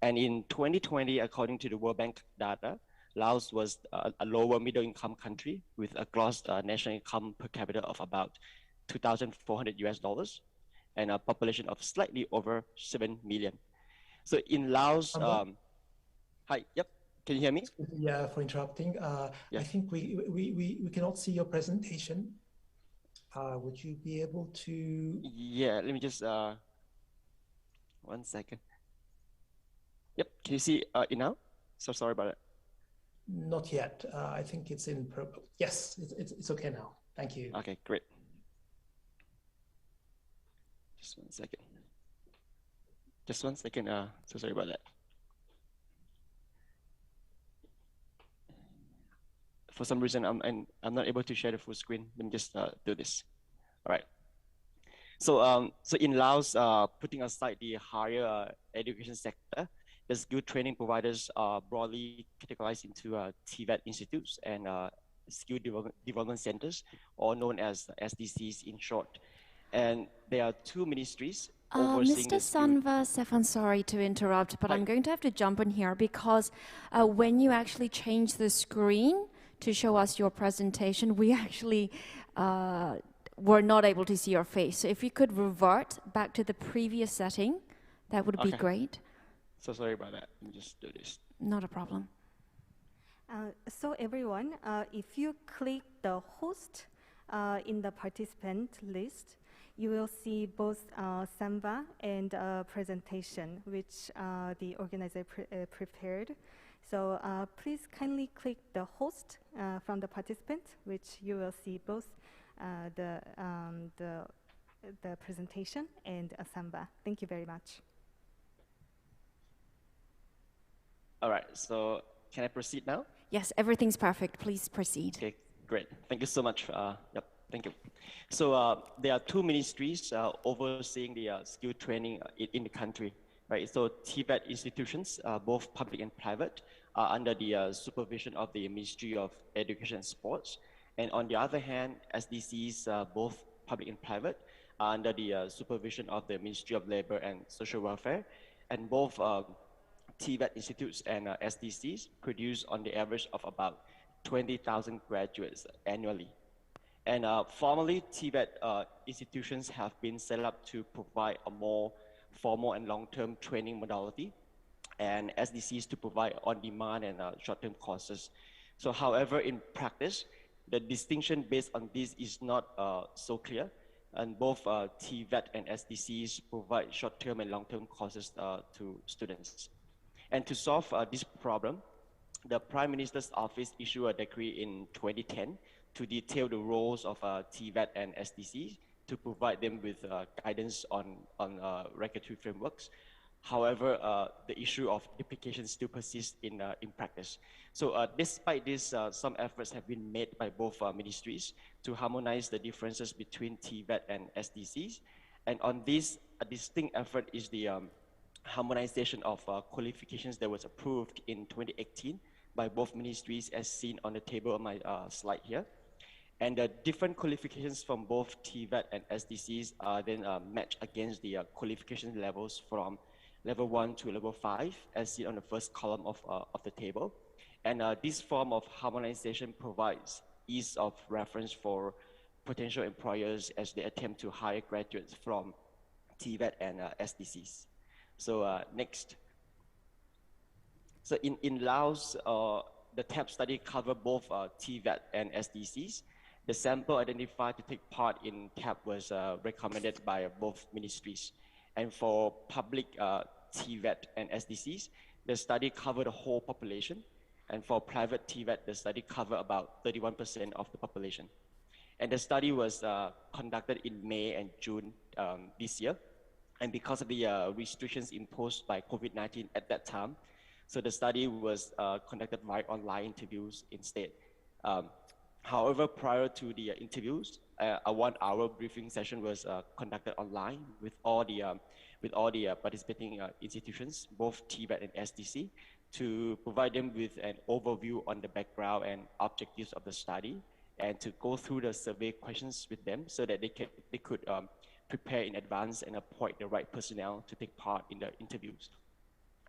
And in 2020, according to the World Bank data, Laos was a lower middle income country with a gross national income per capita of about 2,400 US dollars and a population of slightly over 7 million. So in Laos, hi, yep, can you hear me? Yeah, for interrupting. Yeah. I think we cannot see your presentation. Would you be able to? Yeah, let me just, 1 second. Yep, can you see it now? So sorry about it. Not yet. I think it's in yes, it's okay now. Thank you. Okay, great. Just 1 second. Just 1 second. So sorry about that. For some reason, I'm not able to share the full screen. Let me just do this. All right. So so in Laos, putting aside the higher education sector, the skilled training providers are broadly categorized into TVET institutes and skill development centers, or known as SDCs in short. And there are two ministries overseeing Mr. Sanva, I'm sorry to interrupt, but I'm going to have to jump in here because when you actually change the screen to show us your presentation, we actually were not able to see your face. So if you could revert back to the previous setting, that would be great. So sorry about that. Let me just do this. Not a problem. So everyone, if you click the host in the participant list, you will see both Samba and presentation, which the organizer prepared. So please kindly click the host from the participant, which you will see both the presentation and Samba. Thank you very much. All right, so can I proceed now? Yes, everything's perfect. Please proceed. Okay, great. Thank you so much. Yep, thank you. So there are two ministries overseeing the skill training in the country, right? So TVET institutions, both public and private, are under the supervision of the Ministry of Education and Sports. And on the other hand, SDCs, both public and private, are under the supervision of the Ministry of Labor and Social Welfare. And both TVET institutes and SDCs produce on the average of about 20,000 graduates annually. And formally, TVET institutions have been set up to provide a more formal and long-term training modality, and SDCs to provide on-demand and short-term courses. So however, in practice, the distinction based on this is not so clear, and both TVET and SDCs provide short-term and long-term courses to students. And to solve this problem, the Prime Minister's office issued a decree in 2010 to detail the roles of TVET and SDCs to provide them with guidance on regulatory frameworks. However, the issue of duplication still persists in practice. So despite this, some efforts have been made by both ministries to harmonize the differences between TVET and SDCs. And on this, a distinct effort is the harmonization of qualifications that was approved in 2018 by both ministries, as seen on the table on my slide here. And the different qualifications from both TVET and SDCs are then matched against the qualification levels from level 1 to level 5, as seen on the first column of the table. And this form of harmonization provides ease of reference for potential employers as they attempt to hire graduates from TVET and SDCs. So next. So in Laos, the TAP study covered both TVET and SDCs. The sample identified to take part in TAP was recommended by both ministries. And for public TVET and SDCs, the study covered the whole population. And for private TVET, the study covered about 31% of the population. And the study was conducted in May and June this year. And because of the restrictions imposed by COVID-19 at that time, so the study was conducted via online interviews instead. However, prior to the interviews, a 1-hour briefing session was conducted online with all the participating institutions, both TVET and SDC, to provide them with an overview on the background and objectives of the study, and to go through the survey questions with them so that they could prepare in advance and appoint the right personnel to take part in the interviews.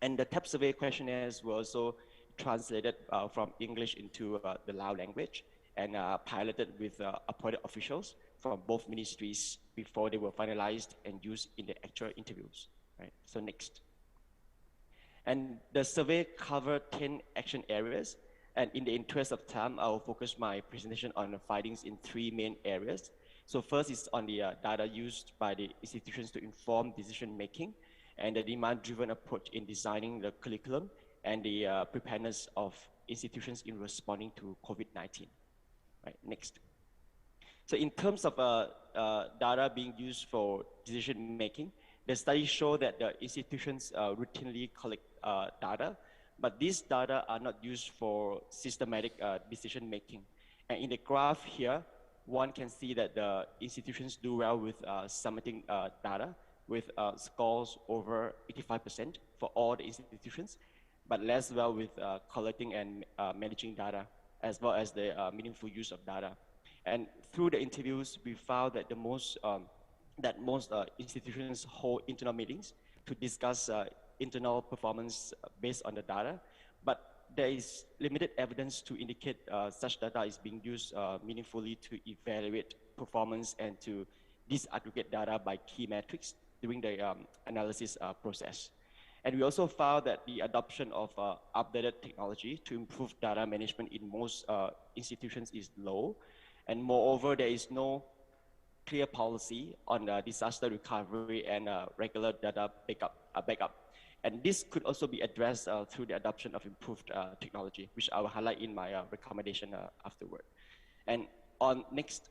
And the TAP survey questionnaires were also translated from English into the Lao language and piloted with appointed officials from both ministries before they were finalized and used in the actual interviews. Right? So next. And the survey covered 10 action areas. And in the interest of time, I will focus my presentation on the findings in 3 main areas. So first is on the data used by the institutions to inform decision making and the demand-driven approach in designing the curriculum and the preparedness of institutions in responding to COVID-19. Right, next. So in terms of data being used for decision making, the studies show that the institutions routinely collect data, but these data are not used for systematic decision making. And in the graph here, one can see that the institutions do well with submitting data with scores over 85% for all the institutions, but less well with collecting and managing data, as well as the meaningful use of data. And through the interviews, we found that most institutions hold internal meetings to discuss internal performance based on the data, but there is limited evidence to indicate such data is being used meaningfully to evaluate performance and to disaggregate data by key metrics during the analysis process. And we also found that the adoption of updated technology to improve data management in most institutions is low. And moreover, there is no clear policy on disaster recovery and regular data backup. And this could also be addressed through the adoption of improved technology, which I will highlight in my recommendation afterward. And on next,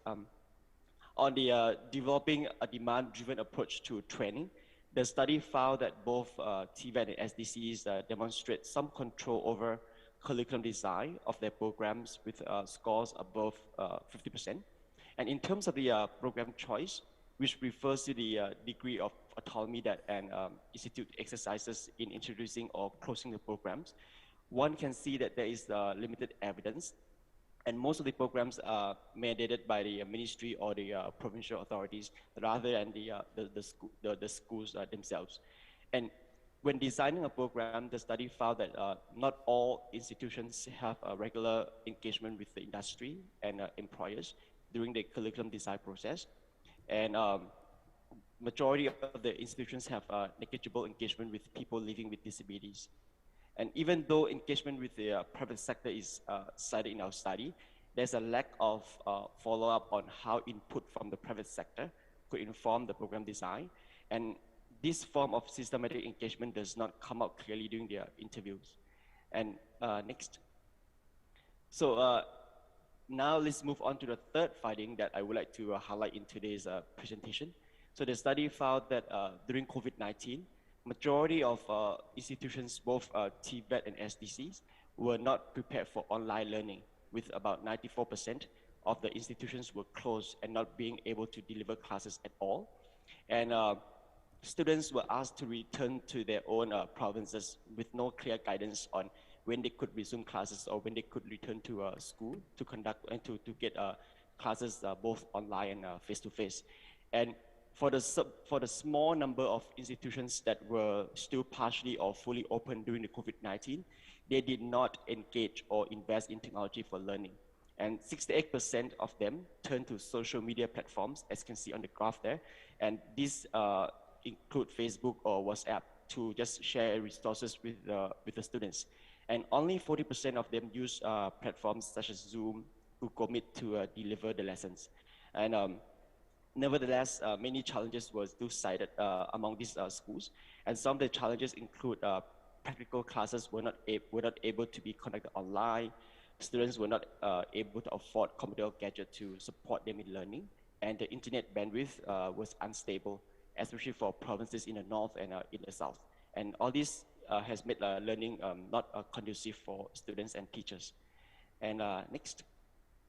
on the developing a demand-driven approach to training, the study found that both TVET and SDCs demonstrate some control over curriculum design of their programs with scores above 50%. And in terms of the program choice, which refers to the degree of autonomy that an institute exercises in introducing or closing the programs, one can see that there is limited evidence. And most of the programs are mandated by the ministry or the provincial authorities rather than the schools themselves. And when designing a program, the study found that not all institutions have a regular engagement with the industry and employers during the curriculum design process. And majority of the institutions have negligible engagement with people living with disabilities. And even though engagement with the private sector is cited in our study, there's a lack of follow-up on how input from the private sector could inform the program design. And this form of systematic engagement does not come out clearly during their interviews. And next. So now let's move on to the third finding that I would like to highlight in today's presentation. So the study found that during COVID-19, majority of institutions, both TVET and SDCs, were not prepared for online learning, with about 94% of the institutions were closed and not being able to deliver classes at all. And students were asked to return to their own provinces with no clear guidance on when they could resume classes or when they could return to school to conduct and to get classes both online and face-to-face. And for the small number of institutions that were still partially or fully open during the COVID-19, they did not engage or invest in technology for learning. And 68% of them turned to social media platforms, as you can see on the graph there. And these include Facebook or WhatsApp to just share resources with the students. And only 40% of them use platforms such as Zoom, Google Meet to deliver the lessons. And nevertheless, many challenges were still cited among these schools. And some of the challenges include practical classes were not able to be conducted online. Students were not able to afford computer gadgets to support them in learning. And the internet bandwidth was unstable, especially for provinces in the north and in the south. And all this has made learning not conducive for students and teachers. And next.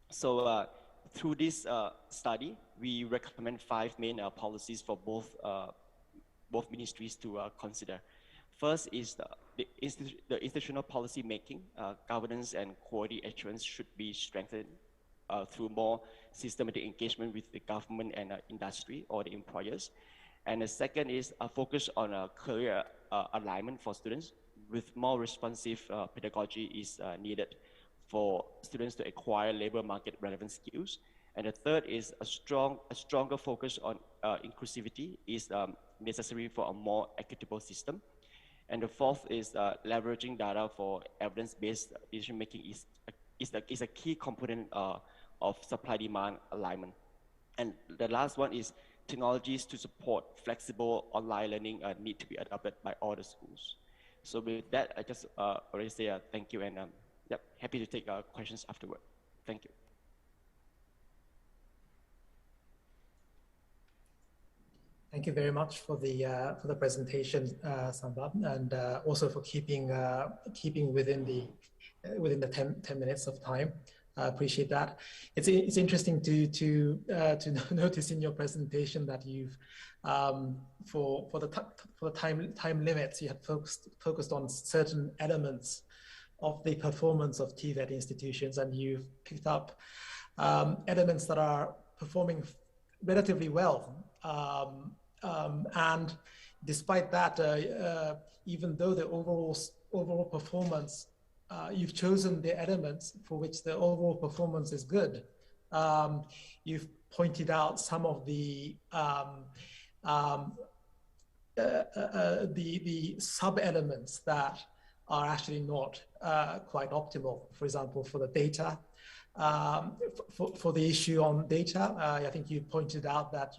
So through this study, we recommend 5 main policies for both ministries to consider. First is the institutional policy making, governance and quality assurance should be strengthened through more systematic engagement with the government and industry or the employers. And the second is a focus on career alignment for students. with more responsive pedagogy is needed for students to acquire labor market relevant skills. And the third is a stronger focus on inclusivity is necessary for a more equitable system. And the fourth is leveraging data for evidence-based decision making is a key component of supply-demand alignment. And the last one is technologies to support flexible online learning need to be adopted by all the schools. So with that, I just already say thank you, and yep, happy to take questions afterward. Thank you. Thank you very much for the presentation, Sambab, and also for keeping within the 10 minutes of time. I appreciate that. It's interesting to notice in your presentation that you've for the time limits you had focused on certain elements of the performance of TVET institutions, and you've picked up elements that are performing relatively well. And despite that, even though the overall performance, you've chosen the elements for which the overall performance is good. You've pointed out some of the sub-elements that are actually not quite optimal. For example, for the data, for the issue on data, I think you pointed out that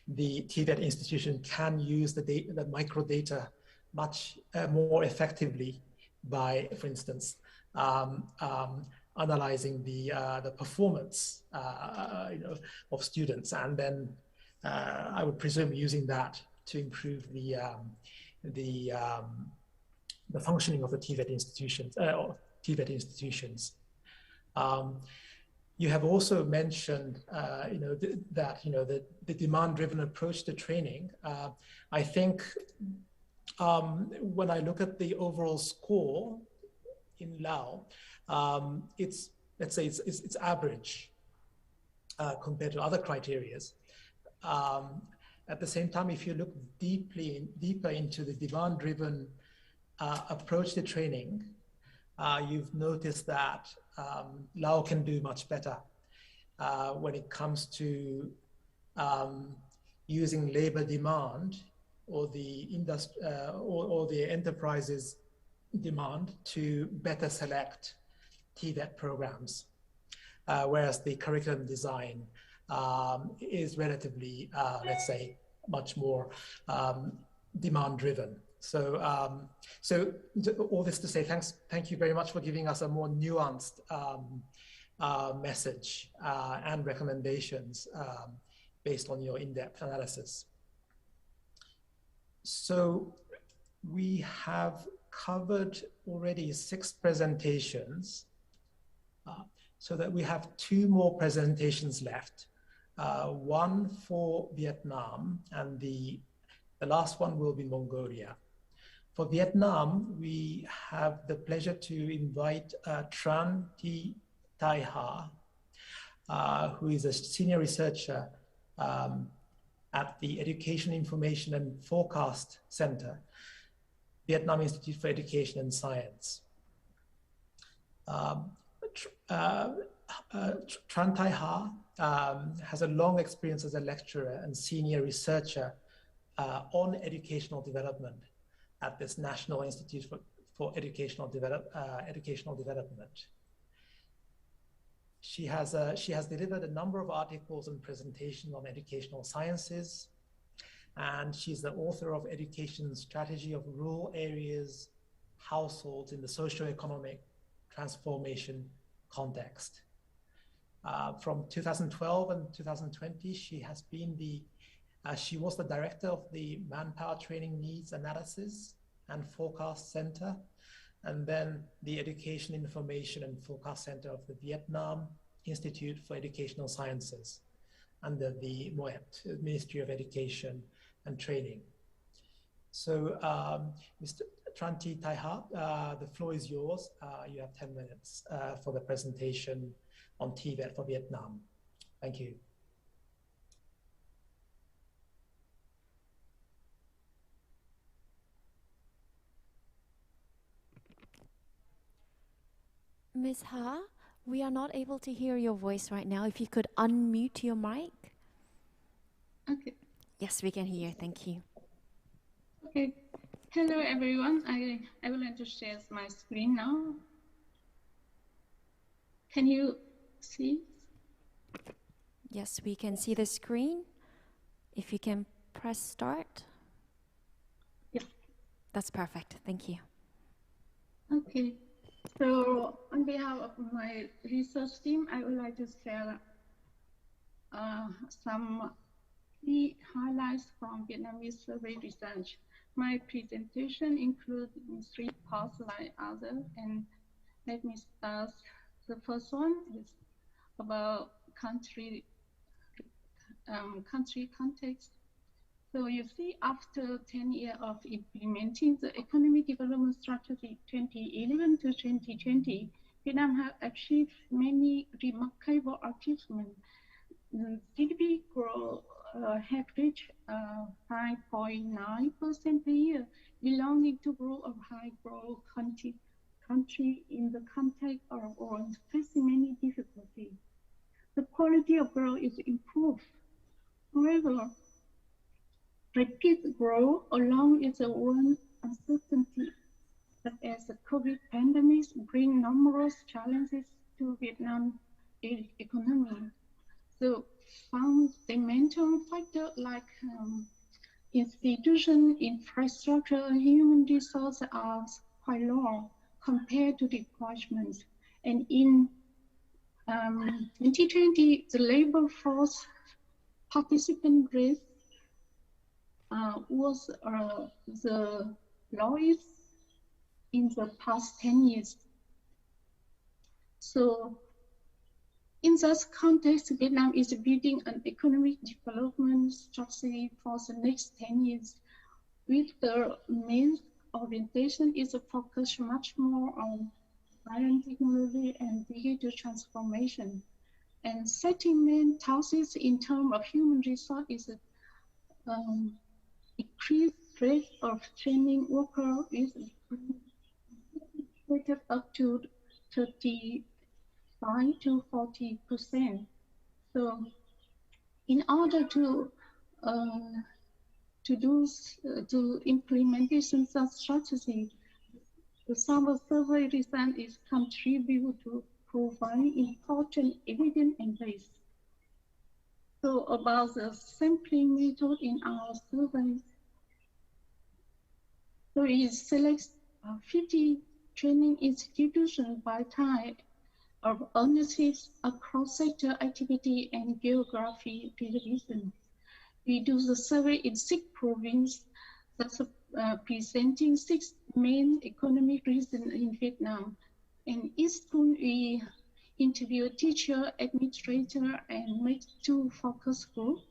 the TVET institution can use the microdata much more effectively by, for instance, analyzing the performance of students, and then I would presume using that to improve the functioning of the TVET institutions. You have also mentioned, that the demand-driven approach to training. I think when I look at the overall score in Lao, it's average compared to other criterias. At the same time, if you look deeper into the demand-driven approach to training, you've noticed that Lao can do much better when it comes to using labor demand or the industry or the enterprise's demand to better select TVET programs, whereas the curriculum design is relatively, let's say, much more demand-driven. So, so all this to say, thank you very much for giving us a more nuanced message and recommendations based on your in-depth analysis. So we have covered already 6 presentations, so that we have 2 more presentations left. One for Vietnam, and the last one will be Mongolia. For Vietnam, we have the pleasure to invite Tran Thi Tai Ha, who is a senior researcher at the Education Information and Forecast Center, Vietnam Institute for Education and Science. Tran Tai Ha has a long experience as a lecturer and senior researcher on educational development at this National Institute for Educational Development. She has delivered a number of articles and presentations on educational sciences, and she's the author of Education Strategy of Rural Areas, Households in the Socio-Economic Transformation Context. From 2012 and 2020, she has been she was the director of the Manpower Training Needs Analysis and Forecast Center, and then the Education Information and Forecast Center of the Vietnam Institute for Educational Sciences under the MOET, Ministry of Education and Training. So Mr. Tran Thi Tai Ha, the floor is yours. You have 10 minutes for the presentation on TVET for Vietnam. Thank you. Ms. Ha, we are not able to hear your voice right now. If you could unmute your mic. Okay. Yes, we can hear. Thank you. Okay. Hello, everyone. I would like to share my screen now. Can you see? Yes, we can see the screen. If you can press start. Yes. That's perfect. Thank you. Okay. So on behalf of my research team, I would like to share some key highlights from Vietnamese survey research. My presentation includes 3 parts like other, and let me start. The first one is about country context. So you see, after 10 years of implementing the Economic Development Strategy 2011 to 2020, Vietnam has achieved many remarkable achievements. GDP growth have reached 5.9% per year, belonging to group of high growth country in the context of facing many difficulties. The quality of growth is improved. However, rapid growth along with the one uncertainty such as the COVID pandemic bring numerous challenges to Vietnam's economy. So fundamental factors like institution, infrastructure, and human resources are quite low compared to requirements. And in 2020, the labor force participant rate was the lowest in the past 10 years. So in this context, Vietnam is building an economic development strategy for the next 10 years, with the main orientation is focused much more on science, technology, and digital transformation. And setting main tasks in terms of human resources is increased rate of training workers is rated up to 35 to 40%. So, in order to implementation such strategy, the summer survey result is contribute to provide important evidence and base. So about the sampling method in our survey, so it selects 50 training institutions by type of ownerships across sector activity and geography division. We do the survey in 6 provinces that's presenting 6 main economic regions in Vietnam. In each school, we interview teacher, administrator, and make 2 focus groups.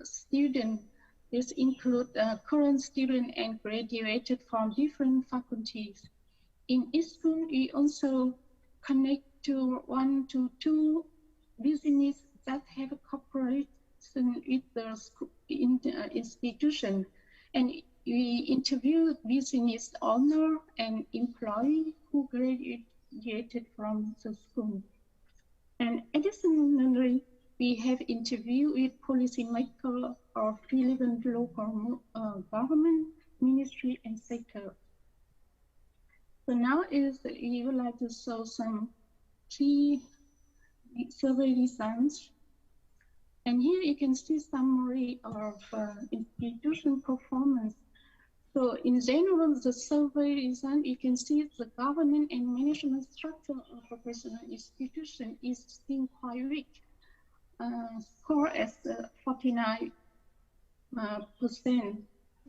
Students, this include current students and graduated from different faculties. In each school, we also connect to 1 to 2 businesses that have a cooperation with the school, institution, and we interview business owner and employee who graduated from the school. And additionally, we have interviewed with policymakers of relevant local government, ministry, and sector. So now we would like to show some key survey results. And here you can see summary of institution performance. So in general, the survey result, you can see the governance and management structure of professional institution is still quite weak. Score as 49%.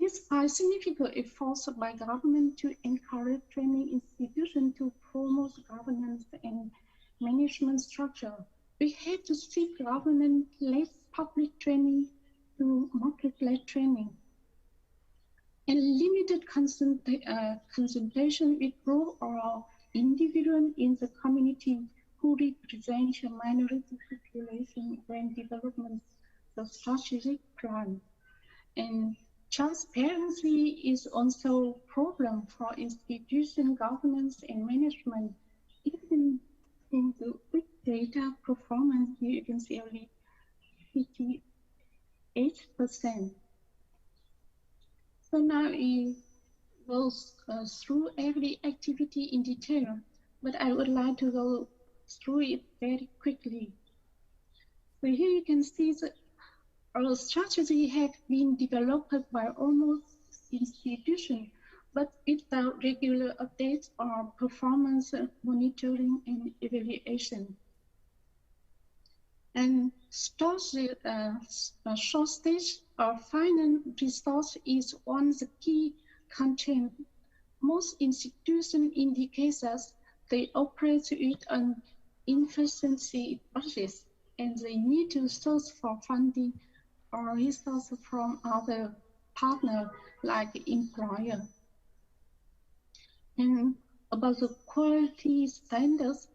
Despite significant efforts by government to encourage training institutions to promote governance and management structure, we have to see government-led public training to market-led training. And limited consultation with group or individual in the community who represent a minority population when development the strategic plan. And transparency is also a problem for institution governance and management. If in the big data performance, here you can see only 58%. So now we go through every activity in detail, but I would like to go through it very quickly. So here you can see that our strategy has been developed by almost institutions, but without regular updates or performance monitoring and evaluation. And shortage of finance resource is one of the key content. Most institutions indicate that they operate with an inefficiency basis, and they need to source for funding or resources from other partners like employer. And about the quality standards,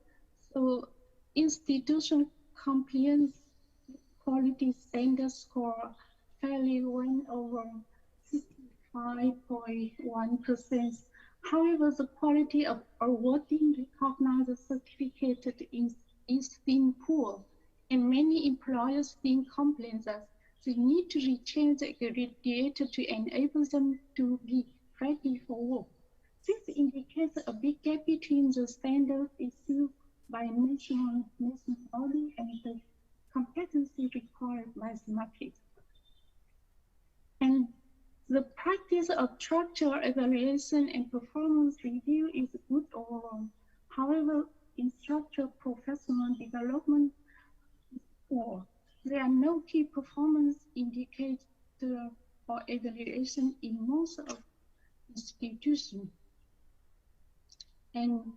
so institution compliance quality standards score fairly went over 65.1%. However, the quality of awarding recognized certificate is still poor, and many employers still complain that they need to retrain the graduates to enable them to be ready for work. This indicates a big gap between the standards issued by national body and the competency required by the market. And the practice of structural evaluation and performance review is good overall. However, in structural professional development, there are no key performance indicators or evaluation in most of institutions. And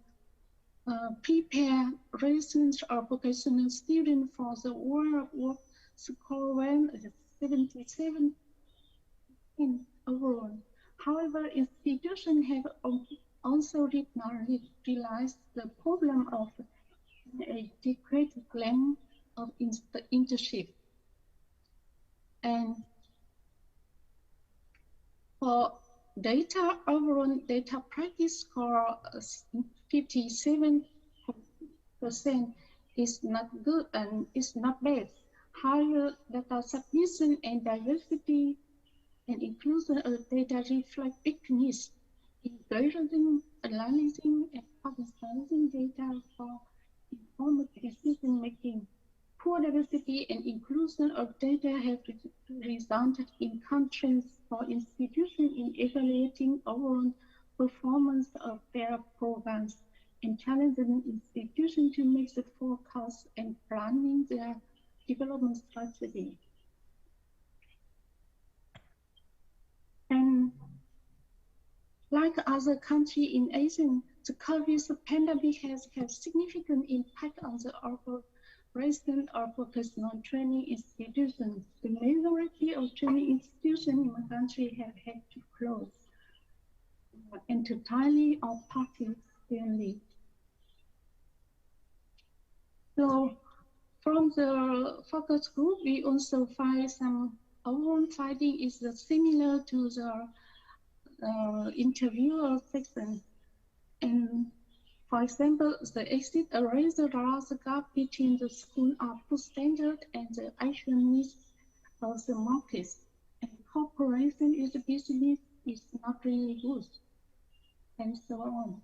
prepare residents or vocational students for the world of work score well at 77 overall. However, institutions have also realized the problem of a decreased length of internship. And for data, overall data practice score 57% is not good and is not bad. However, data submission and diversity and inclusion of data reflect weakness in gathering, analyzing, and publicizing data for informed decision making. Poor diversity and inclusion of data have resulted in constraints for institutions in evaluating overall performance of their programs and challenging institutions to make the forecast and planning their development strategy. And like other countries in Asia, the COVID pandemic has had significant impact on the operation of vocational training institutions. The majority of training institutions in the country have had to close entirely or partially. So from the focus group, we also find some overall finding is similar to the interviewer section. And for example, the exit erases the large gap between the school output standard and the actual needs of the market. And cooperation with the business is not really good, and so on.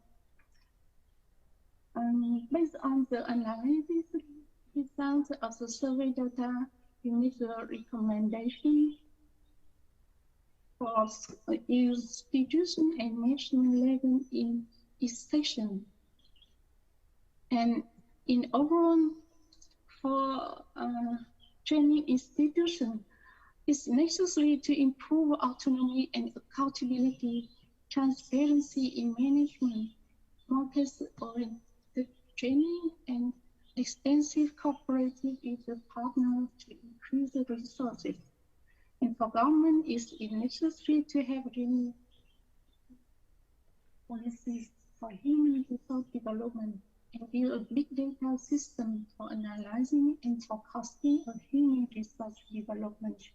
Based on the analysis results of the survey data, we make the recommendation for institution and national level in each section. And in overall, for training institution, it's necessary to improve autonomy and accountability, transparency in management, market-oriented training, and extensive cooperation with the partner to increase the resources. And for government, it's necessary to have really policies for human resource development and build a big data system for analyzing and forecasting of human resource development.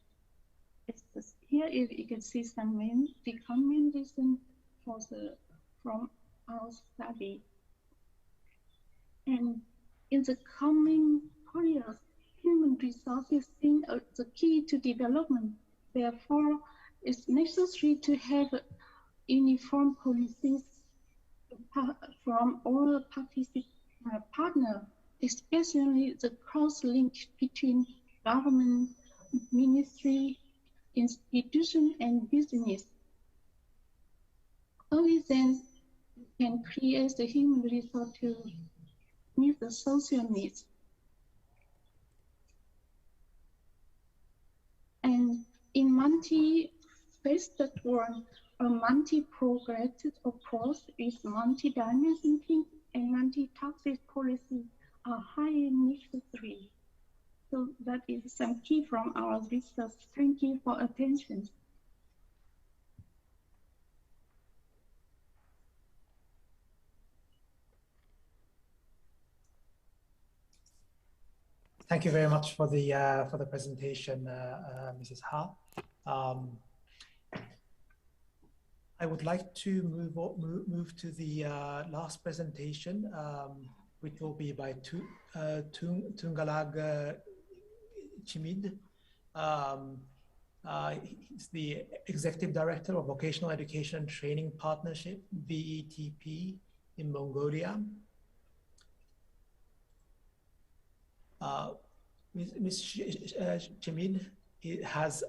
Here you can see some main recommendations from our study. And in the coming years, human resources being the key to development. Therefore, it's necessary to have uniform policies from all partners, especially the cross-link between government, ministry, institution, and business. Only then can create the human resource to meet the social needs. And in multi-faceted world, a multi-progressive approach with multi-dimensional and multi-toxic policy are highly necessary. So that is some key from our research. Thank you for attention. Thank you very much for the presentation, Mrs. Ha. I would like to move to the last presentation, which will be by Tungalag Chimid. He's the Executive Director of Vocational Education and Training Partnership, VETP, in Mongolia. Ms. Chimid has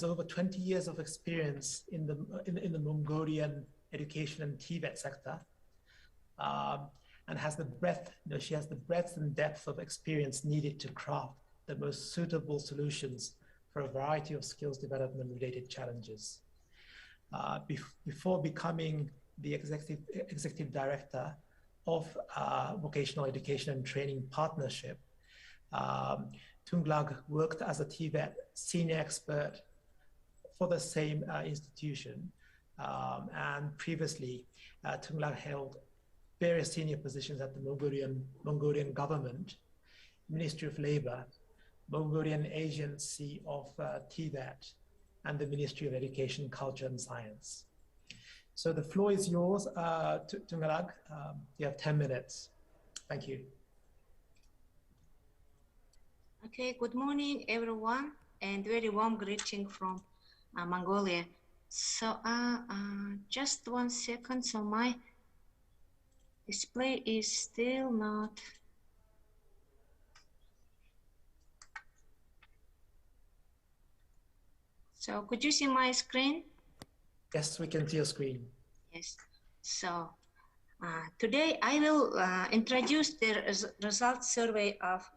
over 20 years of experience in the Mongolian education and TVET sector, and has the breadth. She has the breadth and depth of experience needed to craft the most suitable solutions for a variety of skills development related challenges. Before becoming the executive director of Vocational Education and Training Partnership, Tungalag worked as a TVET senior expert for the same institution, and previously Tungalag held various senior positions at the Mongolian government, Ministry of Labor, Mongolian Agency of TVET, and the Ministry of Education, Culture and Science. So the floor is yours, Tungalag. You have 10 minutes. Thank you. Okay, good morning, everyone, and very warm greeting from Mongolia. So just 1 second. So my display is still not. So could you see my screen? Yes, we can see your screen. Yes. So today I will introduce the results survey of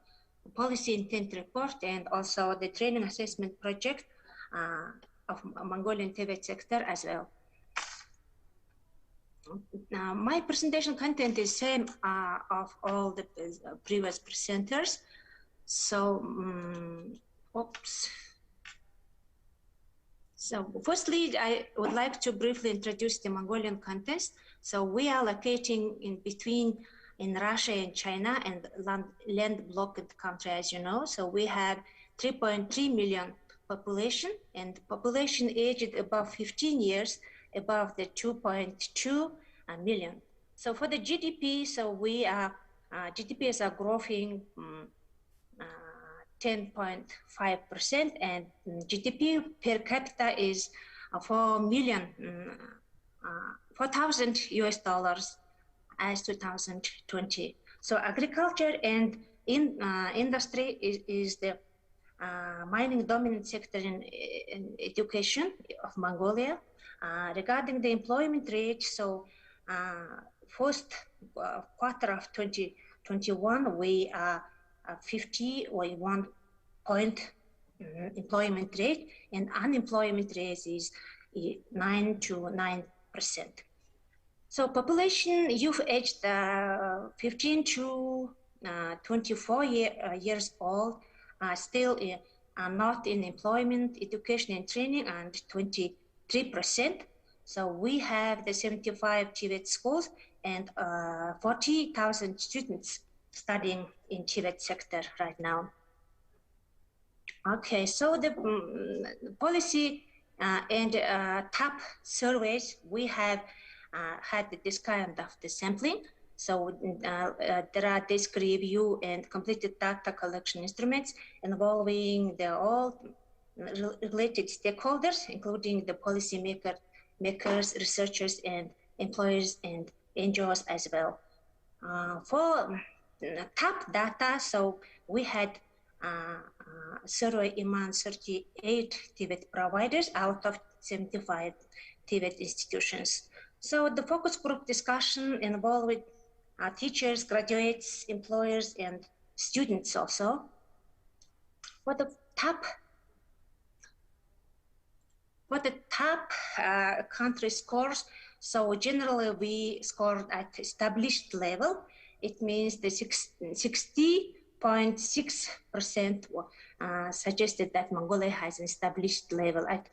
policy intent report and also the training assessment project of Mongolian TVET sector as well. Now, my presentation content is same of all the previous presenters. So, oops. So firstly, I would like to briefly introduce the Mongolian context. So we are locating in between in Russia and China and land-blocked country, as you know. So we have 3.3 million population and population aged above 15 years, above the 2.2 million. So for the GDP, so we are, GDPs are growing 10.5%, and GDP per capita is 4,000 US dollars as 2020. So agriculture and industry is the mining dominant sector in education of Mongolia. Regarding the employment rate, so first quarter of 2021, we are 51 point employment rate, and unemployment rate is 9 to 9%. So population youth aged 15 to 24 years old are still not in employment, education and training, and 23%. So we have the 75 TVET schools and 40,000 students studying in TVET sector right now. Okay, so the policy and top surveys, we have had this kind of the sampling. So there are desk review and completed data collection instruments involving all related stakeholders, including the policy makers, researchers, and employers and NGOs as well. For top data, so we had survey among 38 TVET providers out of 75 TVET institutions. So the focus group discussion involved teachers, graduates, employers, and students also. For the top country scores, so generally we scored at established level. It means the 60.6% suggested that Mongolia has an established level at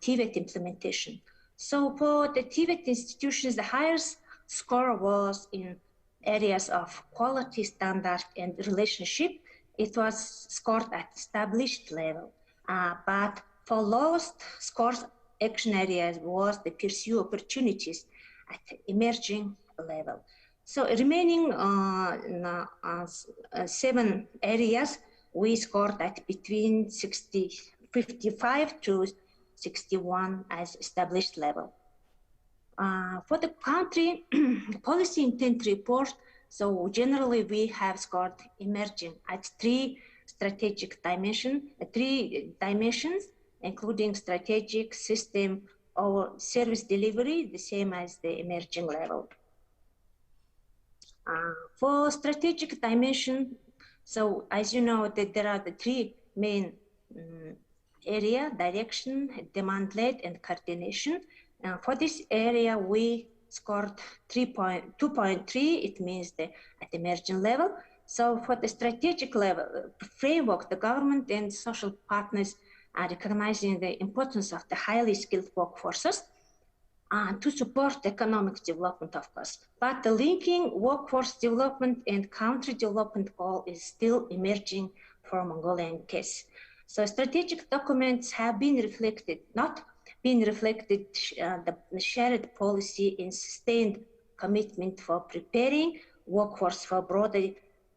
TVET implementation. So for the TVET institutions, the highest score was in areas of quality, standard, and relationship. It was scored at established level, but for lowest scores, action areas was the pursue opportunities at emerging level. So remaining 7 areas, we scored at between 55 to 61 as established level. For the country policy intent report, so generally we have scored emerging at 3 strategic dimensions, including strategic, system, or service delivery, the same as the emerging level. For strategic dimension, so as you know, that there are the 3 main area: direction, demand-led, and coordination. For this area, we scored 2.3. It means at emerging level. So for the strategic level framework, the government and social partners are recognizing the importance of the highly skilled workforces to support economic development, of course. But the linking workforce development and country development goal is still emerging for Mongolian case. So strategic documents have been reflected, the shared policy and sustained commitment for preparing workforce for broader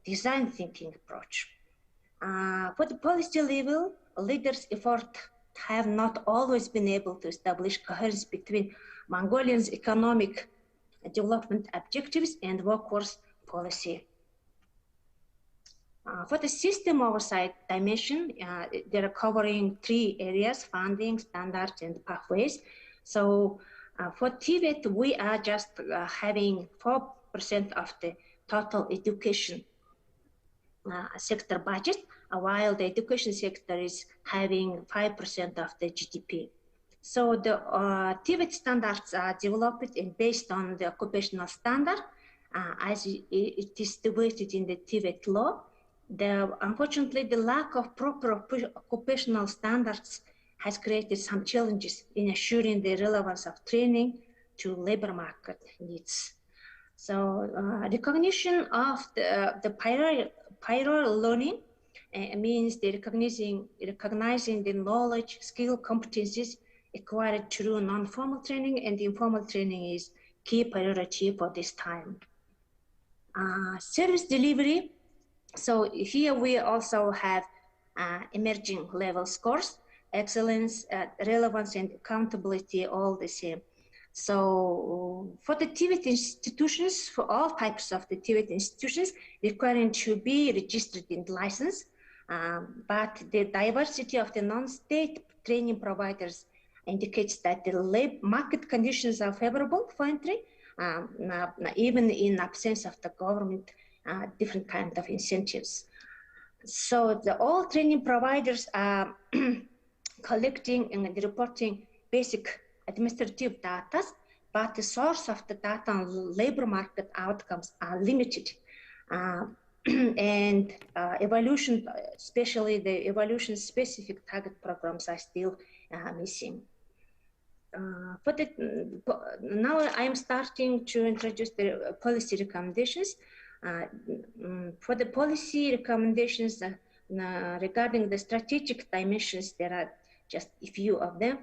design thinking approach. For the policy level, leaders' effort have not always been able to establish coherence between Mongolians' economic development objectives and workforce policy. For the system oversight dimension, they're covering 3 areas: funding, standards, and pathways. So for TVET, we are just having 4% of the total education sector budget, while the education sector is having 5% of the GDP. So the TVET standards are developed and based on the occupational standard, as it is stipulated in the TVET law. Unfortunately, the lack of proper occupational standards has created some challenges in assuring the relevance of training to labor market needs. So recognition of the prior learning means the recognizing the knowledge, skill, competencies acquired through non-formal training, and informal training is key priority for this time. Service delivery. So here we also have emerging level scores, excellence, relevance, and accountability, all the same. So for the TVET institutions, for all types of the TVET institutions, requiring to be registered and licensed, but the diversity of the non-state training providers indicates that the market conditions are favorable for entry, even in absence of the government different kind of incentives. So all training providers are collecting and reporting basic administrative data, but the source of the data on labor market outcomes are limited. And evaluation, especially the evaluation specific target programs, are still missing. Now I am starting to introduce the policy recommendations. For the policy recommendations regarding the strategic dimensions, there are just a few of them.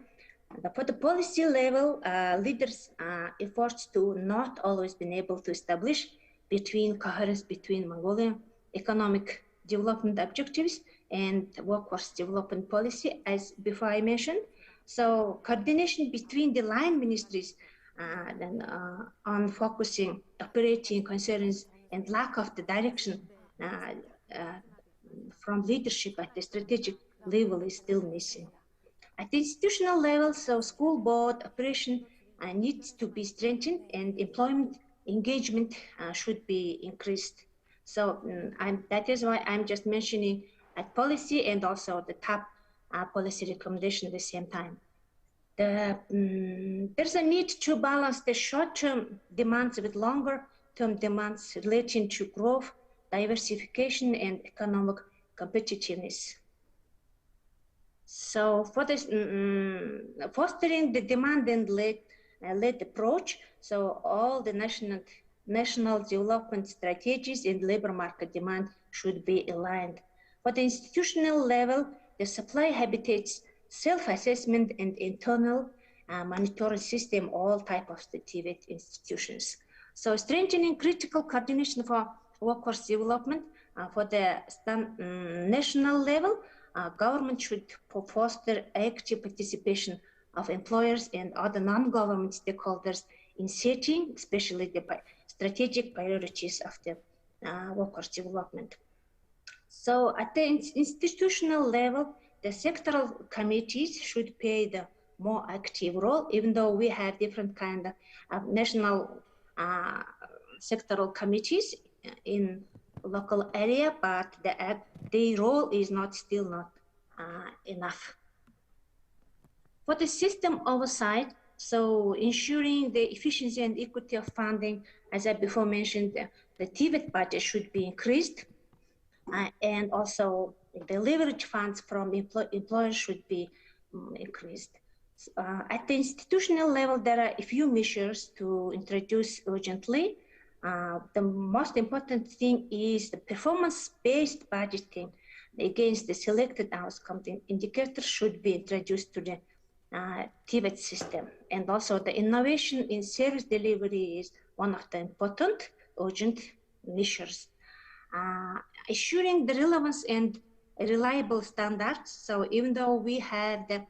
For the policy level, leaders' efforts to not always been able to establish coherence between Mongolian economic development objectives and workforce development policy, as before I mentioned. So coordination between the line ministries on focusing operating concerns and lack of the direction from leadership at the strategic level is still missing. At the institutional level, so school board operation needs to be strengthened and employment engagement should be increased. So that is why I'm just mentioning at policy and also the top policy recommendation at the same time. There's a need to balance the short-term demands with longer-term demands relating to growth, diversification, and economic competitiveness. So for this, fostering the demand and led approach, so all the national development strategies and labor market demand should be aligned. For the institutional level, the supply habitats, self-assessment and internal monitoring system, all type of the TVET institutions. So strengthening critical coordination for workforce development for the national level, government should foster active participation of employers and other non-government stakeholders in setting, especially the strategic priorities of the workforce development. So at the institutional level, the sectoral committees should play the more active role, even though we have different kind of national sectoral committees in local area, but their role is still not enough. For the system oversight, so ensuring the efficiency and equity of funding, as I before mentioned, the TVET budget should be increased, and also the leverage funds from employers should be increased. At the institutional level, there are a few measures to introduce urgently. The most important thing is the performance-based budgeting against the selected outcome indicators should be introduced to the TVET system. And also the innovation in service delivery is one of the important urgent measures. Assuring the relevance and reliable standards. So even though we have the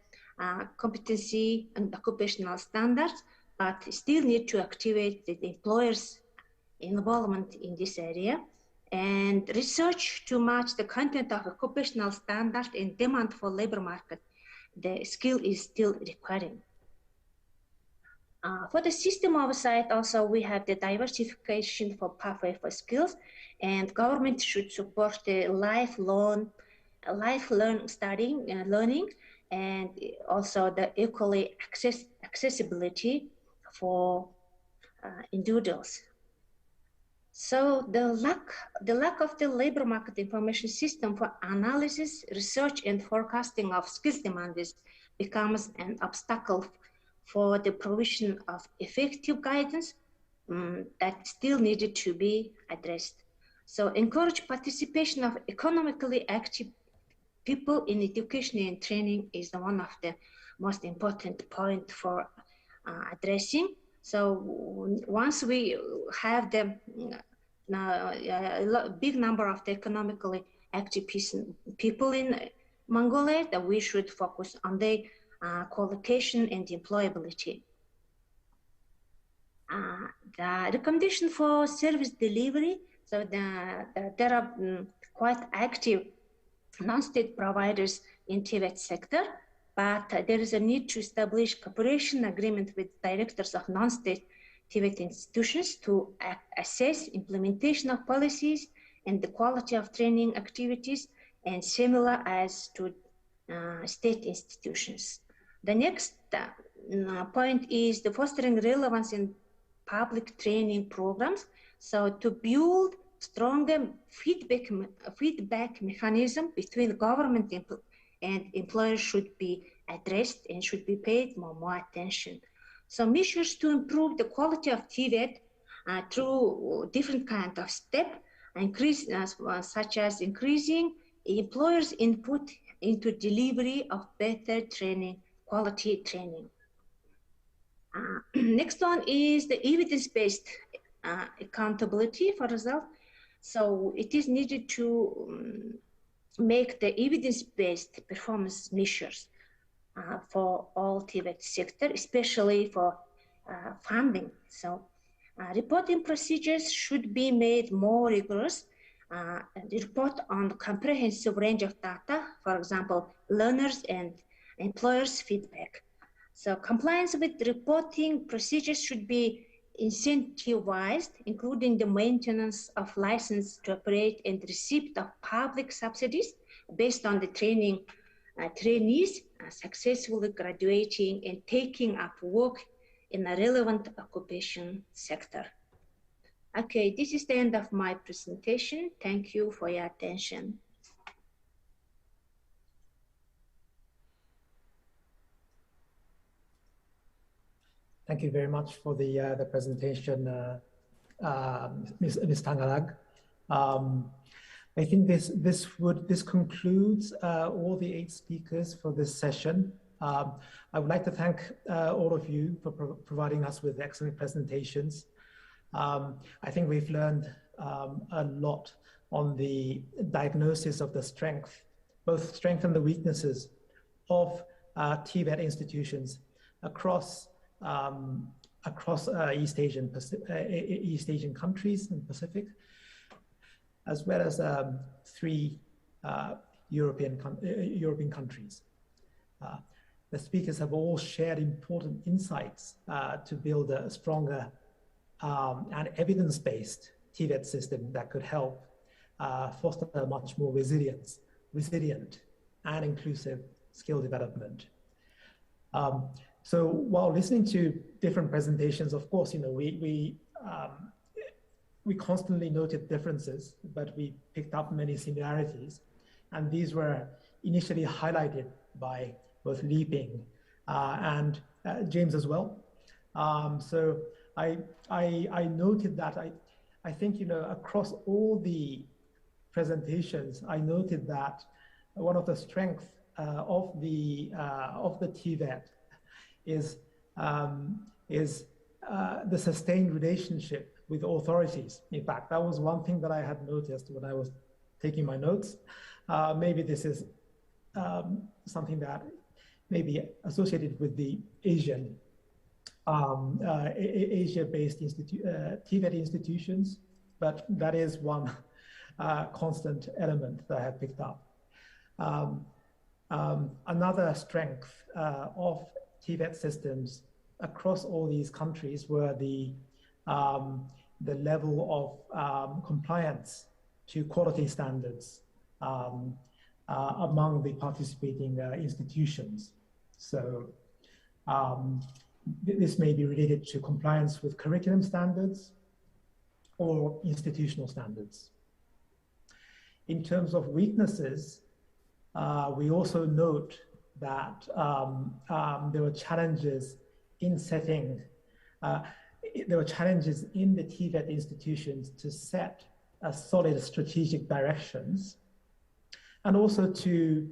competency and occupational standards, but still need to activate the employers' involvement in this area, and research to match the content of occupational standards and demand for labor market. The skill is still requiring. For the system oversight, also we have the diversification for pathway for skills, and government should support the lifelong studying and learning, and also the equally accessibility for individuals. So the lack of the labor market information system for analysis, research, and forecasting of skills demands becomes an obstacle for the provision of effective guidance that still needed to be addressed. So encourage participation of economically active people in education and training is one of the most important point for addressing. So once we have the big number of the economically active people in Mongolia, that we should focus on the qualification and employability. The recommendation for service delivery, so there are quite active non-state providers in TVET sector, but there is a need to establish cooperation agreement with directors of non-state TVET institutions to assess implementation of policies and the quality of training activities, and similar as to state institutions. The next point is the fostering relevance in public training programs. So to build stronger feedback mechanism between government and employers should be addressed and should be paid more attention. So measures to improve the quality of TVET through different kind of steps, such as increasing employers' input into delivery of better training, quality training. Next one is the evidence-based accountability for results. So it is needed to make the evidence-based performance measures for all TVET sector, especially for funding. So reporting procedures should be made more rigorous. Report on comprehensive range of data, for example, learners and employers' feedback. So compliance with reporting procedures should be incentivized, including the maintenance of license to operate and receipt of public subsidies based on the trainees successfully graduating and taking up work in a relevant occupation sector. Okay, this is the end of my presentation. Thank you for your attention. Thank you very much for the presentation, Ms. Tangarag. I think this concludes all the 8 speakers for this session. I would like to thank all of you for providing us with excellent presentations. I think we've learned a lot on the diagnosis of the strength, both strength and the weaknesses of TVET institutions across East Asian countries and Pacific, as well as 3 European countries. The speakers have all shared important insights to build a stronger and evidence-based TVET system that could help foster a much more resilient and inclusive skill development. So while listening to different presentations, of course, we constantly noted differences, but we picked up many similarities, and these were initially highlighted by both Li Ping and James as well. So I noted that I think across all the presentations, I noted that one of the strengths of the TVET is the sustained relationship with authorities. In fact, that was one thing that I had noticed when I was taking my notes. Maybe this is something that may be associated with the Asia-based TVET institutions, but that is one constant element that I have picked up. Another strength of TVET systems across all these countries were the level of compliance to quality standards among the participating institutions. So this may be related to compliance with curriculum standards or institutional standards. In terms of weaknesses, we also note that there were challenges in setting, there were challenges in the TVET institutions to set a solid strategic directions, and also to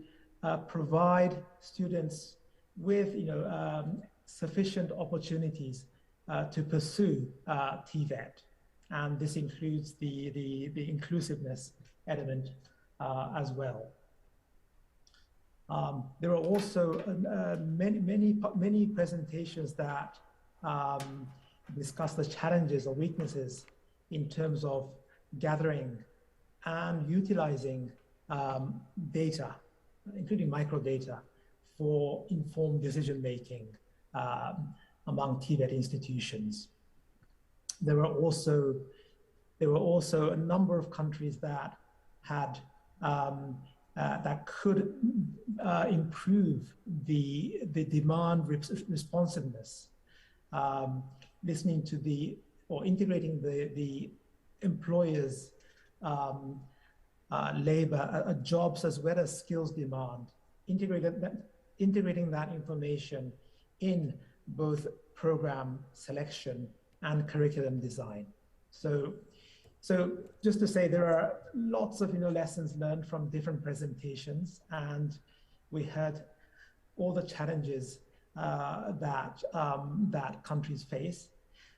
provide students with sufficient opportunities to pursue TVET, and this includes the inclusiveness element as well. There are also many presentations that discuss the challenges or weaknesses in terms of gathering and utilizing data, including microdata, for informed decision-making among TVET institutions. There were also a number of countries that had that could improve the demand responsiveness, listening to or integrating the employers' labor, jobs as well as skills demand, integrating that information in both program selection and curriculum design. So just to say, there are lots of lessons learned from different presentations, and we heard all the challenges that countries face.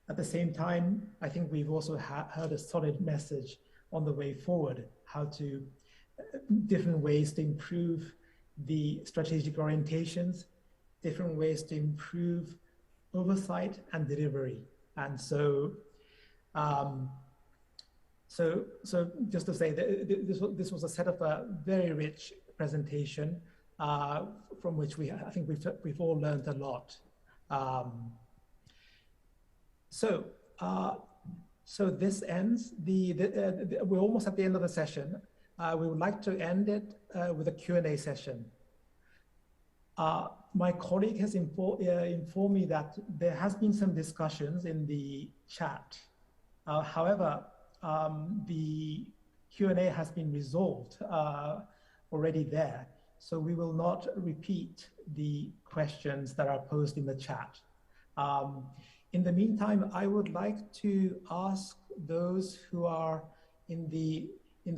At the same time, I think we've also heard a solid message on the way forward, how to different ways to improve the strategic orientations, different ways to improve oversight and delivery. And so, so just to say that this was a set of a very rich presentation from which I think we've all learned a lot. So this ends we're almost at the end of the session. We would like to end it with a Q&A session. My colleague has informed me that there has been some discussions in the chat. However, the Q&A has been resolved already there. So we will not repeat the questions that are posed in the chat. In the meantime, I would like to ask those who are in the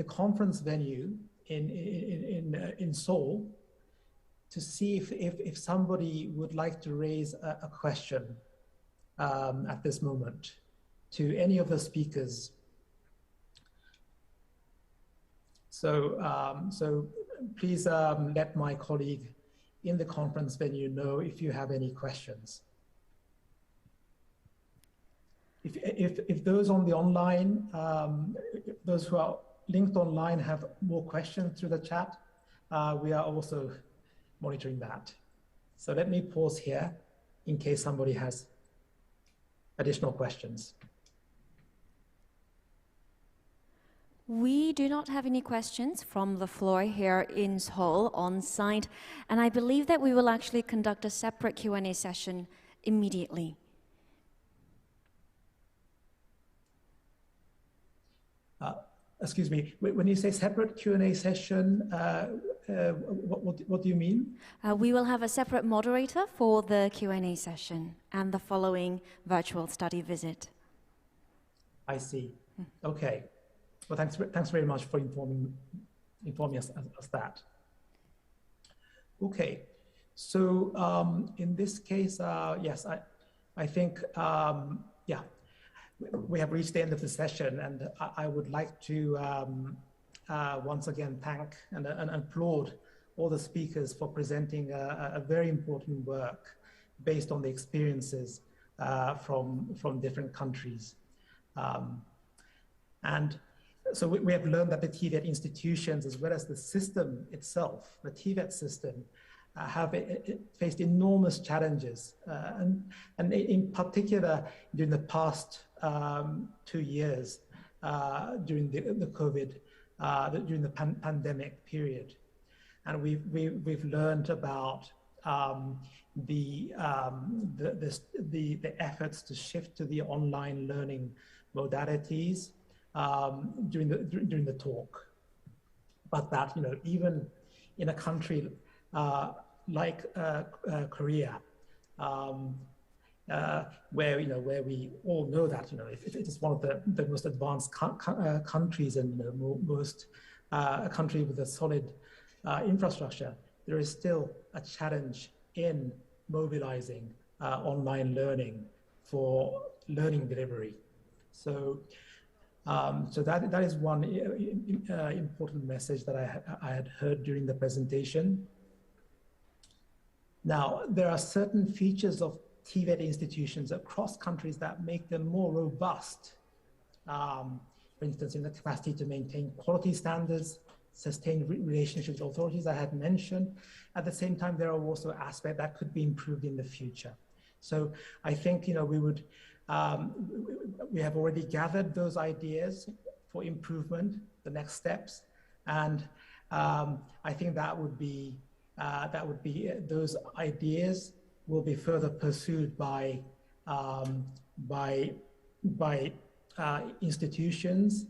conference venue in Seoul to see if somebody would like to raise a question at this moment to any of the speakers. So please let my colleague in the conference venue know if you have any questions. If those on the online, those who are linked online have more questions through the chat, we are also monitoring that. So let me pause here in case somebody has additional questions. We do not have any questions from the floor here in Seoul on site, and I believe that we will actually conduct a separate Q&A session immediately. Excuse me, when you say separate Q&A session, what do you mean? We will have a separate moderator for the Q&A session and the following virtual study visit. I see. Okay. Well, thanks very much for informing us that. Okay. So in this case, yes, I think, yeah. We have reached the end of the session, and I would like to once again thank and applaud all the speakers for presenting a very important work based on the experiences from different countries. And so we have learned that the TVET institutions, as well as the system itself, the TVET system, have faced enormous challenges, and in particular during the past 2 years during the COVID, during the pandemic period, and we've learned about the efforts to shift to the online learning modalities during the talk, but that even in a country like Korea, where we all know that it is one of the most advanced countries and most a country with a solid infrastructure, there is still a challenge in mobilizing online learning for learning delivery. So that is one important message that I had heard during the presentation. Now, there are certain features of TVET institutions across countries that make them more robust. For instance, in the capacity to maintain quality standards, sustain relationships with authorities I had mentioned. At the same time, there are also aspects that could be improved in the future. So I think we have already gathered those ideas for improvement, the next steps, and I think those ideas will be further pursued by institutions,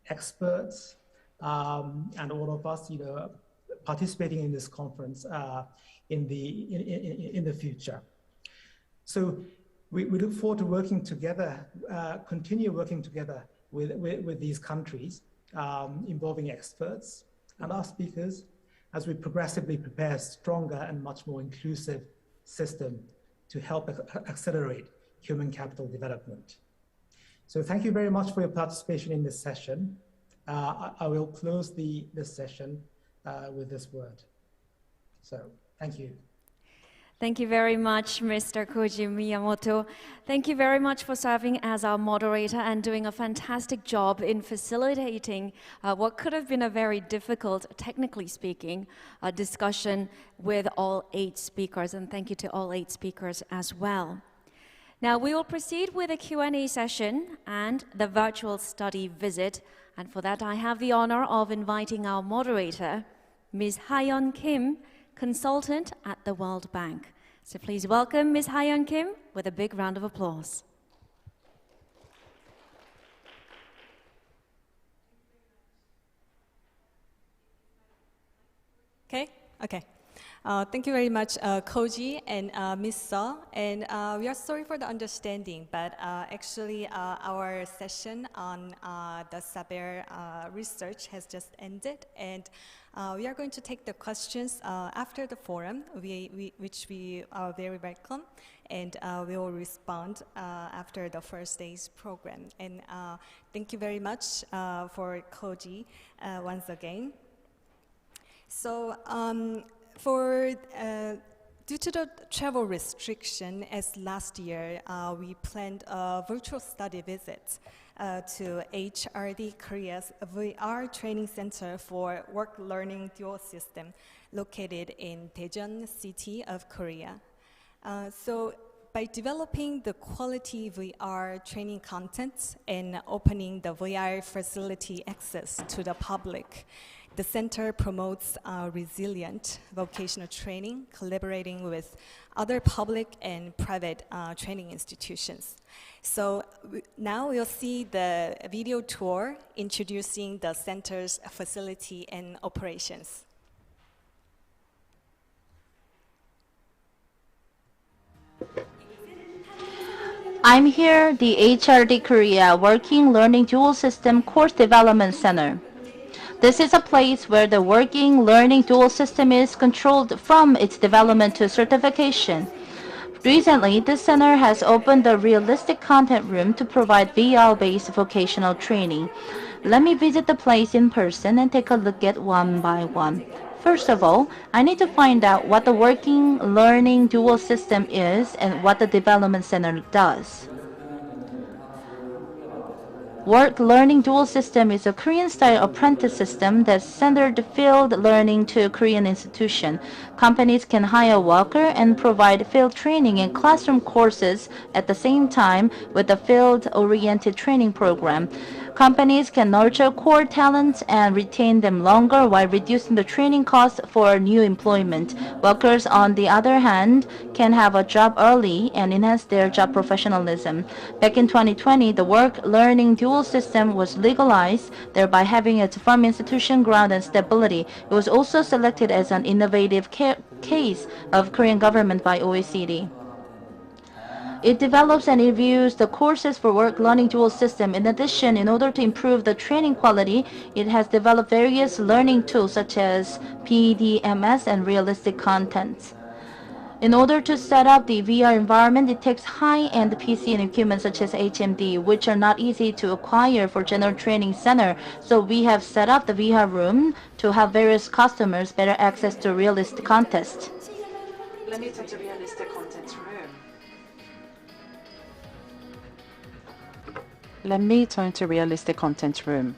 experts, and all of us, participating in this conference in the future. So we look forward to working together, continue working together with these countries, involving experts and our speakers, as we progressively prepare a stronger and much more inclusive system to help accelerate human capital development. So thank you very much for your participation in this session. I will close this session with this word. So thank you. Thank you very much, Mr. Koji Miyamoto. Thank you very much for serving as our moderator and doing a fantastic job in facilitating what could have been a very difficult, technically speaking, discussion with all 8 speakers. And thank you to all 8 speakers as well. Now we will proceed with a Q&A session and the virtual study visit. And for that, I have the honor of inviting our moderator, Ms. Hayeon Kim, consultant at the World Bank. So please welcome Ms. Hayeon Kim with a big round of applause. Okay. Thank you very much, Koji and Ms. Seo. And we are sorry for the understanding, but actually our session on the Saber research has just ended, and we are going to take the questions after the forum, which we are very welcome, and we will respond after the first day's program. And thank you very much for Koji once again. So due to the travel restriction, as last year, we planned a virtual study visit to HRD Korea's VR training center for work learning dual system located in Daejeon City of Korea. So by developing the quality VR training content and opening the VR facility access to the public, the center promotes resilient vocational training, collaborating with other public and private training institutions. So now we'll see the video tour introducing the center's facility and operations. I'm here, the HRD Korea Working Learning Dual System Course Development Center. This is a place where the working learning dual system is controlled from its development to certification. Recently, this center has opened a realistic content room to provide VR-based vocational training. Let me visit the place in person and take a look at one by one. First of all, I need to find out what the working learning dual system is and what the development center does. Work Learning Dual System is a Korean-style apprentice system that centered field learning to a Korean institution. Companies can hire a worker and provide field training and classroom courses at the same time with a field-oriented training program. Companies can nurture core talents and retain them longer while reducing the training costs for new employment. Workers, on the other hand, can have a job early and enhance their job professionalism. Back in 2020, the Work Learning Dual System was legalized, thereby having its firm institution ground and stability. It was also selected as an innovative case of Korean government by OECD. It develops and reviews the courses for Work Learning Dual System. In addition, in order to improve the training quality, it has developed various learning tools such as PDMS and realistic content. In order to set up the VR environment, it takes high-end PC and equipment such as HMD, which are not easy to acquire for general training center. So we have set up the VR room to have various customers better access to realistic content. Let me turn to realistic content room. Let me turn to realistic content room.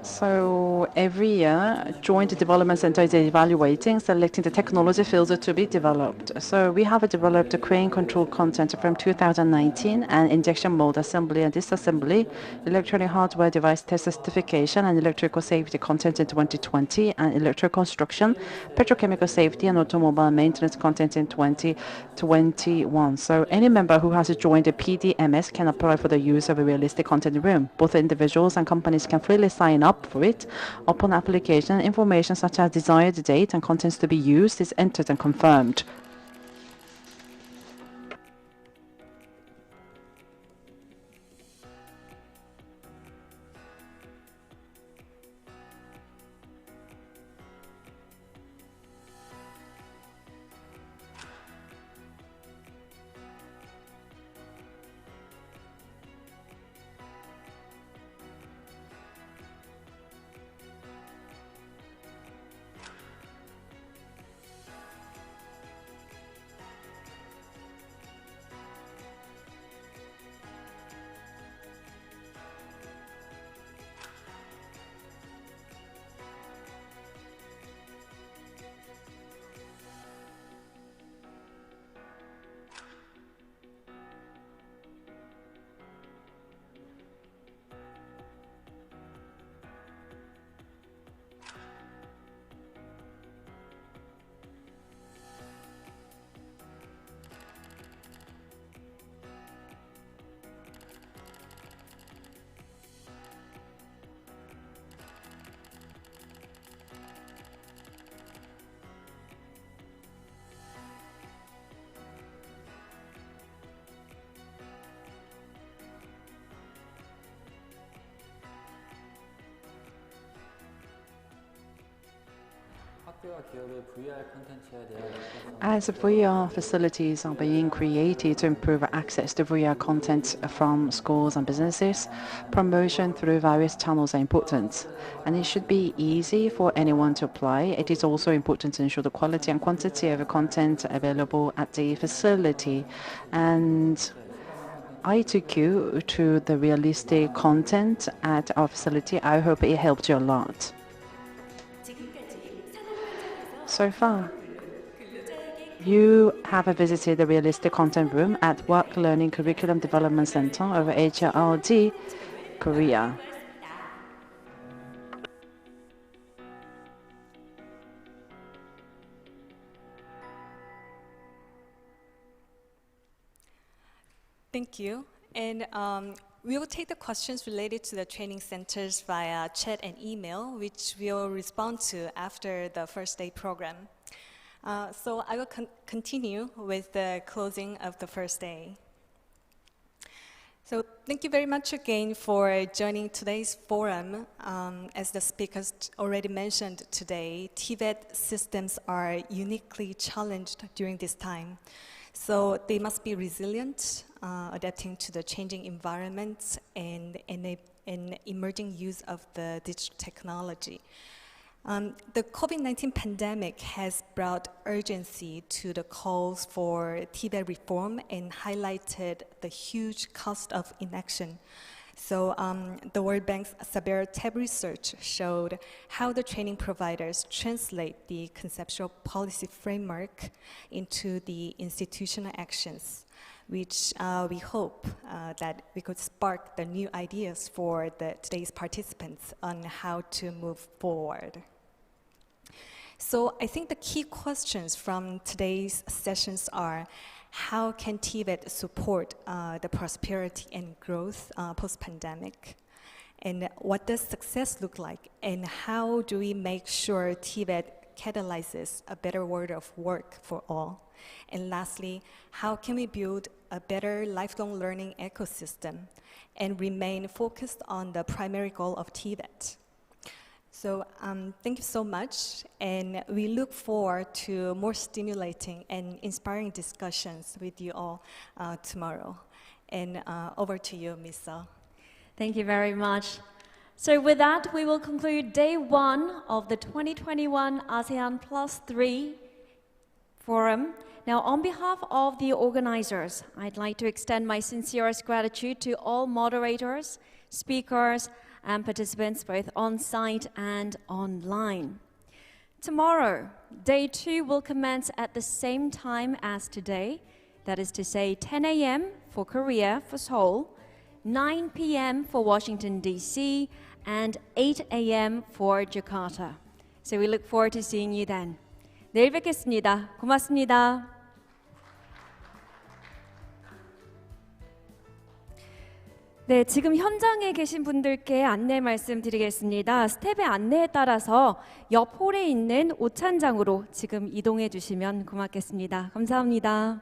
So every year, Joint Development Center is evaluating, selecting the technology fields to be developed. So we have developed crane control content from 2019 and injection mold assembly and disassembly, electronic hardware device test certification and electrical safety content in 2020, and electrical construction, petrochemical safety and automobile maintenance content in 2021. So any member who has joined the PDMS can apply for the use of a realistic content room. Both individuals and companies can freely sign up for it. Upon application, information such as desired date and contents to be used is entered and confirmed. As VR facilities are being created to improve access to VR content from schools and businesses, promotion through various channels are important, and it should be easy for anyone to apply. It is also important to ensure the quality and quantity of content available at the facility. And I took you to the realistic content at our facility. I hope it helped you a lot. So far, you have visited the Realistic Content Room at Work Learning Curriculum Development Center of HRD, Korea. Thank you. And we will take the questions related to the training centers via chat and email, which we'll respond to after the first day program. So I will continue with the closing of the first day. So thank you very much again for joining today's forum. As the speakers already mentioned today, TVET systems are uniquely challenged during this time. So they must be resilient, adapting to the changing environments and emerging use of the digital technology. The COVID-19 pandemic has brought urgency to the calls for TVET reform and highlighted the huge cost of inaction. So the World Bank's severe TAB research showed how the training providers translate the conceptual policy framework into the institutional actions, which we hope that we could spark the new ideas for today's participants on how to move forward. So I think the key questions from today's sessions are, how can TVET support the prosperity and growth post-pandemic? And what does success look like? And how do we make sure TVET catalyzes a better world of work for all? And lastly, how can we build a better lifelong learning ecosystem and remain focused on the primary goal of TVET? So thank you so much, and we look forward to more stimulating and inspiring discussions with you all tomorrow. And over to you, Ms. Seo. Thank you very much. So with that, we will conclude day 1 of the 2021 ASEAN+3 Forum. Now, on behalf of the organizers, I'd like to extend my sincerest gratitude to all moderators, speakers, and participants, both on-site and online. Tomorrow, day 2 will commence at the same time as today, that is to say 10 a.m. for Korea, for Seoul, 9 p.m. for Washington, D.C., and 8 a.m. for Jakarta. So we look forward to seeing you then. 내일 뵙겠습니다. 고맙습니다. 네, 지금 현장에 계신 분들께 안내 말씀드리겠습니다. 스텝의 안내에 따라서 옆 홀에 있는 오찬장으로 지금 이동해 주시면 고맙겠습니다. 감사합니다.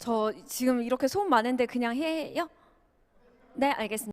저 지금 이렇게 소음 많은데 그냥 해요? 네, 알겠습니다.